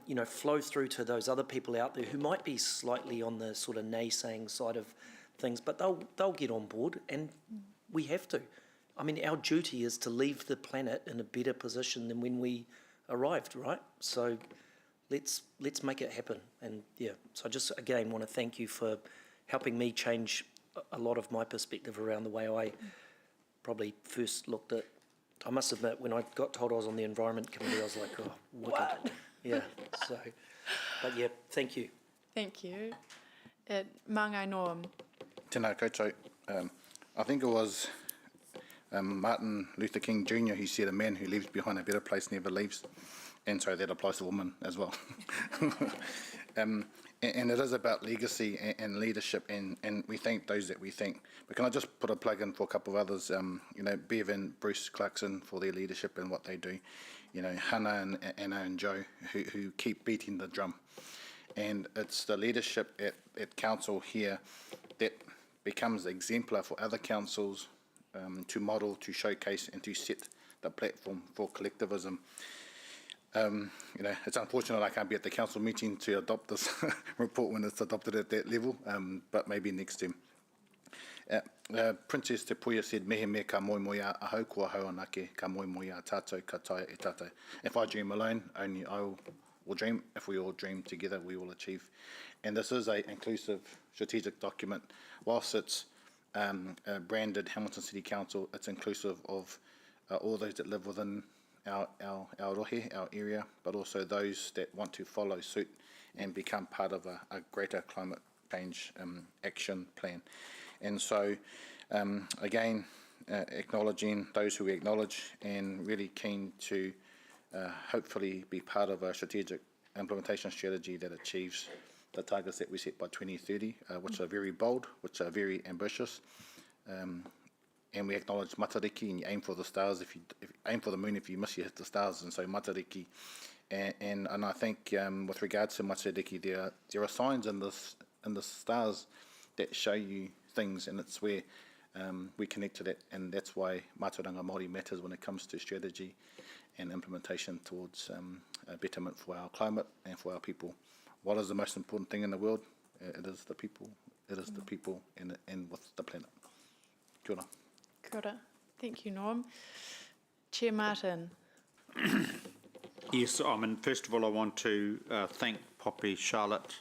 you know, flow through to those other people out there who might be slightly on the sort of naysaying side of things, but they'll get on board, and we have to. I mean, our duty is to leave the planet in a better position than when we arrived, right? So let's make it happen. And yeah, so I just again want to thank you for helping me change a lot of my perspective around the way I probably first looked at. I must admit, when I got told I was on the Environment Committee, I was like, oh, wicked. What? Yeah, so, but yeah, thank you. Thank you. Mangai Norm. Tēnā koutou. I think it was Martin Luther King Jr. who said, a man who leaves behind a better place never leaves. and so that applies to women as well. And it is about legacy and leadership, and we thank those that we thank. But can I just put a plug in for a couple of others? You know, Bev and Bruce Clarkson for their leadership and what they do. You know, Hannah and Anna and Joe who keep beating the drum. And it's the leadership at council here that becomes exemplar for other councils to model, to showcase, and to set the platform for collectivism. You know, it's unfortunate I can't be at the council meeting to adopt this report when it's adopted at that level, but maybe next time. Princess Te Puia said, mehe me ka moi moi a ahau, kua hau anake, ka moi moi a tātou, ka taia e tātou. If I dream alone, only I will dream. If we all dream together, we will achieve. And this is an inclusive strategic document. Whilst it's branded Hamilton City Council, it's inclusive of all those that live within our rohe, our area, but also those that want to follow suit and become part of a greater climate change action plan. And so, again, acknowledging those who we acknowledge, and really keen to hopefully be part of a strategic implementation strategy that achieves the targets that we set by 2030, which are very bold, which are very ambitious. And we acknowledge matariki, and you aim for the stars. If you aim for the moon, if you miss, you hit the stars. And so matariki, and I think with regards to matariki, there are signs in the stars that show you things, and it's where we connect to that, and that's why Mātauranga Māori matters when it comes to strategy and implementation towards a betterment for our climate and for our people. What is the most important thing in the world? It is the people. It is the people and with the planet. Kia ora. Kia ora. Thank you, Norm. Chair Martin. Yes, I mean, first of all, I want to thank Poppy, Charlotte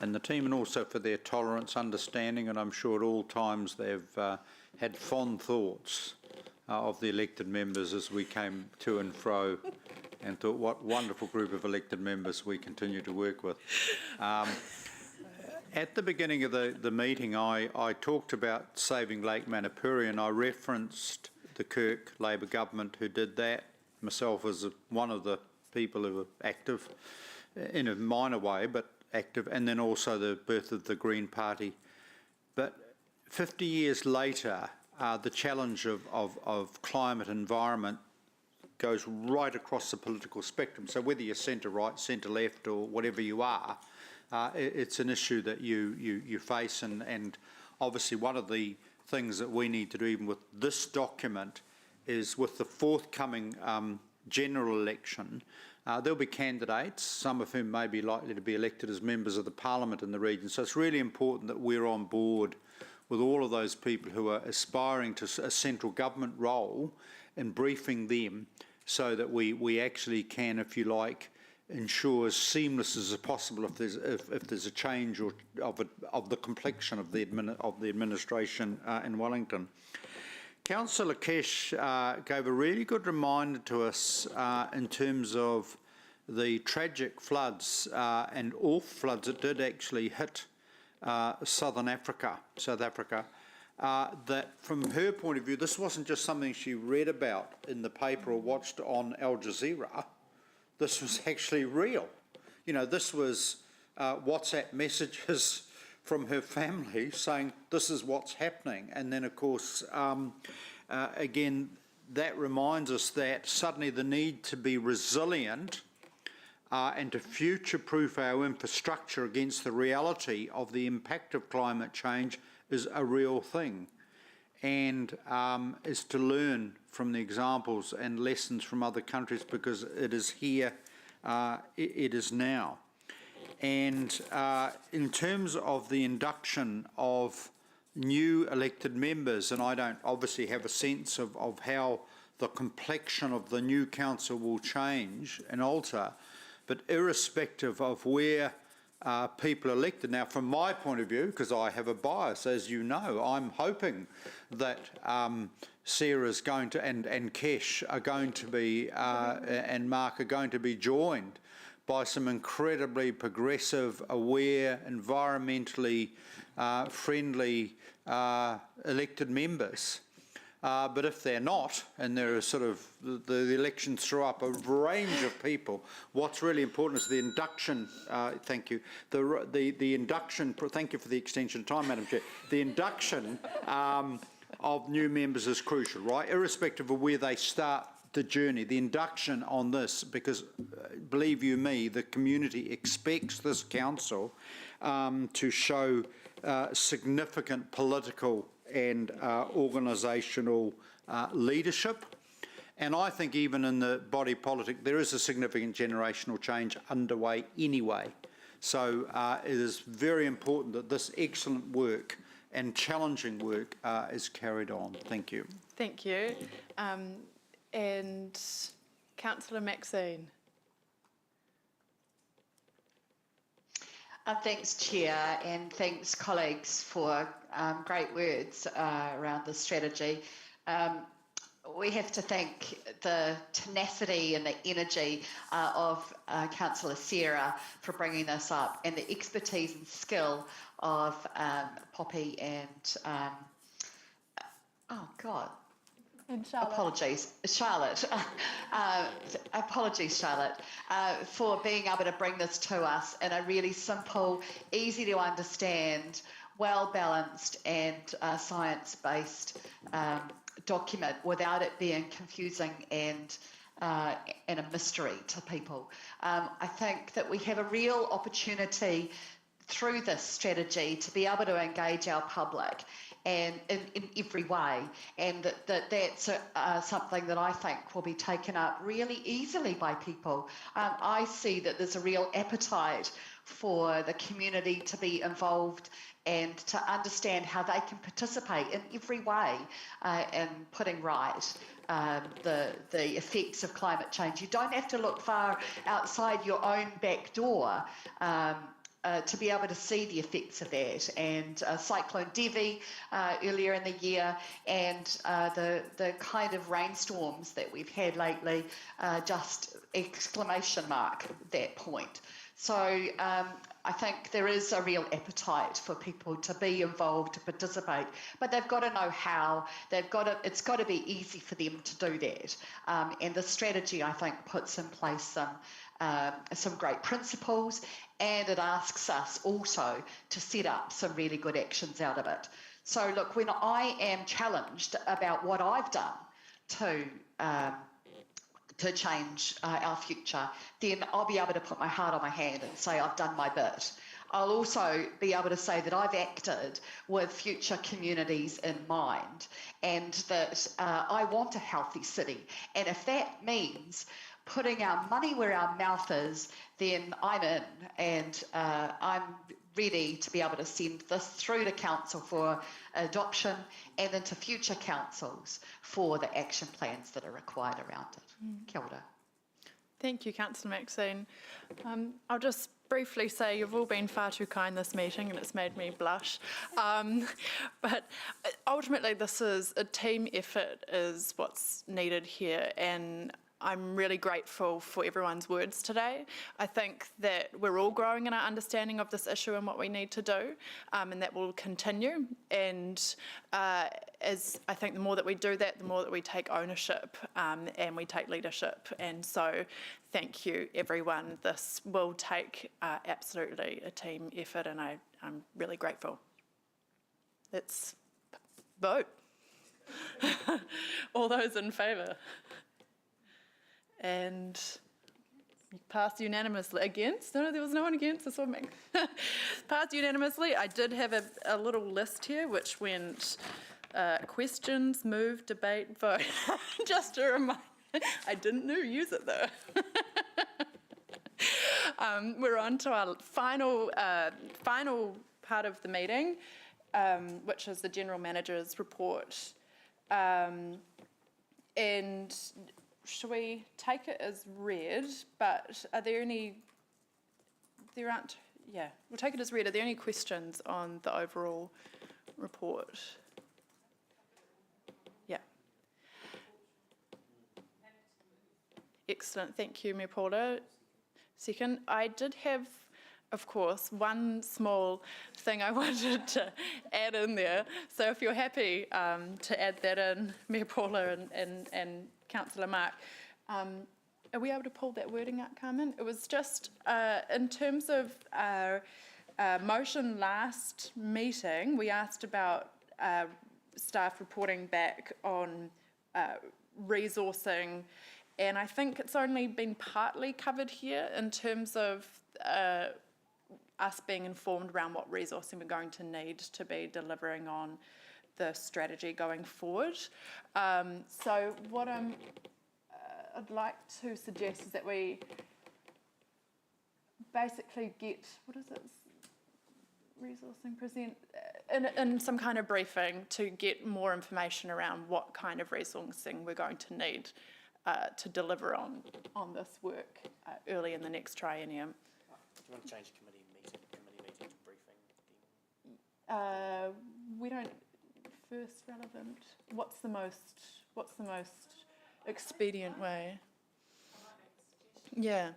and the team, and also for their tolerance, understanding, and I'm sure at all times they've had fond thoughts of the elected members as we came to and fro, and thought what wonderful group of elected members we continue to work with. At the beginning of the meeting, I talked about saving Lake Manapuri, and I referenced the Kirk Labor government who did that, myself as one of the people who were active in a minor way, but active, and then also the birth of the Green Party. But 50 years later, the challenge of climate environment goes right across the political spectrum. So whether you're centre-right, centre-left, or whatever you are, it's an issue that you face, and obviously one of the things that we need to do, even with this document, is with the forthcoming general election, there'll be candidates, some of whom may be likely to be elected as members of the parliament in the region. So it's really important that we're on board with all of those people who are aspiring to a central government role, and briefing them so that we actually can, if you like, ensure as seamless as possible if there's a change or of the complexion of the administration in Wellington. Councillor Kesh gave a really good reminder to us in terms of the tragic floods and awful floods that did actually hit South Africa, that from her point of view, this wasn't just something she read about in the paper or watched on Al Jazeera. This was actually real. You know, this was WhatsApp messages from her family saying this is what's happening. And then, of course, again, that reminds us that suddenly the need to be resilient and to future-proof our infrastructure against the reality of the impact of climate change is a real thing, and is to learn from the examples and lessons from other countries, because it is here, it is now. And in terms of the induction of new elected members, and I don't obviously have a sense of how the complexion of the new council will change and alter, but irrespective of where people are elected. Now, from my point of view, because I have a bias, as you know, I'm hoping that Sarah's going to, and Kesh are going to be, and Mark are going to be joined by some incredibly progressive, aware, environmentally friendly elected members. But if they're not, and there are sort of, the elections throw up a range of people, what's really important is the induction, thank you, the induction, thank you for the extension of time, Madam Chair, the induction of new members is crucial, right? Irrespective of where they start the journey, the induction on this, because believe you me, the community expects this council to show significant political and organisational leadership. And I think even in the body politic, there is a significant generational change underway anyway. So it is very important that this excellent work and challenging work is carried on. Thank you. Thank you. And Councillor Maxine. Thanks, Chair, and thanks, colleagues, for great words around the strategy. We have to thank the tenacity and the energy of Councillor Sarah for bringing this up, and the expertise and skill of Poppy and, And Charlotte. Charlotte. Apologies, Charlotte, for being able to bring this to us in a really simple, easy to understand, well-balanced and science-based document without it being confusing and a mystery to people. I think that we have a real opportunity through this strategy to be able to engage our public and in every way, and that's something that I think will be taken up really easily by people. I see that there's a real appetite for the community to be involved and to understand how they can participate in every way in putting right the effects of climate change. You don't have to look far outside your own back door to be able to see the effects of that. And Cyclone Devi earlier in the year, and the kind of rainstorms that we've had lately, just exclamation mark that point. So I think there is a real appetite for people to be involved, to participate, but they've got to know how. It's got to be easy for them to do that. And the strategy, I think, puts in place some great principles, and it asks us also to set up some really good actions out of it. So look, when I am challenged about what I've done to change our future, then I'll be able to put my heart on my hand and say I've done my bit. I'll also be able to say that I've acted with future communities in mind, and that I want a healthy city. And if that means putting our money where our mouth is, then I'm in, and I'm ready to be able to send this through to council for adoption, and then to future councils for the action plans that are required around it. Kia ora. Thank you, Councillor Maxine. I'll just briefly say you've all been far too kind this meeting, and it's made me blush. But ultimately, this is a team effort is what's needed here, and I'm really grateful for everyone's words today. I think that we're all growing in our understanding of this issue and what we need to do, and that will continue. And as I think the more that we do that, the more that we take ownership and we take leadership. And so thank you, everyone. This will take absolutely a team effort, and I'm really grateful. Let's vote. All those in favour? And passed unanimously. Against? No, there was no one against. This one passed unanimously. I did have a little list here which went questions, move, debate, vote. Just a reminder, I didn't use it though. We're on to our final part of the meeting, which is the General Manager's report. And should we take it as read, but are there any, we'll take it as read. Are there any questions on the overall report? Yeah. Excellent, thank you, Mayor Paula. Second, I did have of course, one small thing I wanted to add in there. So if you're happy to add that in, Mayor Paula and Councillor Mark, are we able to pull that wording out, Carmen? It was just in terms of our motion last meeting, we asked about staff reporting back on resourcing, and I think it's only been partly covered here in terms of us being informed around what resourcing we're going to need to be delivering on the strategy going forward. So what I'd like to suggest is that we basically get, what is it, resourcing present, in some kind of briefing to get more information around what kind of resourcing we're going to need to deliver on this work early in the next triennium. Do you want to change committee meeting to briefing? We don't, first relevant, what's the most expedient way? Yeah.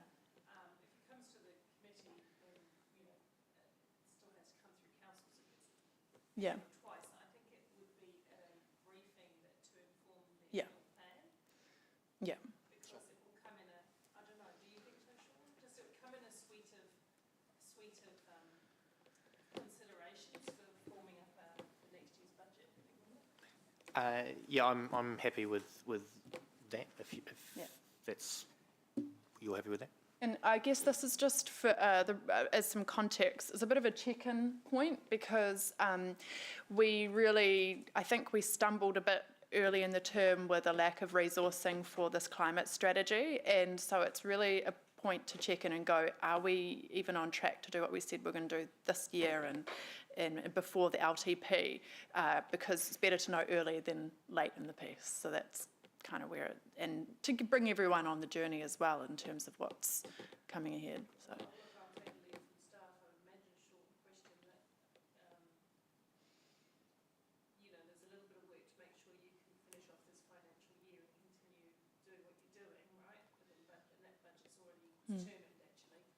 Yeah. Twice. I think it would be a briefing that to inform the Yeah. plan. Yeah. Because it will come in a, I don't know, do you think so, Sean? Does it come in a suite of considerations for forming up next year's budget? Yeah, I'm happy with that. If that's, you're happy with that. And I guess this is just for as some context. It's a bit of a check-in point because I think we stumbled a bit early in the term with a lack of resourcing for this climate strategy, and so it's really a point to check in and go, are we even on track to do what we said we're going to do this year and before the LTP? Because it's better to know early than late in the piece. So that's kind of where it, and to bring everyone on the journey as well in terms of what's coming ahead. So. Determined actually,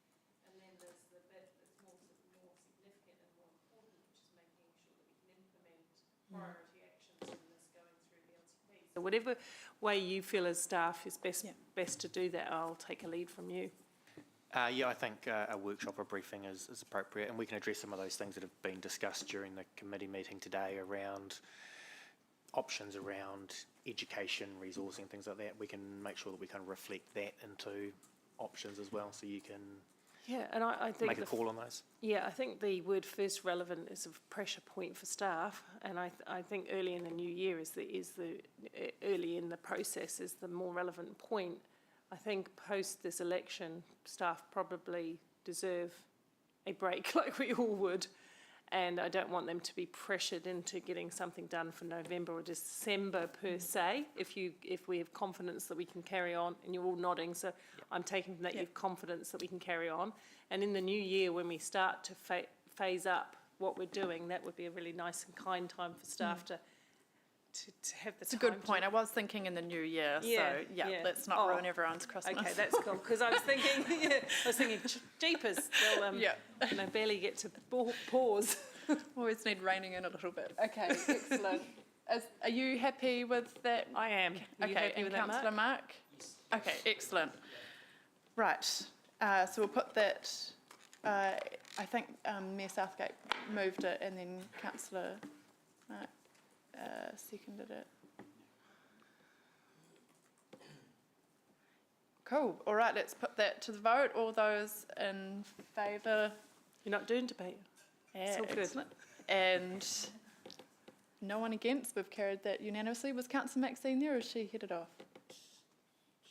and then there's the bit that's more significant and more important, which is making sure that we can implement priority actions in this going through the LTP. So whatever way you feel as staff is best to do that, I'll take a lead from you. Yeah, I think a workshop or briefing is appropriate, and we can address some of those things that have been discussed during the committee meeting today around options around education, resourcing, things like that. We can make sure that we kind of reflect that into options as well, so you can and I think make a call on those. Yeah, I think the word first relevant is a pressure point for staff, and I think early in the new year early in the process is the more relevant point. I think post this election, staff probably deserve a break, like we all would, and I don't want them to be pressured into getting something done for November or December per se. If we have confidence that we can carry on, and you're all nodding, so I'm taking from that you have confidence that we can carry on. And in the new year, when we start to phase up what we're doing, that would be a really nice and kind time for staff to have the It's a good point. I was thinking in the new year, so let's not ruin everyone's Christmas. Okay, that's cool, because I was thinking, jeepers, they'll barely get to pause. Always need reining in a little bit. Okay, excellent. Are you happy with that? I am. Are you happy with that, Councillor Mark? Yes. Okay, excellent. Right, so we'll put that, I think Mayor Southgate moved it and then Councillor Mark seconded it. Cool. All right, let's put that to the vote. All those in favour? You're not doing debate. It's all excellent. And no one against. We've carried that unanimously. Was Councillor Maxine there, or has she headed off?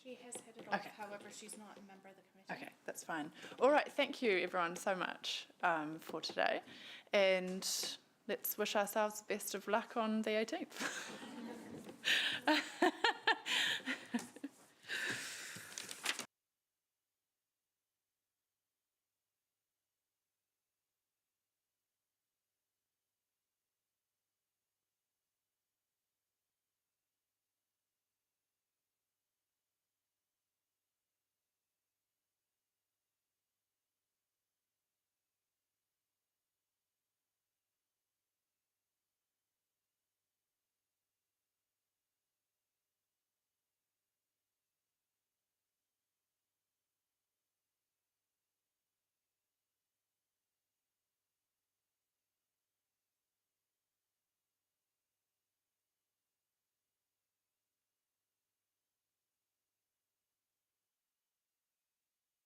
She has headed off, however, she's not a member of the committee. Okay, that's fine. All right, thank you everyone so much for today. And let's wish ourselves best of luck on the 18th.